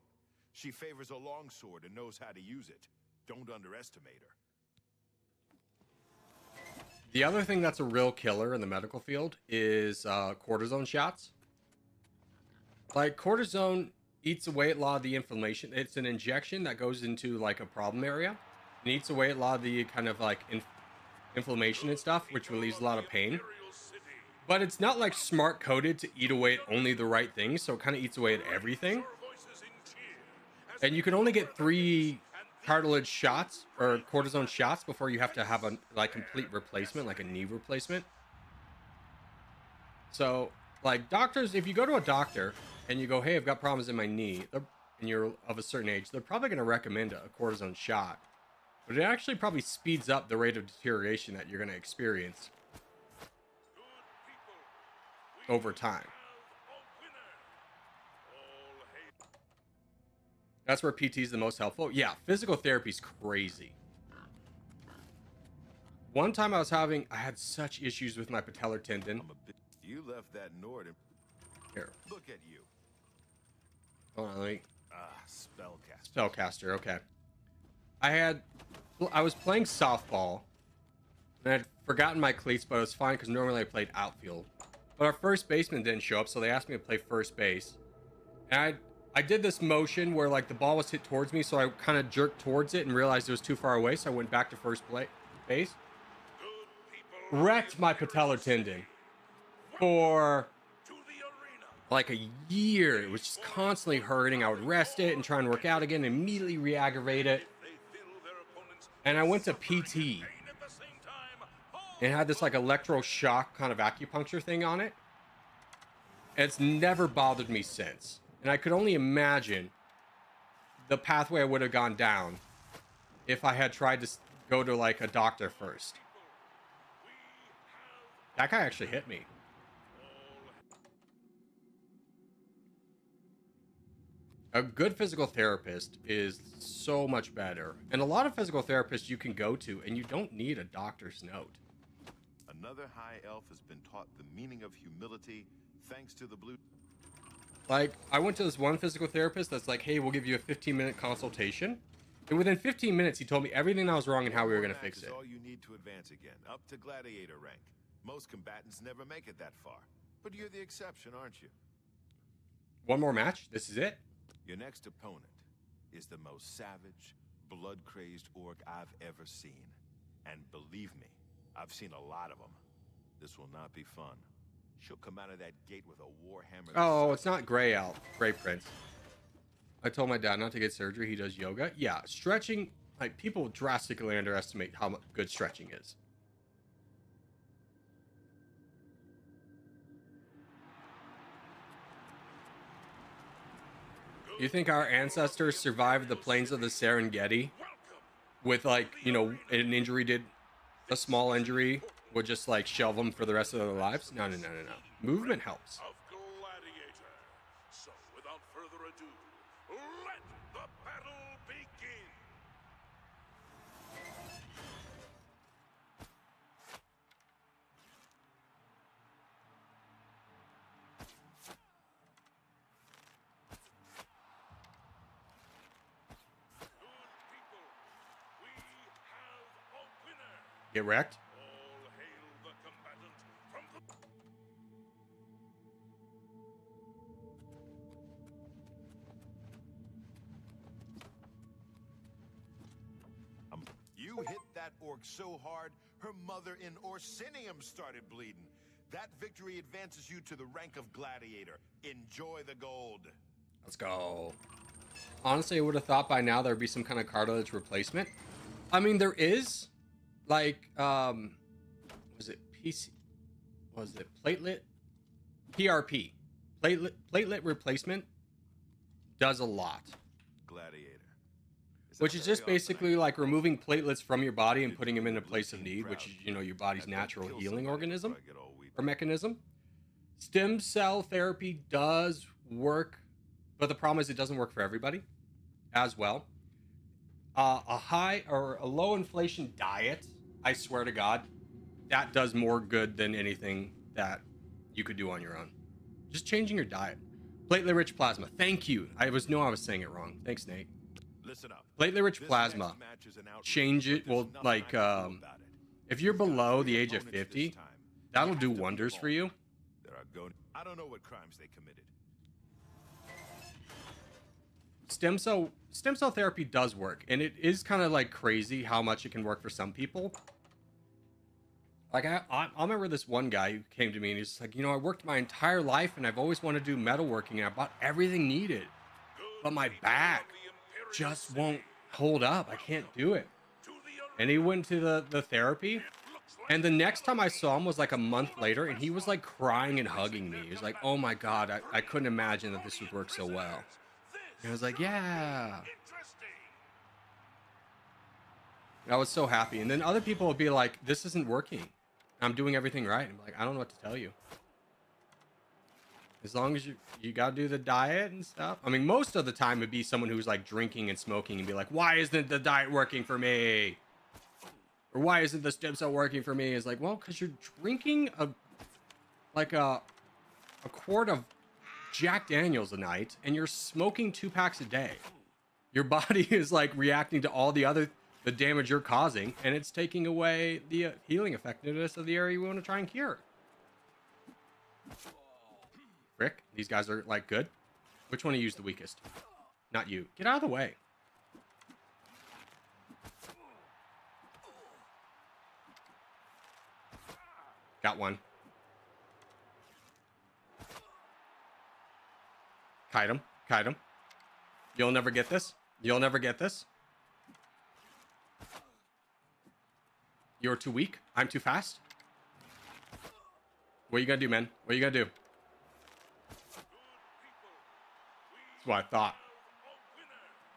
She favors a longsword and knows how to use it. Don't underestimate her. The other thing that's a real killer in the medical field is cortisone shots. Like, cortisone eats away at a lot of the inflammation. It's an injection that goes into, like, a problem area. It eats away at a lot of the kind of, like, inflammation and stuff, which relieves a lot of pain. But it's not, like, smart-coded to eat away at only the right things, so it kind of eats away at everything. And you can only get 3 cartilage shots or cortisone shots before you have to have a like complete replacement, like a knee replacement. So like doctors, if you go to a doctor and you go, hey, I've got problems in my knee, and you're of a certain age, they're probably going to recommend a cortisone shot, but it actually probably speeds up the rate of deterioration that you're going to experience over time. That's where PT is the most helpful. Yeah, physical therapy is crazy. One time I had such issues with my patellar tendon. You left that Nord and... Here. Look at you. Hold on, let me... Spellcaster. Spellcaster, okay. I was playing softball, and I'd forgotten my cleats, but it was fine because normally I played outfield. But our first baseman didn't show up, so they asked me to play first base. And I did this motion where like the ball was hit towards me, so I kind of jerked towards it and realized it was too far away, so I went back to first base. Wrecked my patellar tendon for like a year. It was just constantly hurting. I would rest it and try and work out again, and immediately re-aggravate it. And I went to PT and had this like electroshock kind of acupuncture thing on it. And it's never bothered me since. And I could only imagine the pathway I would have gone down if I had tried to go to like a doctor first. That guy actually hit me. A good physical therapist is so much better. And a lot of physical therapists you can go to and you don't need a doctor's note. Another high elf has been taught the meaning of humility thanks to the blue... Like, I went to this one physical therapist that's like, hey, we'll give you a 15-minute consultation. And within 15 minutes, he told me everything that was wrong and how we were going to fix it. All you need to advance again, up to gladiator rank. Most combatants never make it that far. But you're the exception, aren't you? One more match? This is it? Your next opponent is the most savage, blood-crazed orc I've ever seen. And believe me, I've seen a lot of them. This will not be fun. She'll come out of that gate with a warhammer. Oh, it's not Gray Elf. Gray Prince. I told my dad not to get surgery. He does yoga. Yeah, stretching. Like, people drastically underestimate how good stretching is. You think our ancestors survived the plains of the Serengeti with, like, you know, an injury did a small injury would just like shelve them for the rest of their lives? No. Movement helps. Of Gladiator. So, without further ado, let the battle begin. Good people, we have a winner. Get wrecked. All hail the combatant from the... You hit that orc so hard, her mother in Orsinium started bleeding. That victory advances you to the rank of gladiator. Enjoy the gold. Let's go. Honestly, I would have thought by now there'd be some kind of cartilage replacement. I mean, there is, like, was it PC? Was it platelet? PRP. Platelet replacement does a lot. Gladiator. Which is just basically like removing platelets from your body and putting them in a place of need, which is, you know, your body's natural healing organism or mechanism. Stem cell therapy does work, but the problem is it doesn't work for everybody as well. A high or a low inflation diet, I swear to God, that does more good than anything that you could do on your own. Just changing your diet. Platelet rich plasma. Thank you. I was saying it wrong. Thanks, Nate. Listen up. Platelet rich plasma. Change it. Well, like, if you're below the age of 50, that'll do wonders for you. I don't know what crimes they committed. Stem cell therapy does work, and it is kind of like crazy how much it can work for some people. Like, I remember this one guy who came to me and he's like, you know, I worked my entire life and I've always wanted to do metalworking and I bought everything needed, but my back just won't hold up. I can't do it. And he went to the therapy, and the next time I saw him was like a month later, and he was like crying and hugging me. He was like, oh my God, I couldn't imagine that this would work so well. And I was like, yeah. And I was so happy. And then other people would be like, this isn't working. I'm doing everything right. I'm like, I don't know what to tell you. As long as you gotta do the diet and stuff. I mean, most of the time it'd be someone who's like drinking and smoking and be like, why isn't the diet working for me? Or why isn't the stem cell working for me? It's like, well, because you're drinking a quart of Jack Daniels a night and you're smoking 2 packs a day. Your body is like reacting to all the damage you're causing, and it's taking away the healing effectiveness of the area you want to try and cure. Rick, these guys are like good. Which one of you is the weakest? Not you. Get out of the way. Got one. Kite him. Kite him. You'll never get this. You'll never get this. You're too weak. I'm too fast. What are you gonna do, man? What are you gonna do? That's what I thought.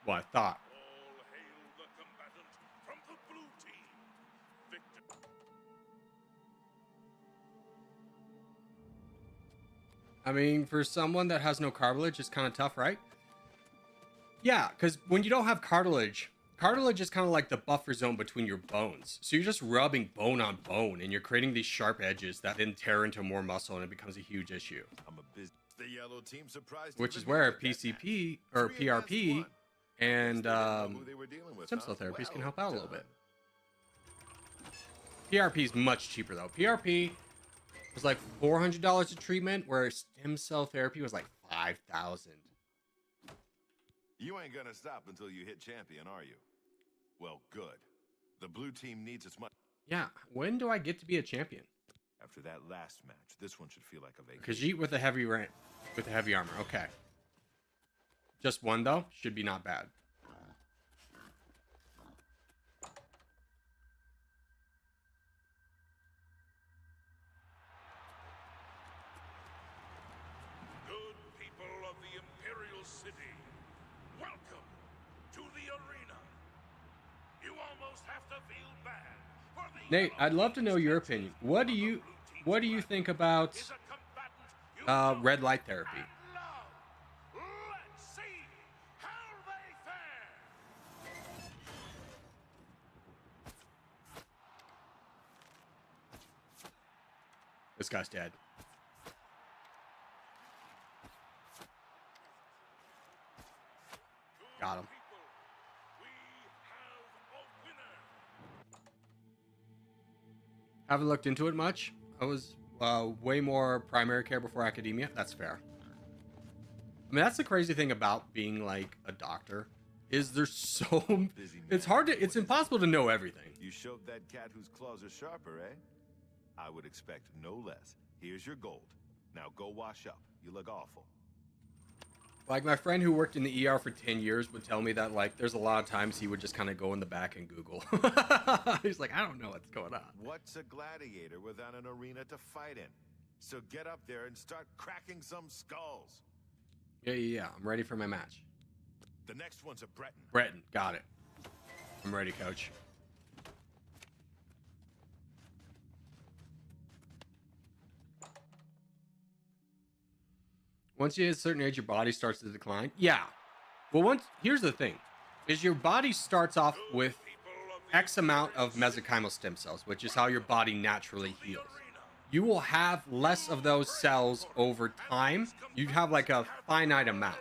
What I thought. All hail the combatant from the blue team. Victor. I mean, for someone that has no cartilage, it's kind of tough, right? Yeah, because when you don't have cartilage is kind of like the buffer zone between your bones. So you're just rubbing bone on bone, and you're creating these sharp edges that then tear into more muscle, and it becomes a huge issue. The yellow team surprised, which is where PCP or PRP and stem cell therapies can help out a little bit. PRP is much cheaper though. PRP was like $400 a treatment, where stem cell therapy was like $5,000. You ain't gonna stop until you hit champion, are you? Well, good. The blue team needs as much. Yeah, when do I get to be a champion? After that last match, this one should feel like a vacation. Khajiit with a heavy armor. Okay. Just one though should be not bad. Good people of the Imperial City, welcome to the arena. You almost have to feel bad for the Nate, I'd love to know your opinion. What do you think about is a combatant you red light therapy? and love. Let's see how they fare. This guy's dead. Got him. People, we have a winner. Haven't looked into it much. I was way more primary care before academia. That's fair. I mean, that's the crazy thing about being like a doctor is there's so it's impossible to know everything. You showed that cat whose claws are sharper, eh? I would expect no less. Here's your gold. Now go wash up. You look awful. Like my friend who worked in the ER for 10 years would tell me that like there's a lot of times he would just kind of go in the back and Google. He's like, I don't know what's going on. What's a gladiator without an arena to fight in? So get up there and start cracking some skulls. Yeah. I'm ready for my match. The next one's a Breton. Breton, got it. I'm ready, coach. Once you hit a certain age, your body starts to decline. Yeah. Well, here's the thing, is your body starts off with X amount of mesenchymal stem cells, which is how your body naturally heals. You will have less of those cells over time. You have like a finite amount.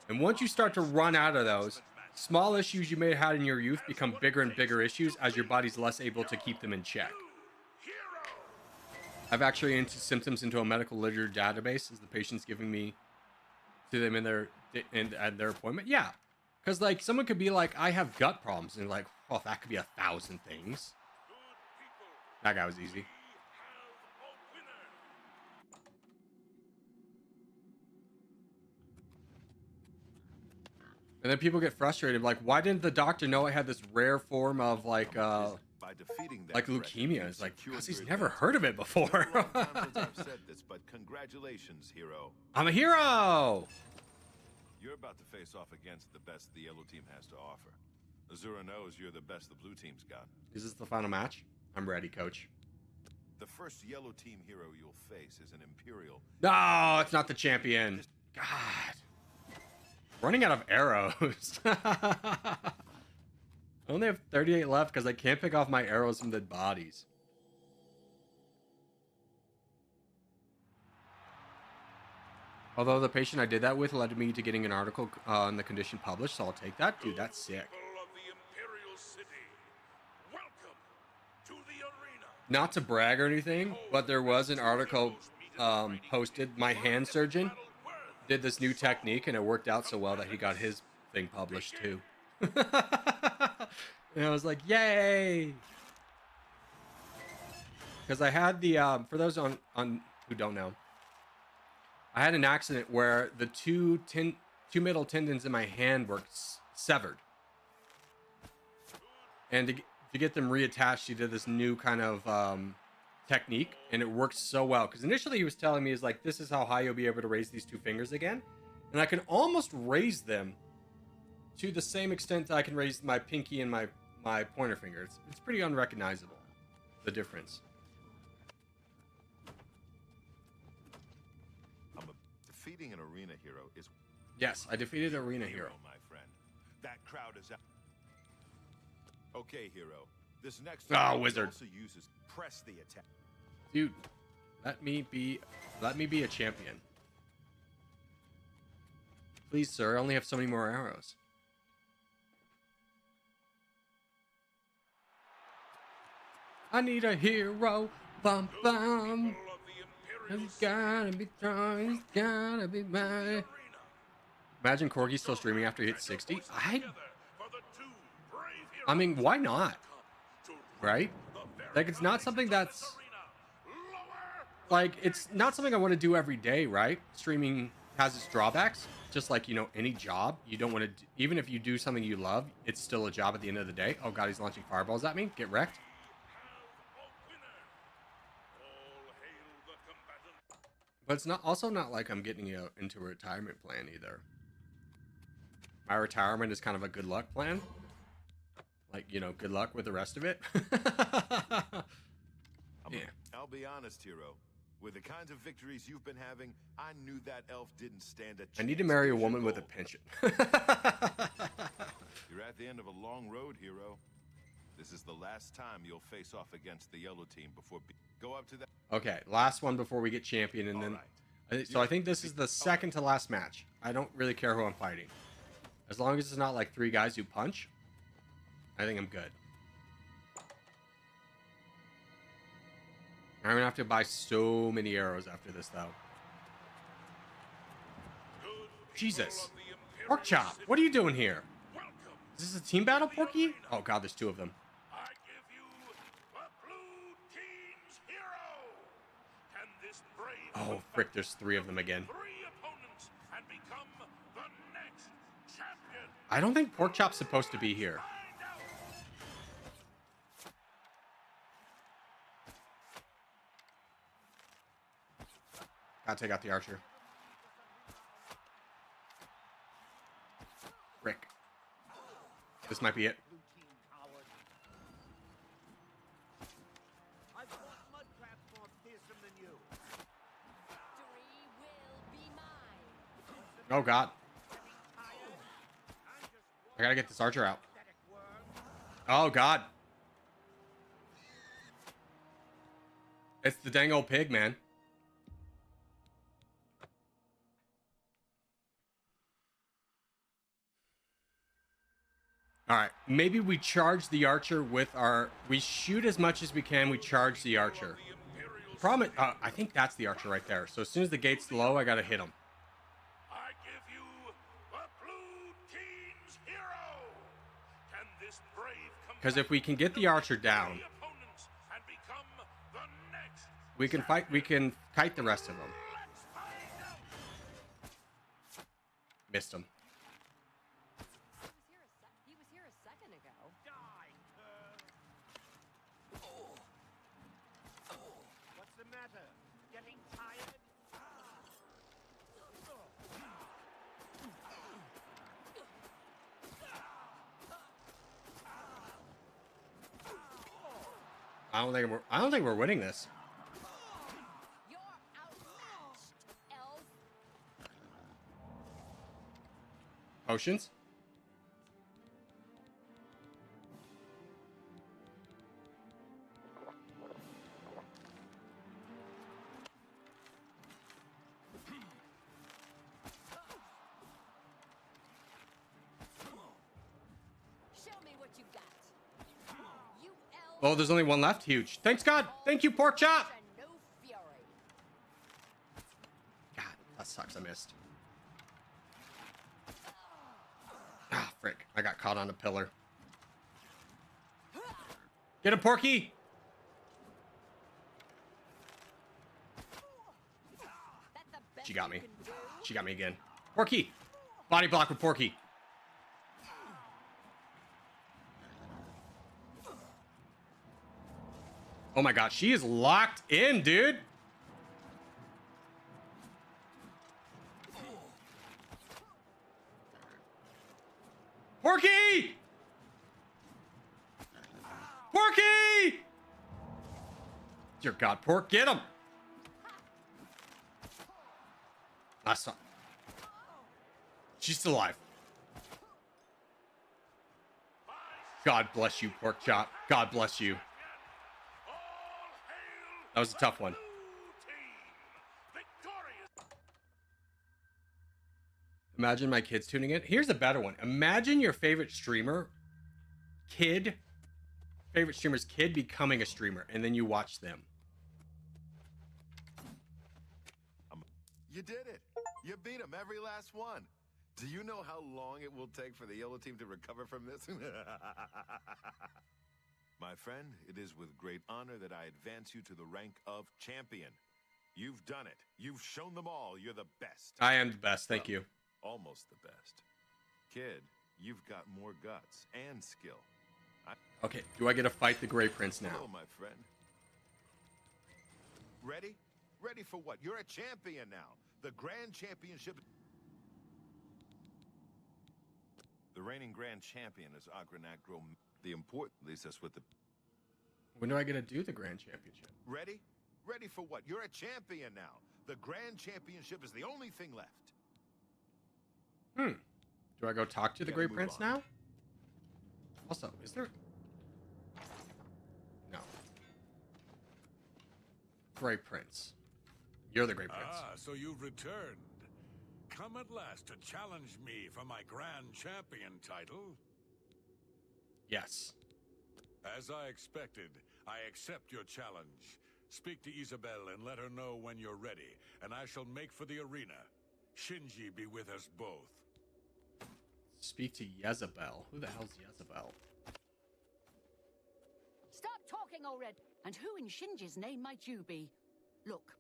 And once you start to run out of those, small issues you may have had in your youth become bigger and bigger issues as your body's less able to keep them in check. I've actually entered symptoms into a medical literature database as the patient's giving me to them at their appointment. Yeah, because like someone could be like, I have gut problems, and like, oh, that could be 1,000 things. That guy was easy. And then people get frustrated, like, why didn't the doctor know I had this rare form of like By defeating that like threat, leukemia? you It's like, secured because he's your never advantage. heard of it before. Long time since I've said this, but congratulations, hero. I'm a hero. You're about to face off against the best the yellow team has to offer. Azura knows you're the best the blue team's got. Is this the final match? I'm ready, coach. The first yellow team hero you'll face is an Imperial. No, it's not the champion. God. Running out of arrows. I only have 38 left because I can't pick off my arrows from the bodies. Although the patient I did that with led me to getting an article on the condition published, so I'll take that. Dude, that's sick. People of the Imperial City, welcome to the arena. Not to brag or anything, but there was an article posted. My hand surgeon did this new technique, and it worked out so well that he got his thing published too. And I was like, yay! Because I had the for those on who don't know, I had an accident where the two middle tendons in my hand were severed, and to get them reattached, he did this new kind of technique, and it worked so well. Because initially he was telling me, is like, this is how high you'll be able to raise these two fingers again, and I can almost raise them to the same extent that I can raise my pinky and my pointer finger. It's pretty unrecognizable, the difference. Defeating an arena hero is Yes, I defeated Arena Hero. my friend. That crowd is out. Okay, hero. This next Ah, one wizard. also uses press the attack. Dude, let me be a champion. Please, sir, I only have so many more arrows. I need a hero. Bum bum. People of the Imperial He's gotta be strong. He's gotta be mine. arena. Imagine Corgi still streaming after he hits 60. Together for the two brave I mean, heroes why not? to Right? the very Like, it's not heights something of that's this arena. Lower like, it's not something I want to do every day, right? Streaming has its drawbacks, just like, you know, any job. You don't want to, even if you do something you love, it's still a job at the end of the day. Oh God, he's launching fireballs at me. Get wrecked. But it's not also not like I'm getting into a retirement plan either. My retirement is kind of a good luck plan. Like, you know, good luck with the rest of it. Yeah. I'll be honest, hero. With the kinds of victories you've been having, I knew that elf didn't stand a chance. I need to marry a woman with a pension. You're at the end of a long road, hero. This is the last time you'll face off against the yellow team before go up to that. Okay, last one before we get champion, and then so I think this is the second to last match. I don't really care who I'm fighting, as long as it's not like 3 guys who punch. I think I'm good. I'm gonna have to buy so many arrows after this, though. Jesus, Pork Chop, what are you doing here? Is this a team battle, Porky? Oh God, there's 2 of them. I give you the blue team's hero. Can this brave Oh frick, there's 3 of them again. 3 opponents and become the next champion? I don't think Pork Chop's supposed to be here. Find out. Gotta take out the archer. Frick. This might be it. I've fought mud crabs more fearsome than you. Victory will be mine. Oh God. I gotta get this archer out. Oh God. It's the dang old pig, man. All right, maybe we charge the archer with our... We shoot as much as we can, we charge the archer. The problem is, I think that's the archer right there. So as soon as the gate's low, I gotta hit him. I give you the blue team's hero. Can this brave Because if we can get the archer down, opponents and become the next we can fight. We can kite the rest of them. Let's find out. Missed him. He was here a second ago. Die, What's the matter? Getting tired? I don't think we're winning this. You're outmatched, elf. Potions. Show me what you got. You elf. Oh, there's only one left. Huge. Thanks God. Thank you, Pork Chop. And no fury. God, that sucks. I missed. Ah, frick. I got caught on a pillar. Get him, Porky. That's the best She got me. you can do. She got me again. Porky. Body block with Porky. Oh my God, she is locked in, dude. Porky! Porky! Dear God, Pork, get him! Last time. She's still alive. God bless you, Pork Chop. God bless you. That was a tough one. Imagine my kids tuning in. Here's a better one. Imagine your favorite streamer's kid becoming a streamer, and then you watch them. You did it. You beat them every last one. Do you know how long it will take for the yellow team to recover from this? My friend, it is with great honor that I advance you to the rank of champion. You've done it. You've shown them all you're the best. I am the best. Thank you. Almost the best. Kid, you've got more guts and skill. Okay, do I get to fight the Grey Prince now? Hello, my friend. Ready? Ready for what? You're a champion now. The Grand Championship. The reigning Grand Champion is Agranagro. The important, at least that's what the... When do I get to do the Grand Championship? Ready? Ready for what? You're a champion now. The Grand Championship is the only thing left. Do I go talk to the Grey Prince now? Also, is there... No. Grey Prince. You're the Grey Prince. Ah, so you've returned. Come at last to challenge me for my Grand Champion title? Yes. As I expected, I accept your challenge. Speak to Isabel and let her know when you're ready, and I shall make for the arena. Shinji be with us both. Speak to Jezebel. Who the hell's Jezebel? Stop talking already! And who in Shinji's name might you be? Look,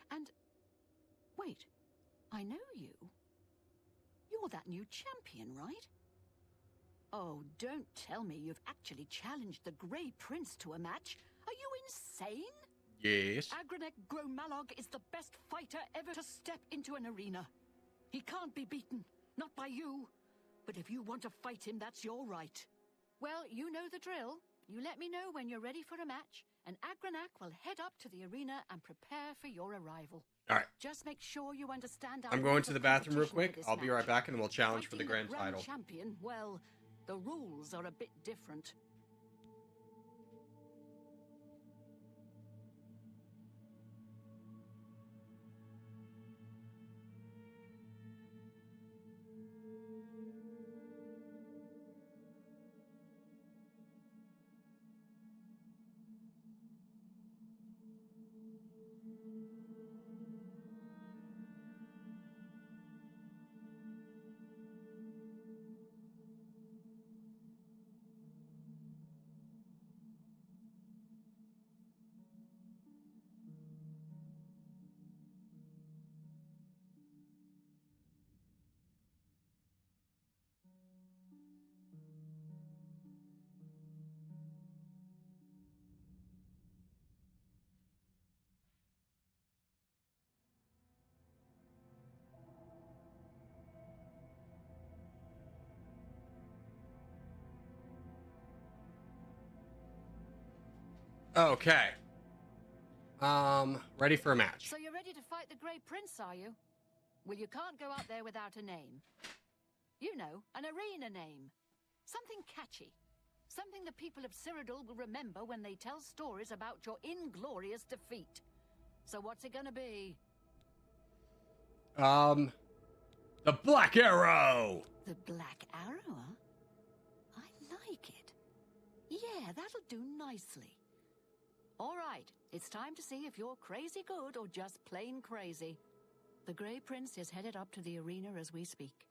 and... Wait, I know you. You're that new champion, right? Oh, don't tell me you've actually challenged the Grey Prince to a match. Are you insane? Yes. Agranek Gromalog is the best fighter ever to step into an arena. He can't be beaten, not by you. But if you want to fight him, that's your right. Well, you know the drill. You let me know when you're ready for a match, and Agranak will head up to the arena and prepare for your arrival. All right. Just make sure you understand. I'm going to the bathroom real quick. I'll be right back, and we'll challenge for the grand title. Champion, well, the rules are a bit different. Okay. Ready for a match. So you're ready to fight the Grey Prince, are you? Well, you can't go out there without a name. You know, an arena name. Something catchy. Something the people of Cyrodiil will remember when they tell stories about your inglorious defeat. So what's it gonna be? The Black Arrow! The Black Arrow, huh? I like it. Yeah, that'll do nicely. All right, it's time to see if you're crazy good or just plain crazy. The Grey Prince is headed up to the arena as we speak.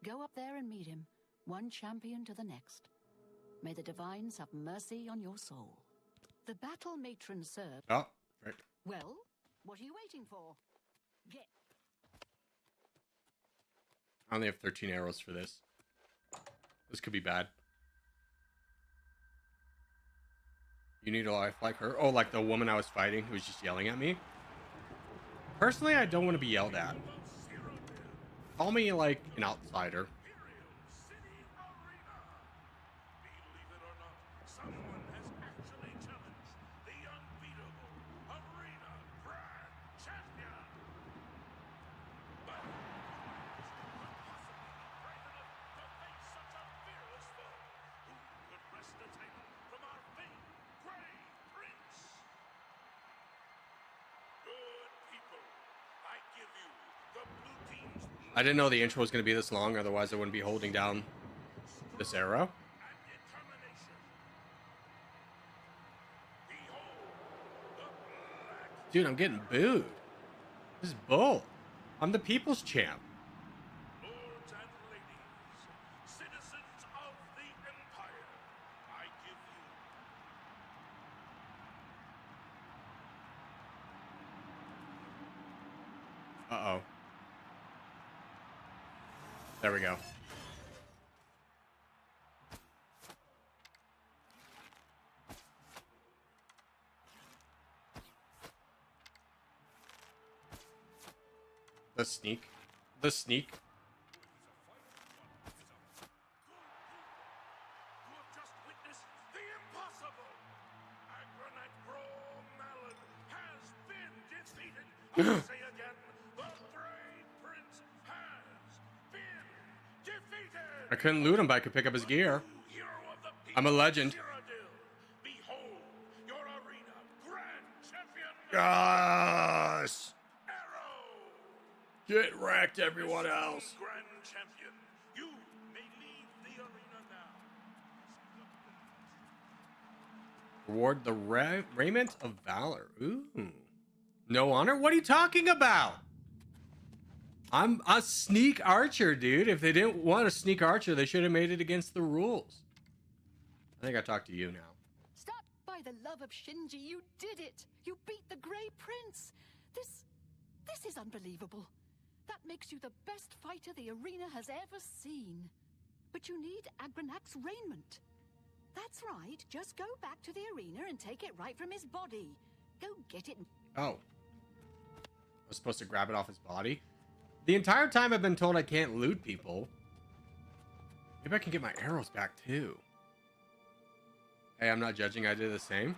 Go up there and meet him, one champion to the next. May the divines have mercy on your soul. The battle matron served. Oh, right. Well, what are you waiting for? Get. I only have 13 arrows for this. This could be bad. You need a life like her? Oh, like the woman I was fighting who was just yelling at me? Personally, I don't want to be yelled at. Call me, like, an outsider. Believe it or not, someone has actually challenged the unbeatable Arena Grand Champion. But who could possibly be brave enough to face such a fearless foe? Who could wrest the title from our famed Grey Prince? Good people, I give you the blue team's I didn't know the intro was going to be this long, otherwise I wouldn't be holding down this arrow. and determination. Behold, the Black Dude, I'm getting booed. This is bull. I'm the people's champ. Lords and ladies, citizens of the Empire, I give you Uh-oh. There we go. The sneak. The sneak. You have just witnessed the impossible. Agronite Grow Mallet has been defeated. I'll say again, the Grey Prince has been defeated. I couldn't loot him, but I could pick up his gear. Hero of the people, I'm a legend. Cyrodiil. Behold your arena grand champion. Yes! Arrow. Get wrecked, everyone else. Grand champion, you may leave the arena now. Reward the raiment of valor. Ooh. No honor? What are you talking about? I'm a sneak archer, dude. If they didn't want a sneak archer, they should have made it against the rules. I think I talked to you now. Stop! By the love of Shinji, you did it! You beat the Grey Prince! This is unbelievable. That makes you the best fighter the arena has ever seen. But you need Agronac's raiment. That's right. Just go back to the arena and take it right from his body. Go get it. Oh. I was supposed to grab it off his body? The entire time I've been told I can't loot people. Maybe I can get my arrows back too. Hey, I'm not judging. I did the same.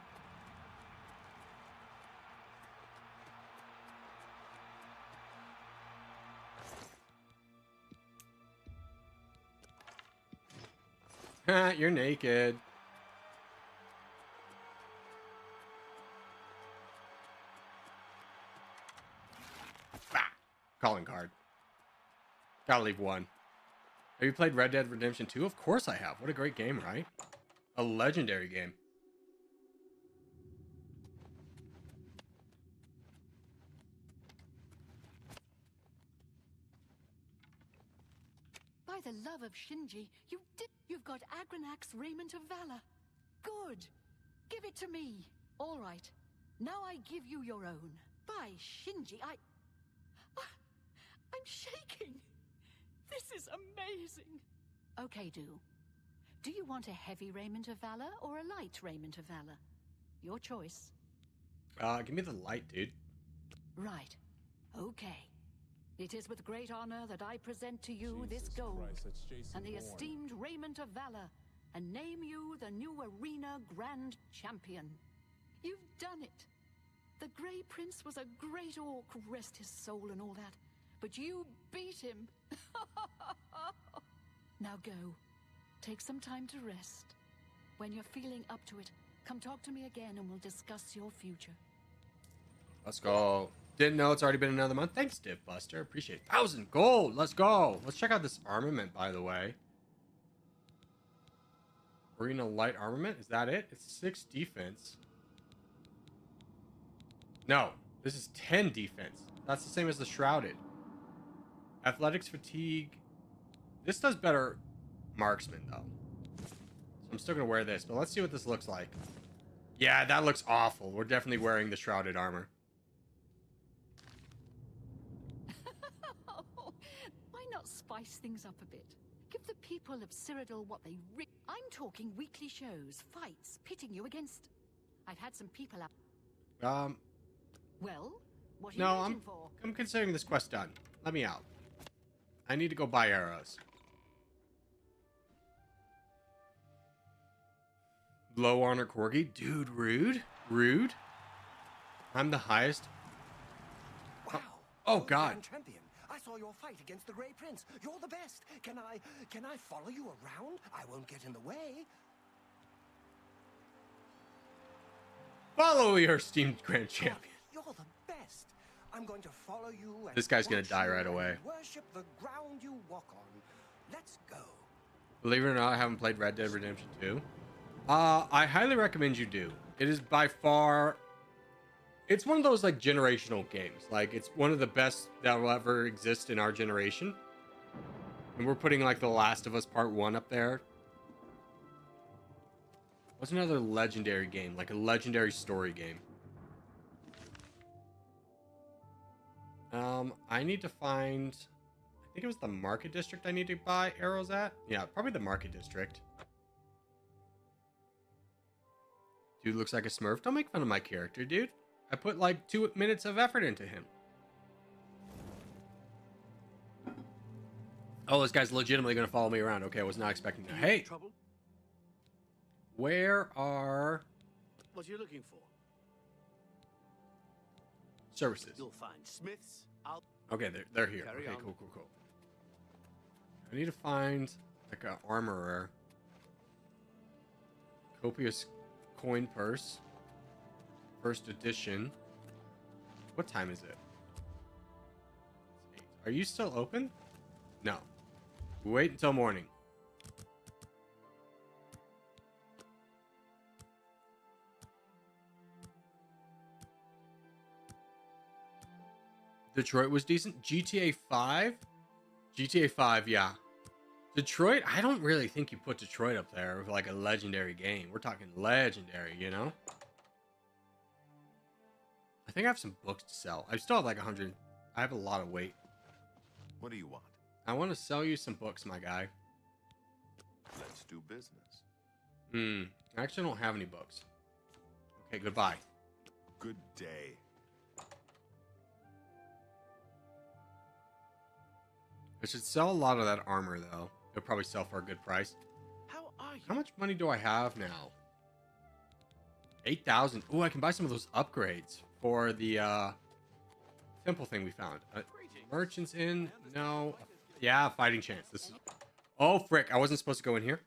You're naked. Bah! Calling card. Gotta leave one. Have you played Red Dead Redemption 2? Of course I have. What a great game, right? A legendary game. By the love of Shinji, you've got Agronac's raiment of valor. Good. Give it to me. All right. Now I give you your own. By Shinji, I'm shaking. This is amazing. Okay, do you want a heavy raiment of valor or a light raiment of valor? Your choice. Give me the light, dude. Right. Okay. It is with great honor that I present to you this gold and the esteemed raiment of valor, and name you the new arena grand champion. You've done it. The Grey Prince was a great orc, rest his soul and all that, but you beat him. Now go. Take some time to rest. When you're feeling up to it, come talk to me again and we'll discuss your future. Let's go. Didn't know it's already been another month. Thanks, Div Buster. Appreciate it. 1,000 gold. Let's go. Let's check out this armament, by the way. Arena light armament. Is that it? It's 6 defense. No. This is 10 defense. That's the same as the shrouded. Athletics fatigue. This does better marksman, though. So I'm still going to wear this, but let's see what this looks like. Yeah, that looks awful. We're definitely wearing the shrouded armor. Why not spice things up a bit? Give the people of Cyrodiil what they I'm talking weekly shows, fights, pitting you against... I've had some people up... Well, what are you waiting for? I'm considering this quest done. Let me out. I need to go buy arrows. Low honor corgi? Dude, rude. Rude. I'm the highest. Wow. Oh, God. Grand Champion, I saw your fight against the Grey Prince. You're the best. Can I follow you around? I won't get in the way. Follow your esteemed Grand Champion. You're the best. I'm going to follow you and This guy's gonna watch die you right and away. Worship the ground you walk on. Let's go. Believe it or not, I haven't played Red Dead Redemption 2. I highly recommend you do. It is by far... It's one of those, like, generational games. Like, it's one of the best that will ever exist in our generation. And we're putting, like, The Last of Us Part 1 up there. What's another legendary game? Like, a legendary story game. I need to find... I think it was the market district I need to buy arrows at. Yeah, probably the market district. Dude looks like a smurf. Don't make fun of my character, dude. I put like 2 minutes of effort into him. Oh, this guy's legitimately going to follow me around. Okay, I was not expecting that. Hey! Trouble? Where are What are you looking for? services? You'll find smiths. I'll Okay, they're here. Carry Okay, on. cool. I need to find like an armorer. Copious coin purse. First edition. What time is it? It's 8. Are you still open? No. Wait until morning. Detroit was decent. GTA 5? GTA 5, yeah. Detroit, I don't really think you put Detroit up there with like a legendary game. We're talking legendary, you know? I think I have some books to sell. I still have like 100. I have a lot of weight. What do you want? I want to sell you some books, my guy. Let's do business. I actually don't have any books. Okay, goodbye. Good day. I should sell a lot of that armor, though. It'll probably sell for a good price. How are you? How much money do I have now? 8,000. Oh, I can buy some of those upgrades for the temple thing we found. Merchants in? No. Yeah, fighting chance. This is... Oh, frick. I wasn't supposed to go in here.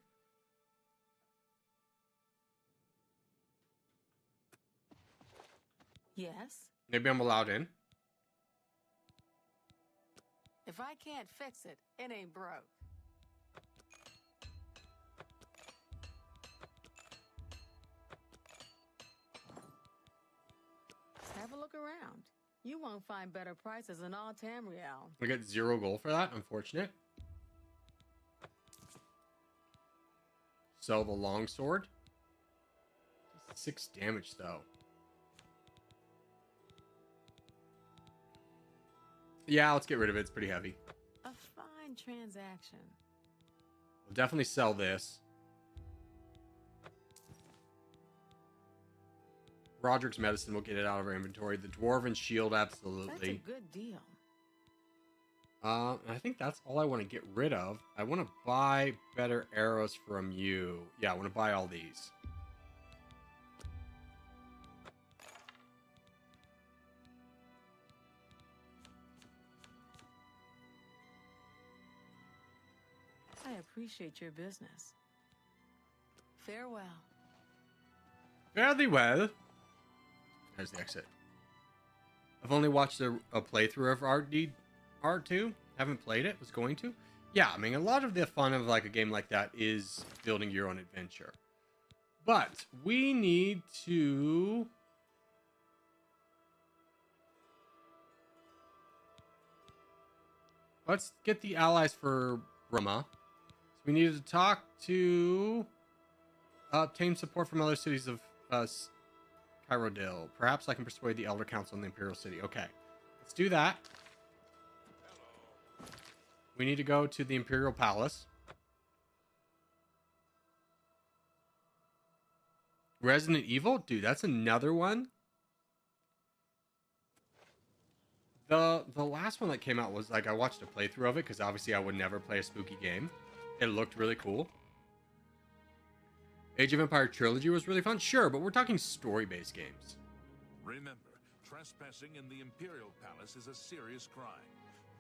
Yes. Maybe I'm allowed in. If I can't fix it, it ain't broke. Have a look around. You won't find better prices in all Tamriel. I get 0 gold for that. Unfortunate. Sell the longsword. 6 damage, though. Yeah, let's get rid of it. It's pretty heavy. A fine transaction. We'll definitely sell this. Roderick's medicine, we'll get it out of our inventory. The dwarven shield, That's a absolutely. good deal. I think that's all I want to get rid of. I want to buy better arrows from you. Yeah, I want to buy all these. I appreciate your business. Farewell. Fairly well. There's the exit. I've only watched a playthrough of R2. Haven't played it. Was going to. Yeah, I mean, a lot of the fun of like a game like that is building your own adventure. But we need to... Let's get the allies for Brahma. So we needed to talk to... obtain support from other cities of Chirodil. Perhaps I can persuade the Elder Council in the Imperial City. Okay, let's do that. We need to go to the Imperial Palace. Resident Evil? Dude, that's another one. The last one that came out was like, I watched a playthrough of it because obviously I would never play a spooky game. It looked really cool. Age of Empire Trilogy was really fun. Sure, but we're talking story-based games. Remember, trespassing in the Imperial Palace is a serious crime.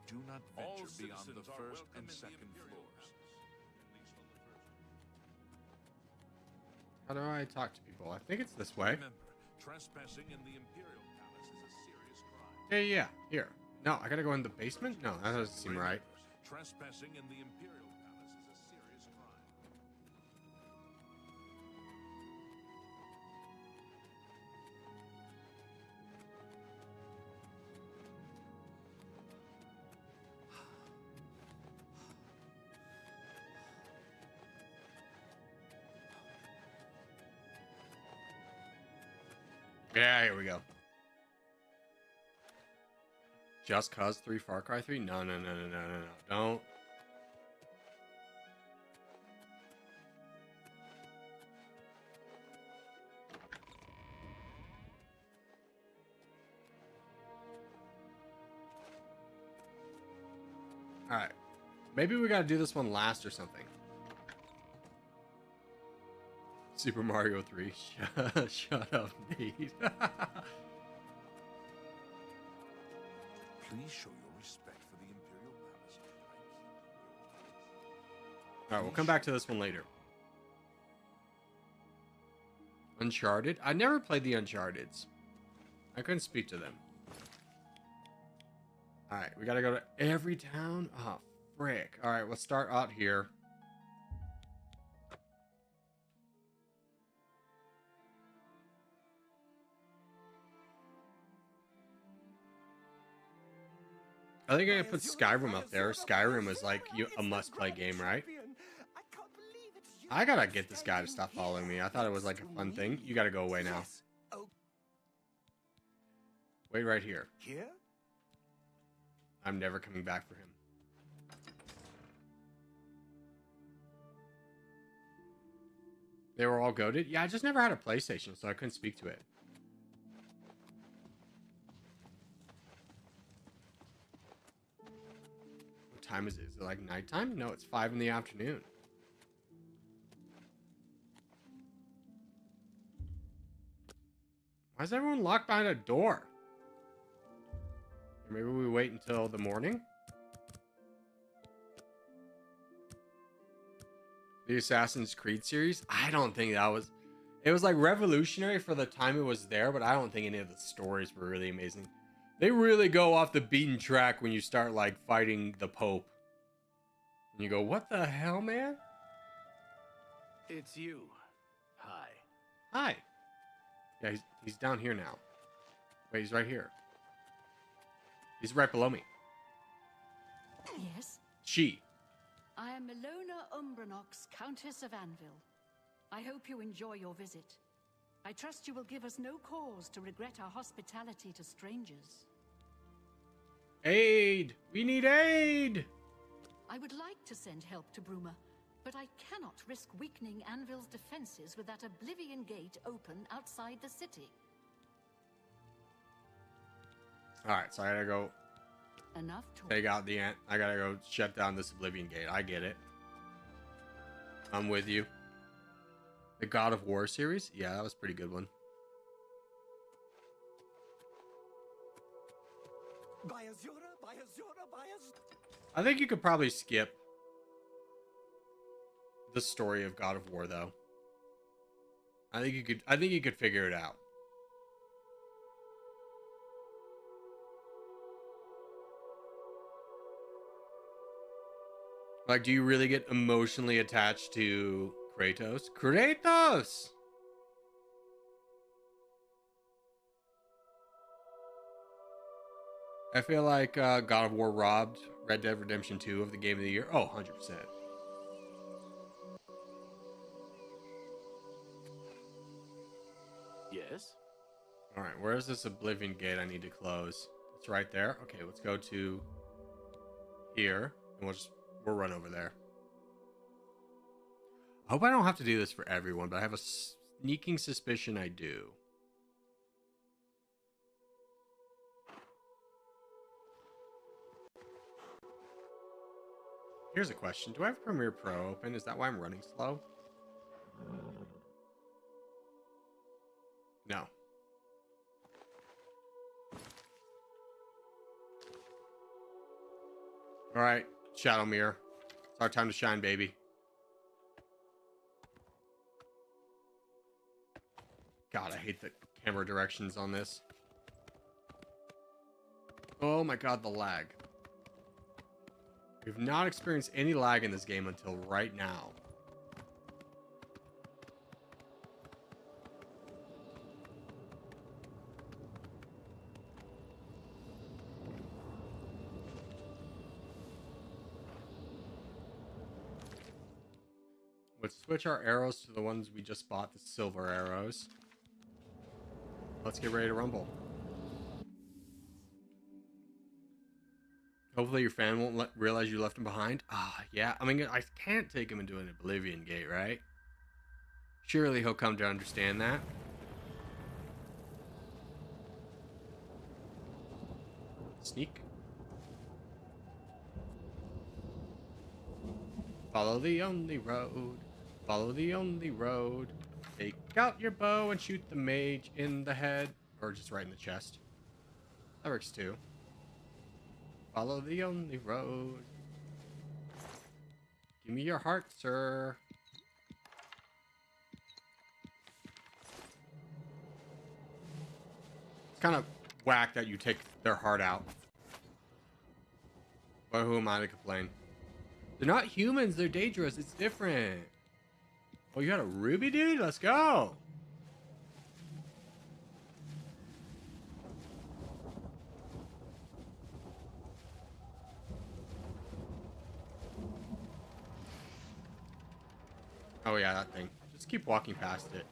Do not All venture beyond the citizens are first welcome and in the second Imperial floors. How do I talk to people? I think it's this way. Remember, trespassing in the Imperial Palace is a serious crime. Yeah. Here. No, I gotta go in the basement? No, that doesn't seem right. Remember, trespassing in the Imperial Palace is a serious crime. Yeah, here we go. Just Cause 3, Far Cry 3? No. Don't. Alright. Maybe we gotta do this one last or something. Super Mario 3. Shut up, Nate. Please show your respect for the Imperial Palace. Alright, we'll come back to this one later. Uncharted? I never played the Uncharteds. I couldn't speak to them. Alright, we gotta go to every town? Oh, frick. Alright, let's start out here. I think I can put Skyrim up there. Skyrim is like a must-play game, right? I gotta get this guy to stop following me. I thought it was like a fun thing. You gotta go away now. Wait right here. Here? I'm never coming back for him. They were all goated? Yeah, I just never had a PlayStation, so I couldn't speak to it. What time is it? Is it like nighttime? No, it's 5 in the afternoon. Why is everyone locked behind a door? Maybe we wait until the morning? The Assassin's Creed series? I don't think that was... It was like revolutionary for the time it was there, but I don't think any of the stories were really amazing. They really go off the beaten track when you start like fighting the Pope. And you go, what the hell, man? It's you. Hi. Hi. Yeah, he's down here now. Wait, he's right here. He's right below me. Yes? She. I am Milona Umbranox, Countess of Anvil. I hope you enjoy your visit. I trust you will give us no cause to regret our hospitality to strangers. Aid! We need aid! I would like to send help to Bruma, but I cannot risk weakening Anvil's defenses with that Oblivion gate open outside the city. Alright, so I gotta go Enough talk. take out the ant. I gotta go shut down this Oblivion gate. I get it. I'm with you. The God of War series? Yeah, that was a pretty good one. I think you could probably skip the story of God of War though. I think you could figure it out. Like, do you really get emotionally attached to Kratos? Kratos! I feel like God of War robbed Red Dead Redemption 2 of the Game of the Year. Oh, 100%. Yes? Alright, where is this Oblivion gate I need to close? It's right there. Okay, let's go to here. And we'll run over there. I hope I don't have to do this for everyone, but I have a sneaking suspicion I do. Here's a question. Do I have Premiere Pro open? Is that why I'm running slow? No. Alright, Shadow Mirror. It's our time to shine, baby. God, I hate the camera directions on this. Oh my god, the lag. We've not experienced any lag in this game until right now. Let's switch our arrows to the ones we just bought, the silver arrows. Let's get ready to rumble. Hopefully your fan won't realize you left him behind. Ah, yeah. I mean, I can't take him into an Oblivion gate, right? Surely he'll come to understand that. Sneak. Follow the only road. Follow the only road. Take out your bow and shoot the mage in the head. Or just right in the chest. That works too. Follow the only road. Give me your heart, sir. It's kind of whack that you take their heart out. But who am I to complain? They're not humans, they're dangerous. It's different. Oh, you got a ruby, dude? Let's go. Oh yeah, that thing. Just keep walking past it.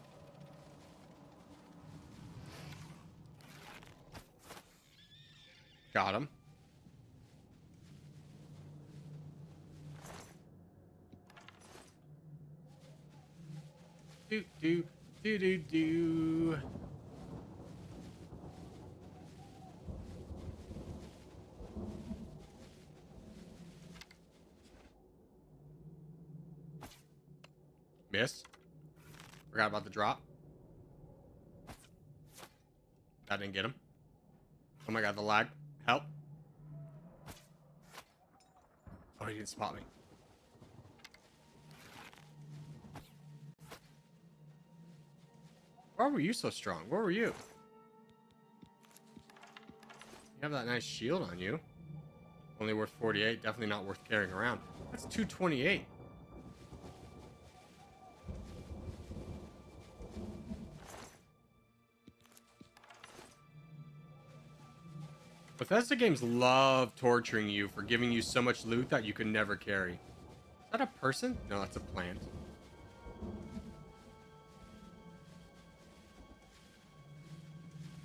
Got him. Do do do do do. Miss. Forgot about the drop. That didn't get him. Oh my god, the lag. Help. Oh, he didn't spot me. Why were you so strong? Where were you? You have that nice shield on you. Only worth 48. Definitely not worth carrying around. That's 228. Bethesda games love torturing you for giving you so much loot that you can never carry. Is that a person? No, that's a plant.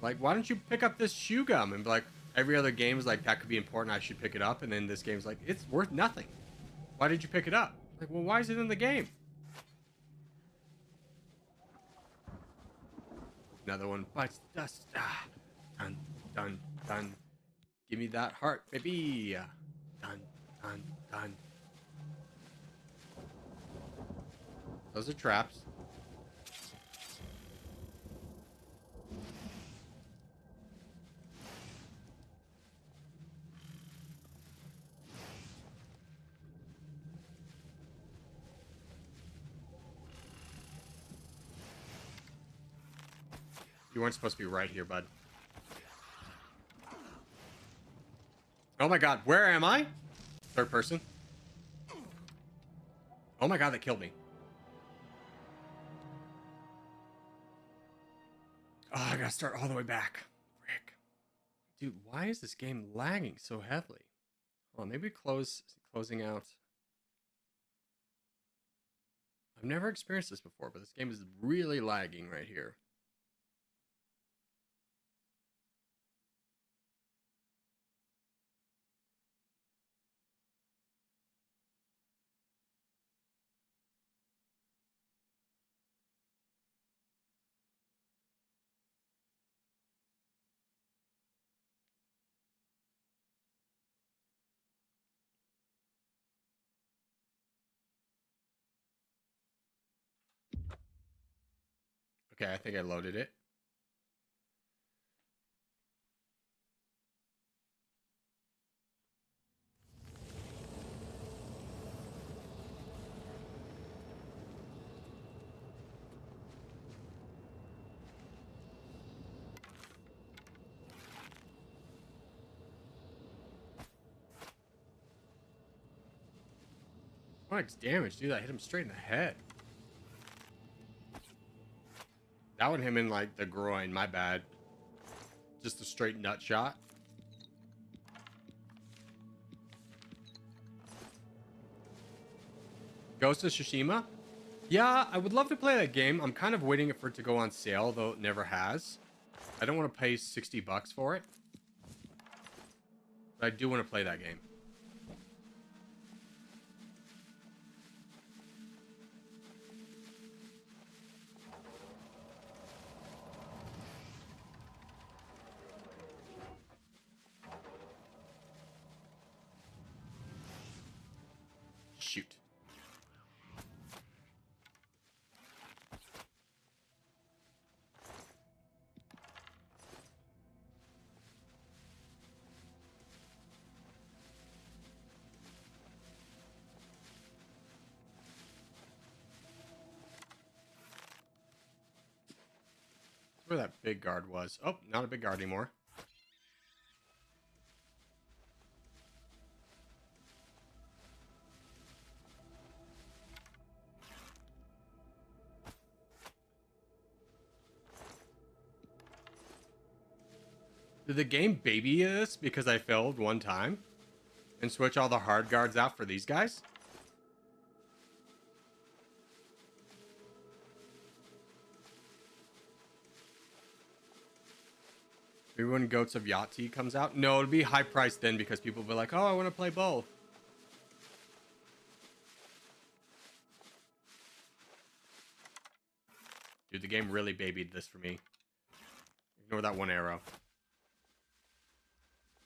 Like, why don't you pick up this shoe gum and be like, every other game is like, that could be important, I should pick it up. And then this game's like, it's worth nothing. Why did you pick it up? Like, well, why is it in the game? Another one bites the dust. Ah, dun, dun, dun. Give me that heart, baby. Dun, dun, dun. Those are traps. You weren't supposed to be right here, bud. Oh my god, where am I? Third person. Oh my god, that killed me. Oh, I gotta start all the way back. Frick. Dude, why is this game lagging so heavily? Hold on, maybe closing out. I've never experienced this before, but this game is really lagging right here. Okay, I think I loaded it. Much damage, dude. I hit him straight in the head. That one hit him in like the groin, my bad. Just a straight nut shot. Ghost of Tsushima? Yeah, I would love to play that game. I'm kind of waiting for it to go on sale, though it never has. I don't want to pay $60 for it. But I do want to play that game. where that big guard was. Oh, not a big guard anymore. Did the game baby this because I failed one time? And switch all the hard guards out for these guys? Maybe when Goats of Yahtzee comes out? No, it'll be high priced then because people will be like, oh, I want to play both. Dude, the game really babied this for me. Ignore that one arrow.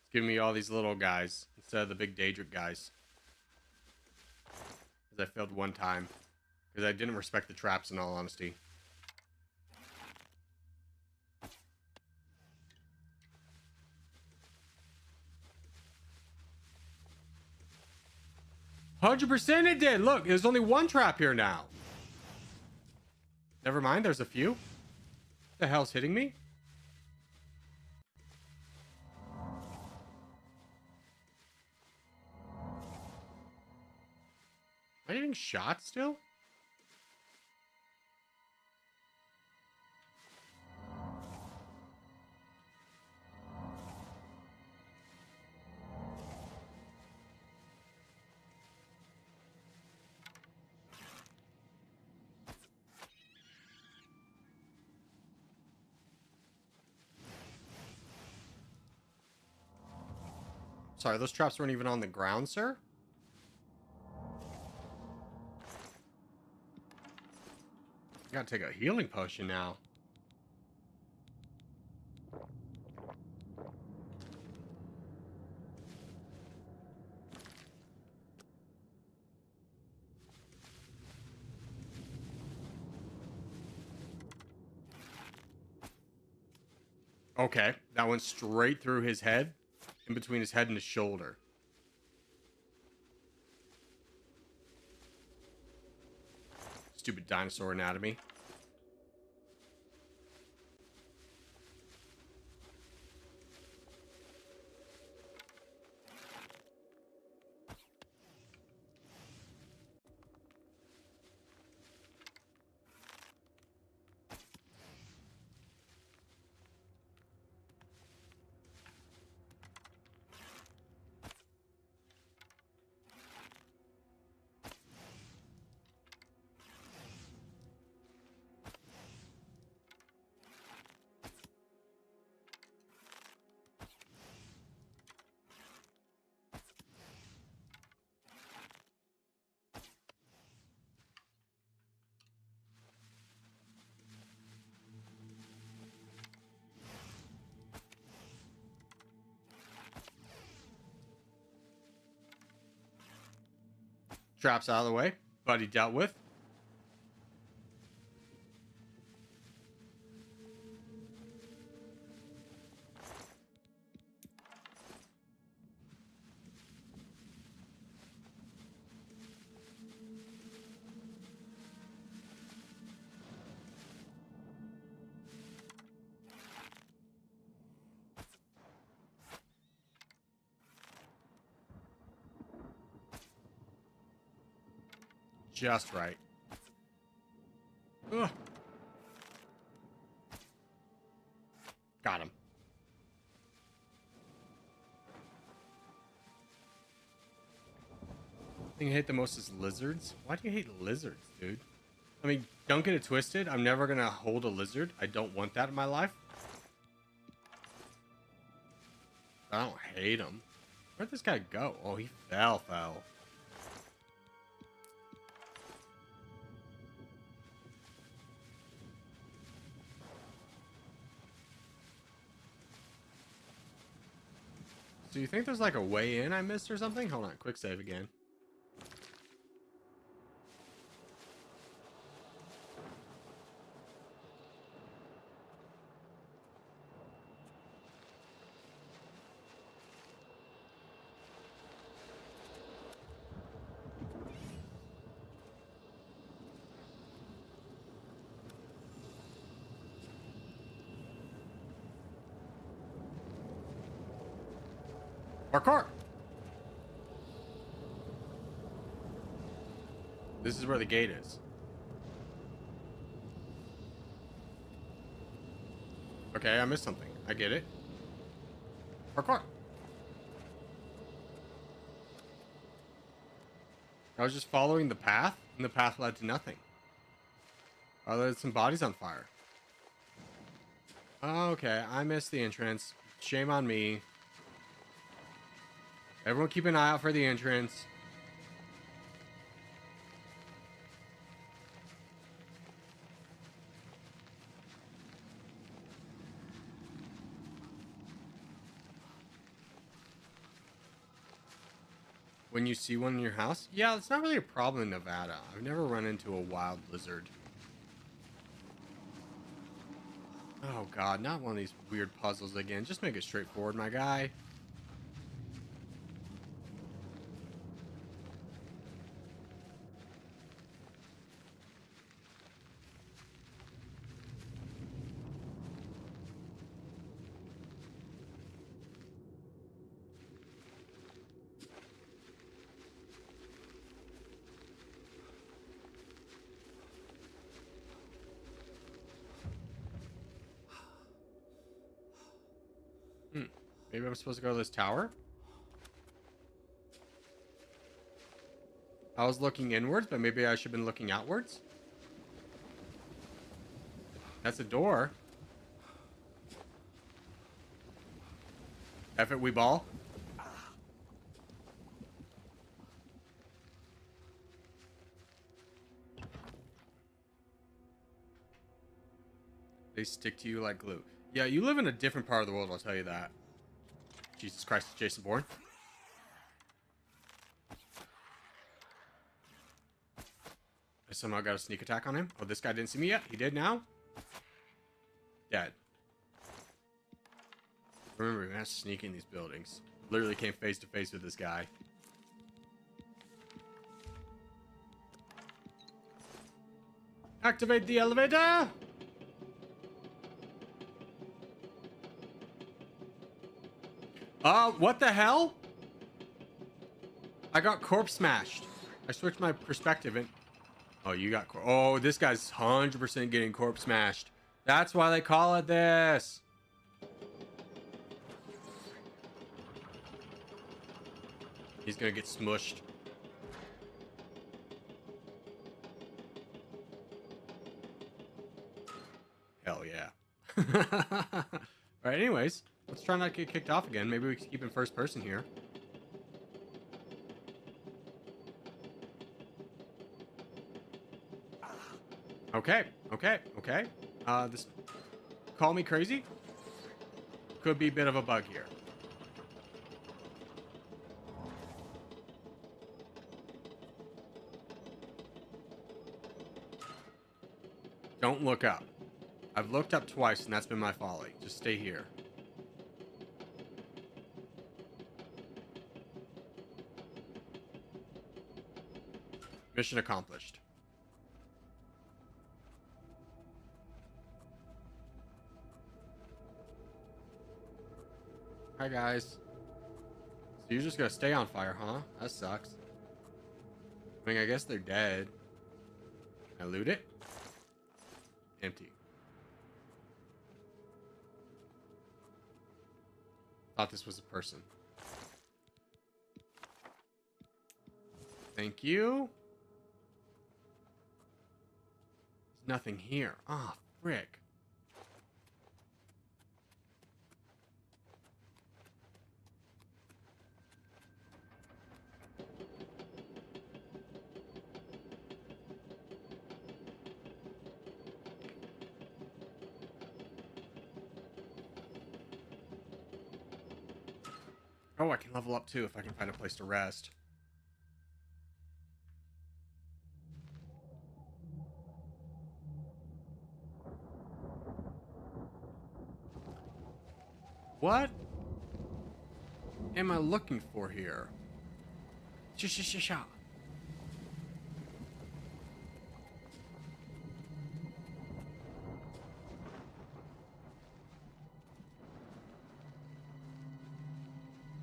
It's giving me all these little guys instead of the big Daedric guys. Because I failed one time. Because I didn't respect the traps in all honesty. %, it did. Look, there's only one trap here now. Never mind, there's a few. The hell's hitting me? Am I getting shot still? Sorry, those traps weren't even on the ground, sir? I gotta take a healing potion now. Okay, that went straight through his head, in between his head and his shoulder. Stupid dinosaur anatomy. Traps out of the way. Buddy dealt with. Just right. Ugh. Got him. Thing I hate the most is lizards. Why do you hate lizards, dude? I mean, don't get it twisted. I'm never gonna hold a lizard. I don't want that in my life. I don't hate him. Where'd this guy go? Oh, he fell. Do you think there's like a way in I missed or something? Hold on, quick save again. Parkour! This is where the gate is. Okay, I missed something. I get it. Parkour! I was just following the path, and the path led to nothing. I lit some bodies on fire. Okay, I missed the entrance. Shame on me. Everyone keep an eye out for the entrance. When you see one in your house? Yeah, it's not really a problem in Nevada. I've never run into a wild lizard. Oh god, not one of these weird puzzles again. Just make it straightforward, my guy. Maybe I'm supposed to go to this tower? I was looking inwards, but maybe I should have been looking outwards? That's a door. F it, we ball. They stick to you like glue. Yeah, you live in a different part of the world, I'll tell you that. Jesus Christ, Jason Bourne. I somehow got a sneak attack on him. Oh, this guy didn't see me yet. He did now. Dead. Remember, we have to sneak in these buildings. Literally came face to face with this guy. Activate the elevator! What the hell? I got corpse smashed. I switched my perspective and... Oh, you got... Oh, this guy's 100% getting corpse smashed. That's why they call it this. He's gonna get smushed. Hell yeah. Alright, anyways. Let's try not to get kicked off again. Maybe we can keep in first person here. Okay. This... Call me crazy? Could be a bit of a bug here. Don't look up. I've looked up twice and that's been my folly. Just stay here. Mission accomplished. Hi guys. So you're just gonna stay on fire, huh? That sucks. I mean, I guess they're dead. Can I loot it? Empty. Thought this was a person. Thank you. There's nothing here. Ah, oh, frick. Oh, I can level up too if I can find a place to rest. What am I looking for here? Sha.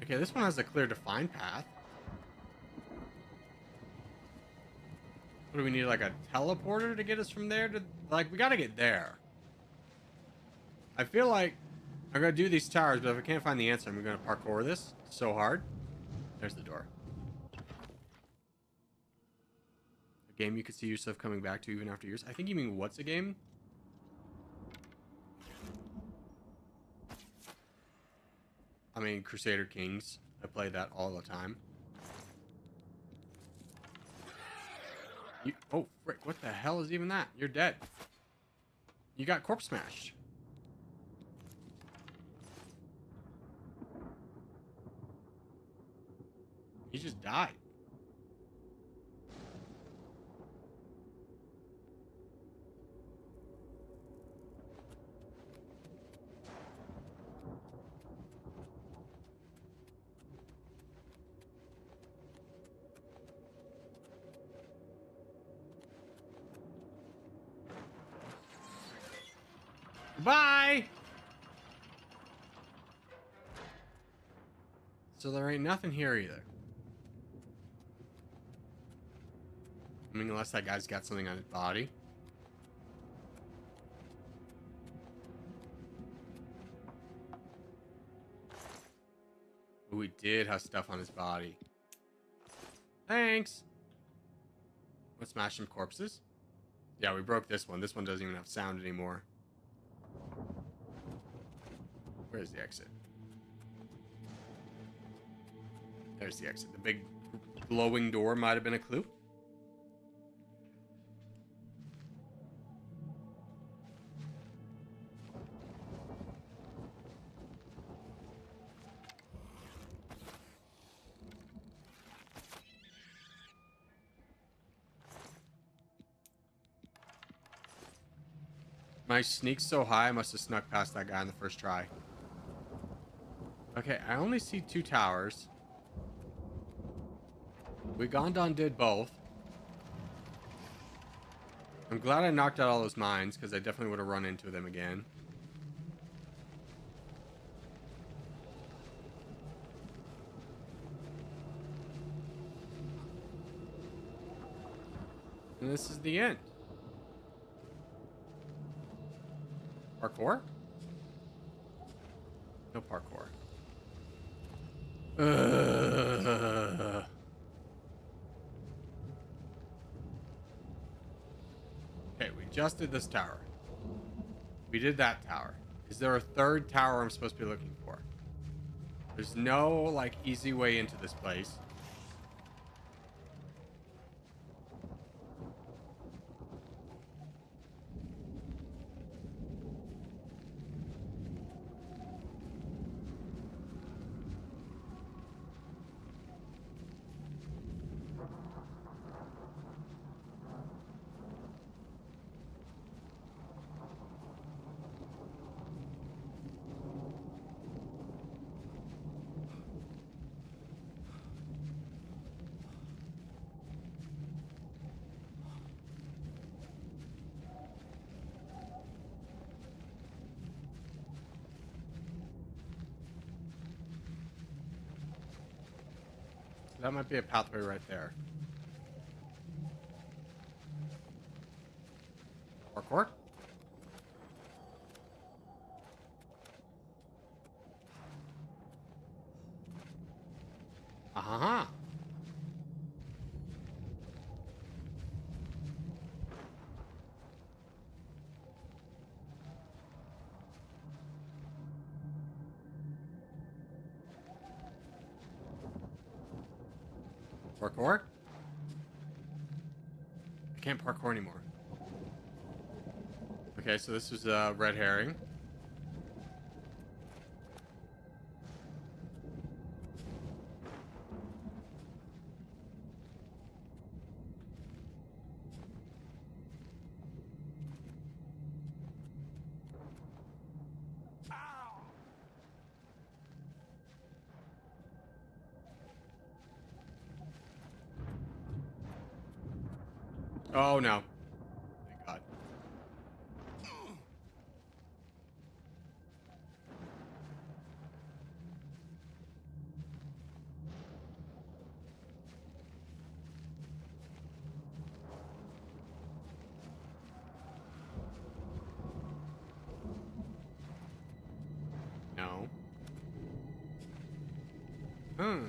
Okay, this one has a clear defined path. What do we need, like a teleporter to get us from there to, like, we gotta get there. I feel like I'm gonna do these towers, but if I can't find the answer, I'm gonna parkour this so hard. There's the door. A game you could see yourself coming back to even after years. I think you mean what's a game? I mean Crusader Kings. I play that all the time. Oh, frick, what the hell is even that? You're dead. You got corpse smashed. He just died. Bye. So there ain't nothing here either. I mean, unless that guy's got something on his body. Ooh, he did have stuff on his body. Thanks. Let's smash some corpses. Yeah, we broke this one. This one doesn't even have sound anymore. Where's the exit? There's the exit. The big glowing door might have been a clue. My sneak's so high, I must have snuck past that guy on the first try. Okay, I only see 2 towers. Wigandon did both. I'm glad I knocked out all those mines, because I definitely would have run into them again. And this is the end. Parkour? No parkour. Okay, we just did this tower. We did that tower. Is there a third tower I'm supposed to be looking for? There's no, like, easy way into this place. That might be a pathway right there. Parkour? Uh-huh. Parkour? I can't parkour anymore. Okay, so this was a red herring. Oh no. Thank God. I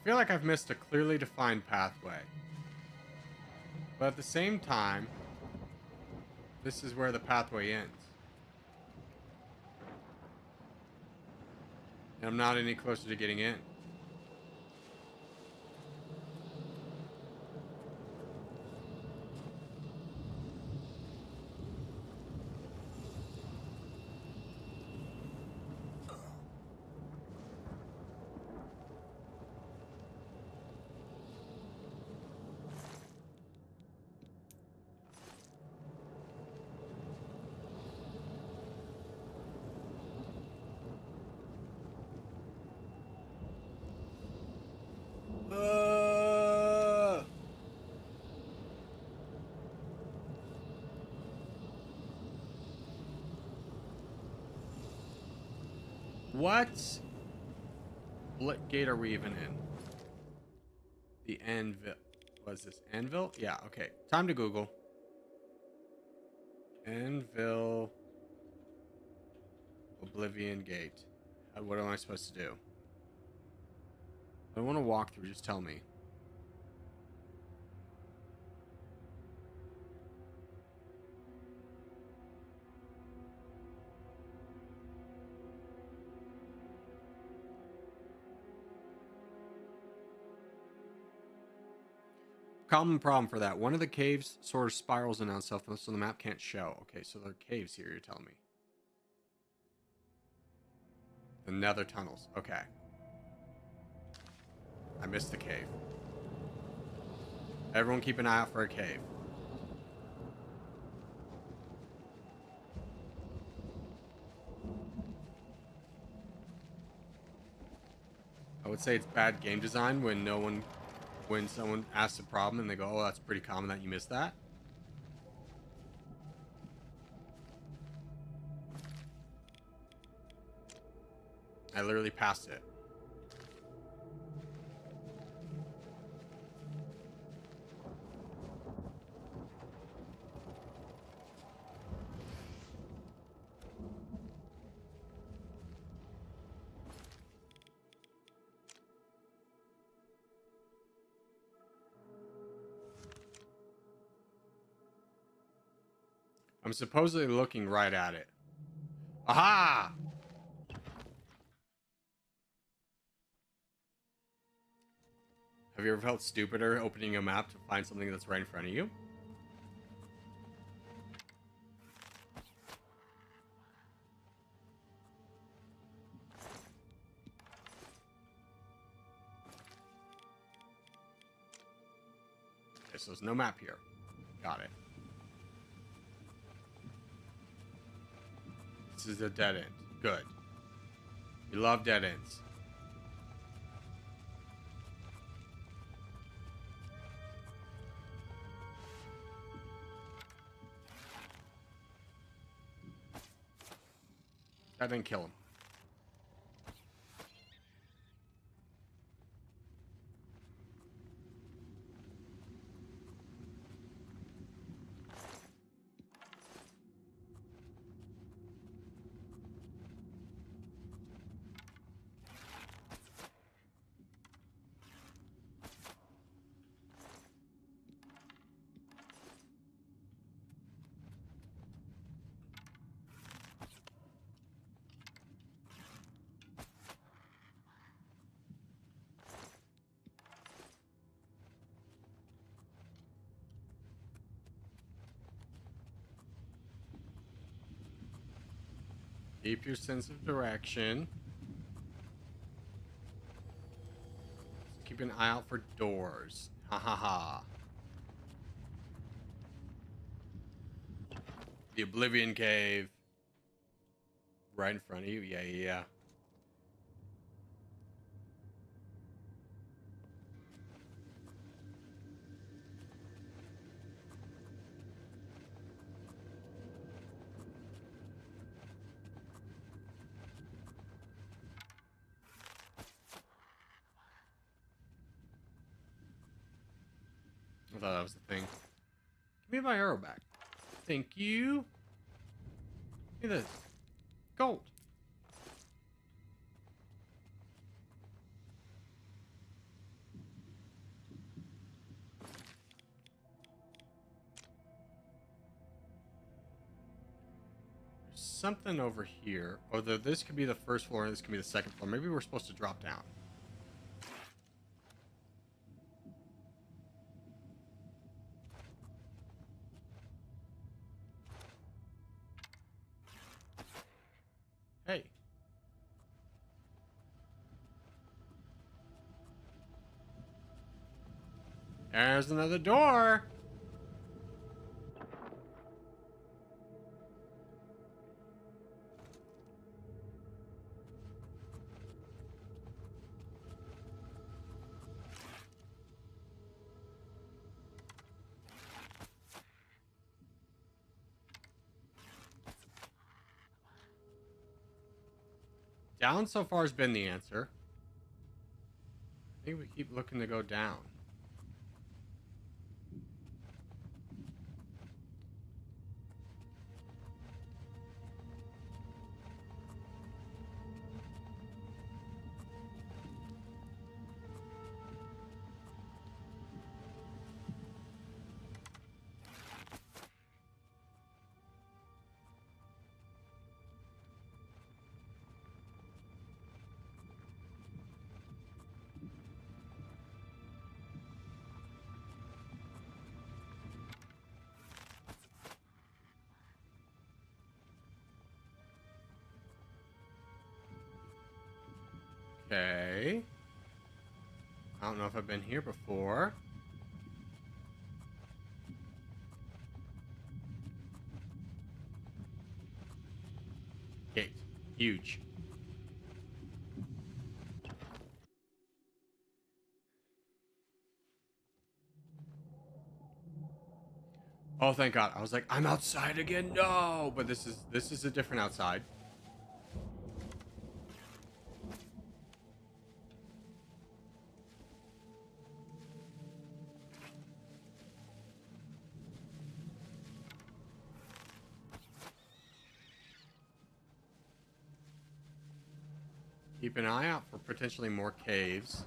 feel like I've missed a clearly defined pathway. But at the same time, this is where the pathway ends. And I'm not any closer to getting in. What gate are we even in? The anvil. Was this anvil? Yeah, okay. Time to Google. Anvil. Oblivion gate. What am I supposed to do? I want to walk through. Just tell me. Common problem for that. One of the caves sort of spirals in on itself, so the map can't show. Okay, so there are caves here, you're telling me. The nether tunnels. Okay. I missed the cave. Everyone keep an eye out for a cave. I would say it's bad game design when someone asks a problem and they go, oh, that's pretty common that you missed that. I literally passed it. I'm supposedly looking right at it. Aha! Have you ever felt stupider opening a map to find something that's right in front of you? Okay, so there's no map here. Got it. This is a dead end. Good. We love dead ends. That didn't kill him. Keep your sense of direction. Keep an eye out for doors. Ha ha ha. The Oblivion cave. Right in front of you. Yeah, yeah, yeah. I thought that was the thing. Give me my arrow back. Thank you. Look at this. Gold. There's something over here. Although this could be the first floor and this could be the second floor. Maybe we're supposed to drop down. Hey. There's another door. Down so far has been the answer. I think we keep looking to go down. Okay. I don't know if I've been here before. Gate. Huge. Oh, thank God. I was like, I'm outside again. No, but this is a different outside. Keep an eye out for potentially more caves.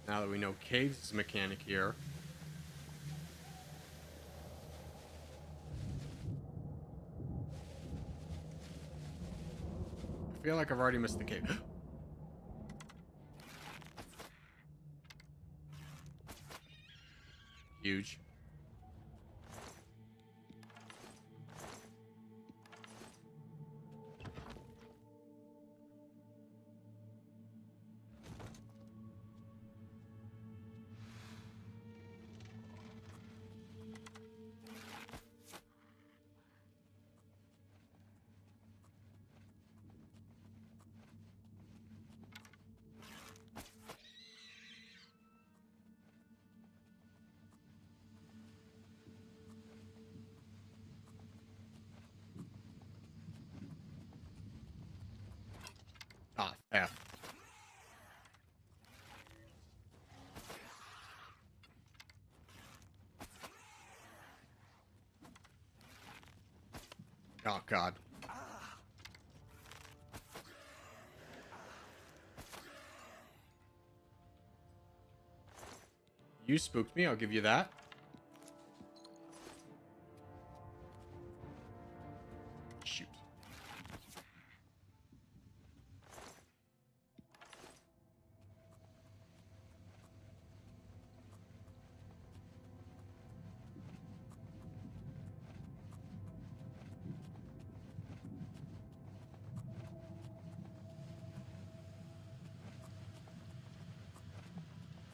Now that we know caves is a mechanic here. I feel like I've already missed the cave. Huge. Ah, F. Oh, God. You spooked me, I'll give you that. Shoot.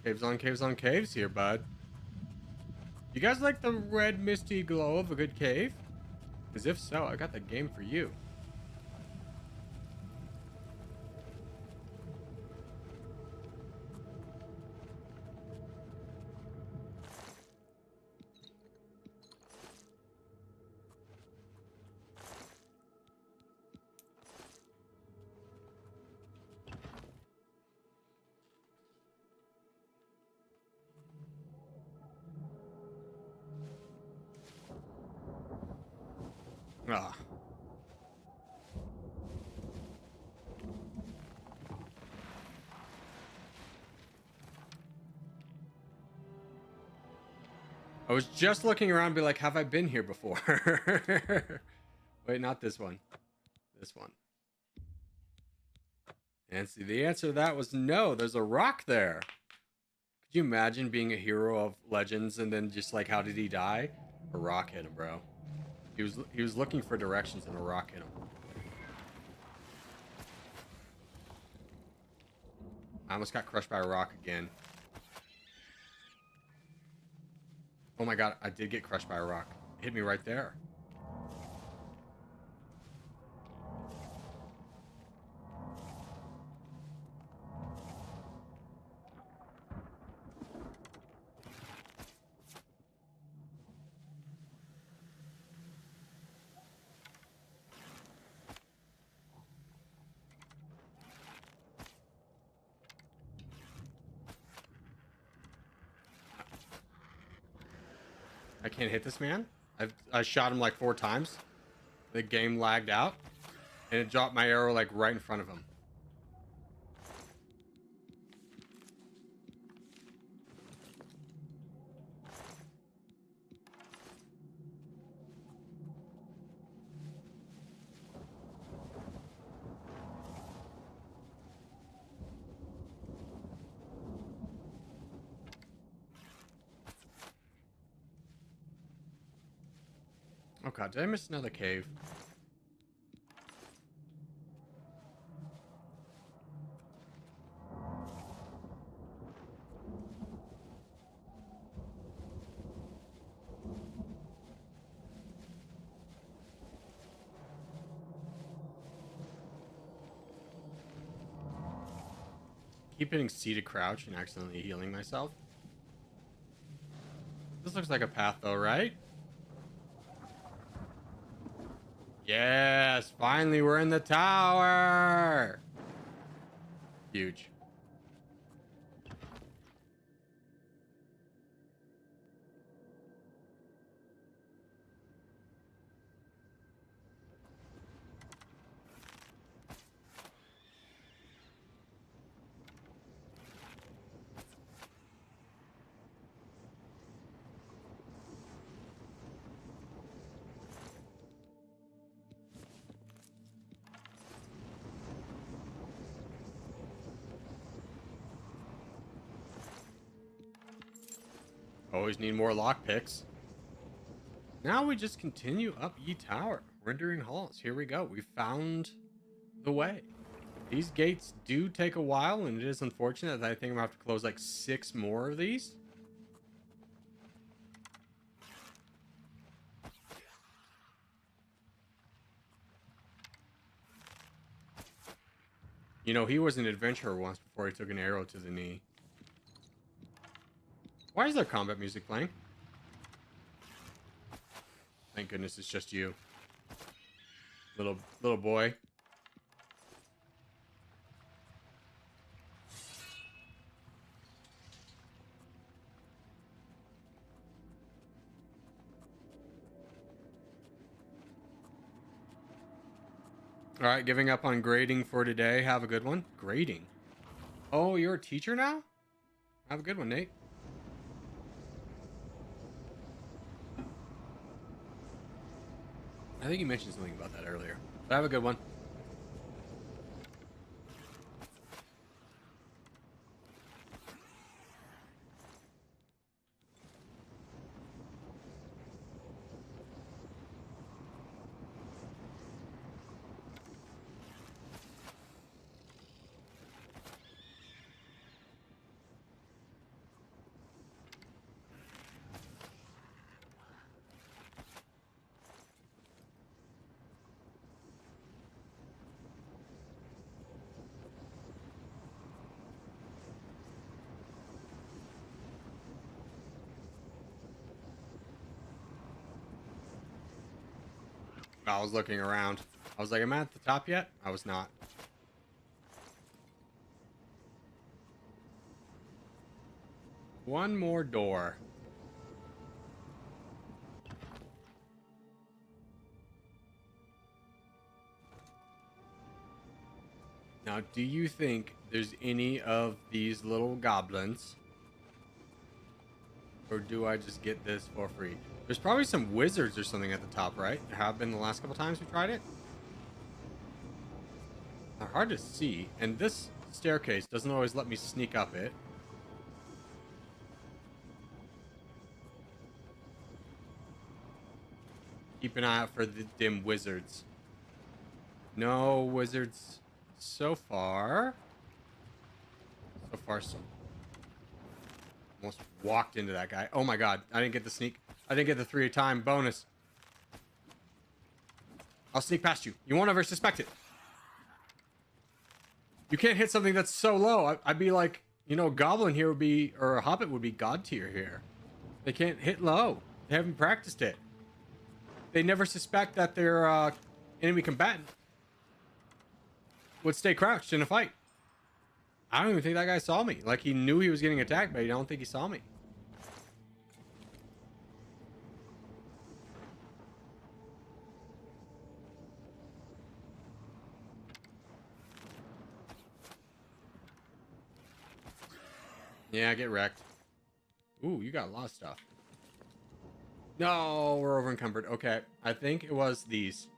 Caves on caves on caves here, bud. You guys like the red misty glow of a good cave? Because if so, I got the game for you. Ah. I was just looking around and be like, have I been here before? Wait, not this one. This one. And see, the answer to that was no. There's a rock there. Could you imagine being a hero of Legends and then just like, how did he die? A rock hit him, bro. He was looking for directions and a rock hit him. I almost got crushed by a rock again. Oh my god, I did get crushed by a rock. It hit me right there. I can't hit this man. I shot him like 4 times. The game lagged out. And it dropped my arrow like right in front of him. Oh god, did I miss another cave? Keep hitting C to crouch and accidentally healing myself. This looks like a path though, right? Yes, finally we're in the tower. Huge. Always need more lockpicks. Now we just continue up E Tower. Rendering halls. Here we go. We found the way. These gates do take a while, and it is unfortunate that I think I'm going to have to close like 6 more of these. You know, he was an adventurer once before he took an arrow to the knee. Why is there combat music playing? Thank goodness it's just you. Little boy. All right, giving up on grading for today. Have a good one. Grading. Oh, you're a teacher now? Have a good one, Nate. I think you mentioned something about that earlier. But have a good one. I was looking around. I was like, am I at the top yet? I was not. One more door. Now, do you think there's any of these little goblins? Or do I just get this for free? There's probably some wizards or something at the top, right? There have been the last couple times we tried it. They're hard to see. And this staircase doesn't always let me sneak up it. Keep an eye out for the dim wizards. No wizards so far. So far, so. Almost walked into that guy. Oh my god. I didn't get the sneak. I didn't get the 3-time bonus. I'll sneak past you. You won't ever suspect it. You can't hit something that's so low. I'd be like, you know, a goblin here would be, or a hobbit would be god tier here. They can't hit low. They haven't practiced it. They never suspect that their enemy combatant would stay crouched in a fight. I don't even think that guy saw me. Like, he knew he was getting attacked, but I don't think he saw me. Yeah, get wrecked. Ooh, you got a lot of stuff. No, we're over encumbered. Okay, I think it was these.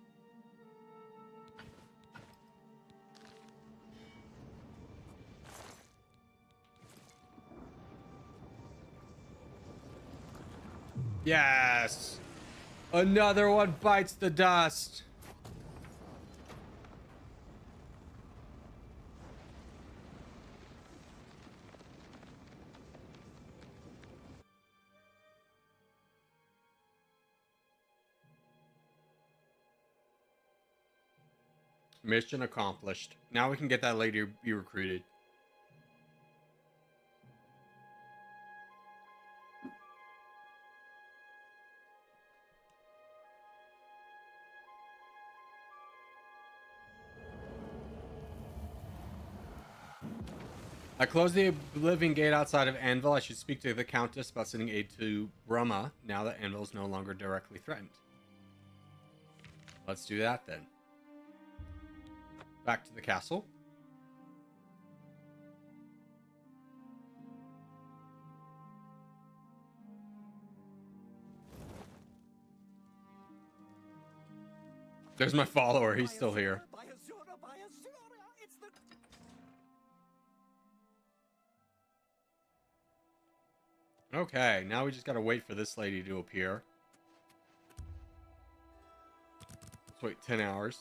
Yes! Another one bites the dust. Mission accomplished. Now we can get that lady to be recruited. I closed the Oblivion gate outside of Anvil. I should speak to the Countess about sending aid to Brumma now that Anvil is no longer directly threatened. Let's do that then. Back to the castle. There's my follower. He's still here. Okay, now we just gotta wait for this lady to appear. Let's wait 10 hours.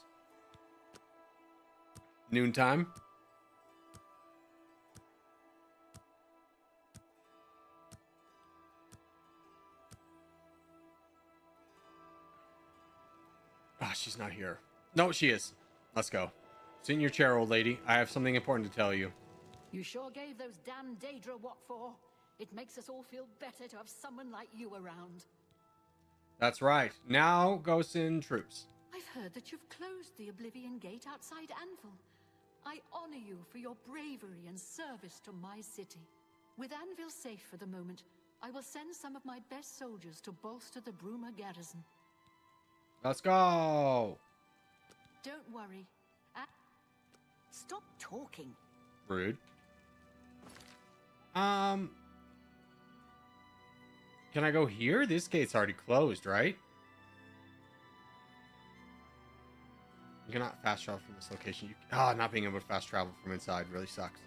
Noontime. Ah, she's not here. No, she is. Let's go. Sit in your chair, old lady. I have something important to tell you. You sure gave those damn Daedra what for? It makes us all feel better to have someone like you around. That's right. Now go send troops. I've heard that you've closed the Oblivion gate outside Anvil. I honor you for your bravery and service to my city. With Anvil safe for the moment, I will send some of my best soldiers to bolster the Bruma garrison. Let's go. Don't worry. Stop talking. Rude. Can I go here? This gate's already closed, right? You cannot fast travel from this location. Not being able to fast travel from inside really sucks.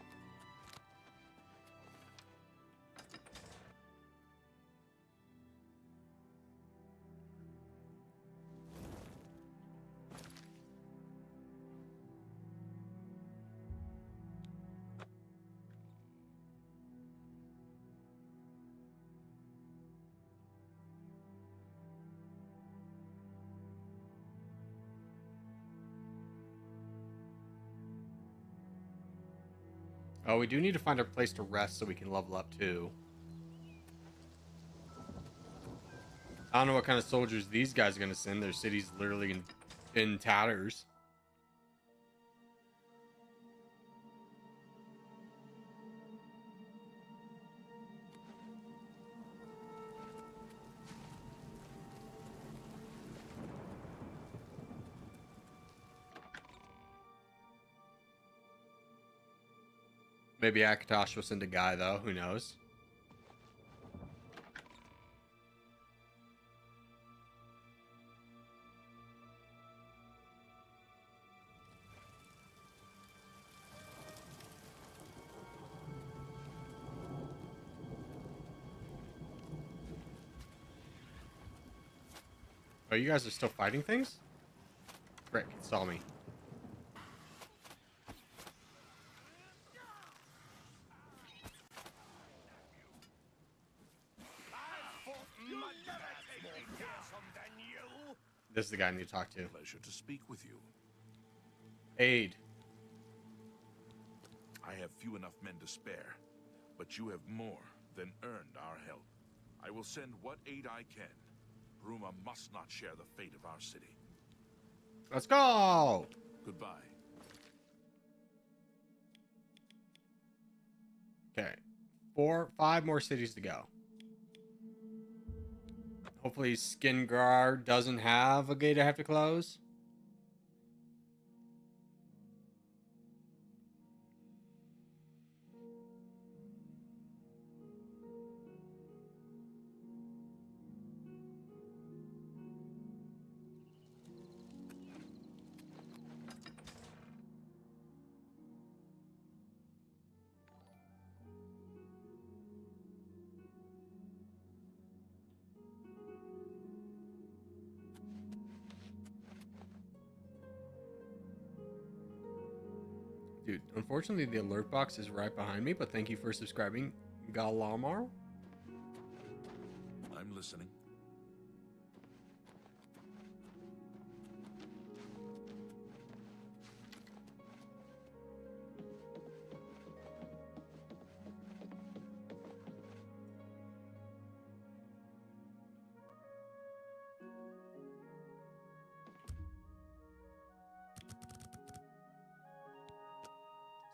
Oh, we do need to find a place to rest so we can level up too. I don't know what kind of soldiers these guys are going to send. Their city's literally in tatters. Maybe Akatosh was into Guy, though. Who knows? Oh, you guys are still fighting things? Frick, it saw me. This is the guy I need to talk to. Pleasure to speak with you. Aid. I have few enough men to spare, but you have more than earned our help. I will send what aid I can. Bruma must not share the fate of our city. Let's go! Goodbye. Okay. 5 more cities to go. Hopefully Skingar doesn't have a gate I have to close. Dude, unfortunately the alert box is right behind me, but thank you for subscribing, Galamar. I'm listening.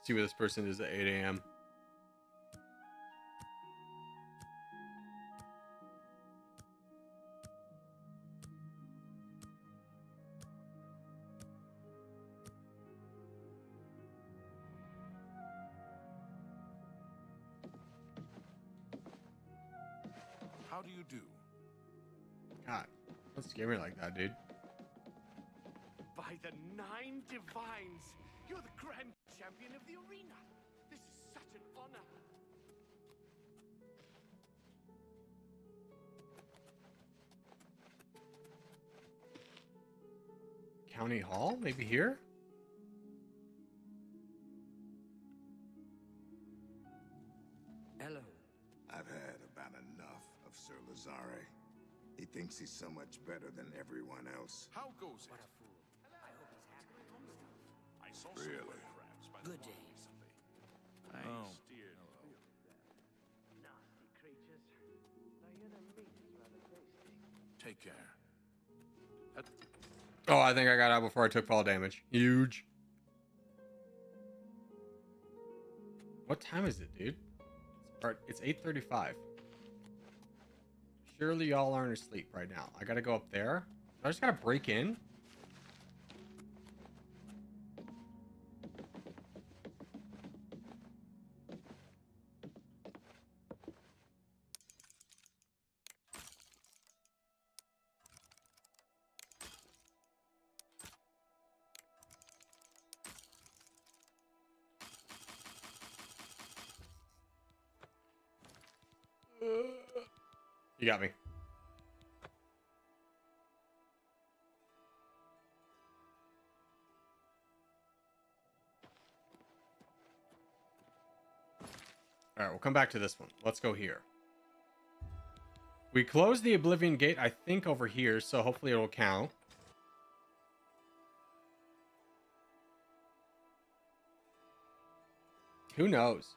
See where this person is at 8 a.m. How do you do? God, don't scare me like that, dude. By the 9 divines, you're the grand champion of the arena. This is such an honor. County Hall? Maybe here? Hello. I've had about enough of Sir Lazare. He thinks he's so much better than everyone else. How goes it? What a fool. I hope he's happy with home stuff. I saw Really? some wood crabs by the Good lawn day. recently. I steered. Nasty creatures. I hear their meat is rather tasty. Take care. Oh, I think I got out before I took fall damage. Huge. What time is it, dude? It's 8:35. Surely y'all aren't asleep right now. I gotta go up there. I just gotta break in. You got me. All right, we'll come back to this one. Let's go here. We closed the Oblivion gate, I think, over here, so hopefully it'll count. Who knows?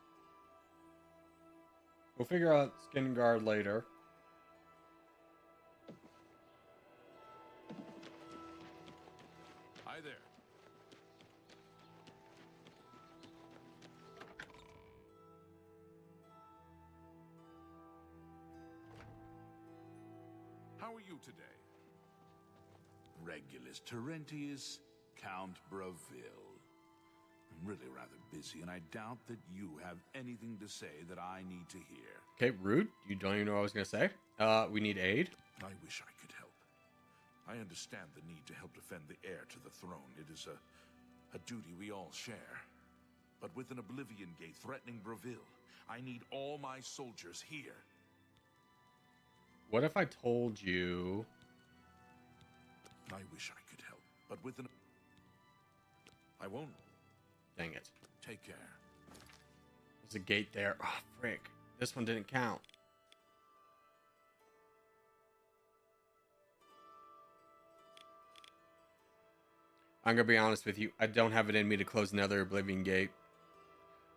We'll figure out Skin Guard later. Hi there. How are you today? Regulus Terentius, Count Bravil. I'm really rather busy, and I doubt that you have anything to say that I need to hear. Okay, rude. You don't even know what I was gonna say. We need aid. I wish I could help. I understand the need to help defend the heir to the throne. It is a duty we all share. But with an Oblivion gate threatening Breville, I need all my soldiers here. What if I told you? I wish I could help, but with an... I won't. Dang it. Take care. There's a gate there. Oh, frick. This one didn't count. I'm going to be honest with you. I don't have it in me to close another Oblivion gate.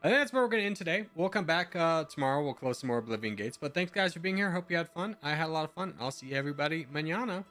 I think that's where we're going to end today. We'll come back tomorrow. We'll close some more Oblivion gates. But thanks, guys, for being here. Hope you had fun. I had a lot of fun. I'll see everybody mañana.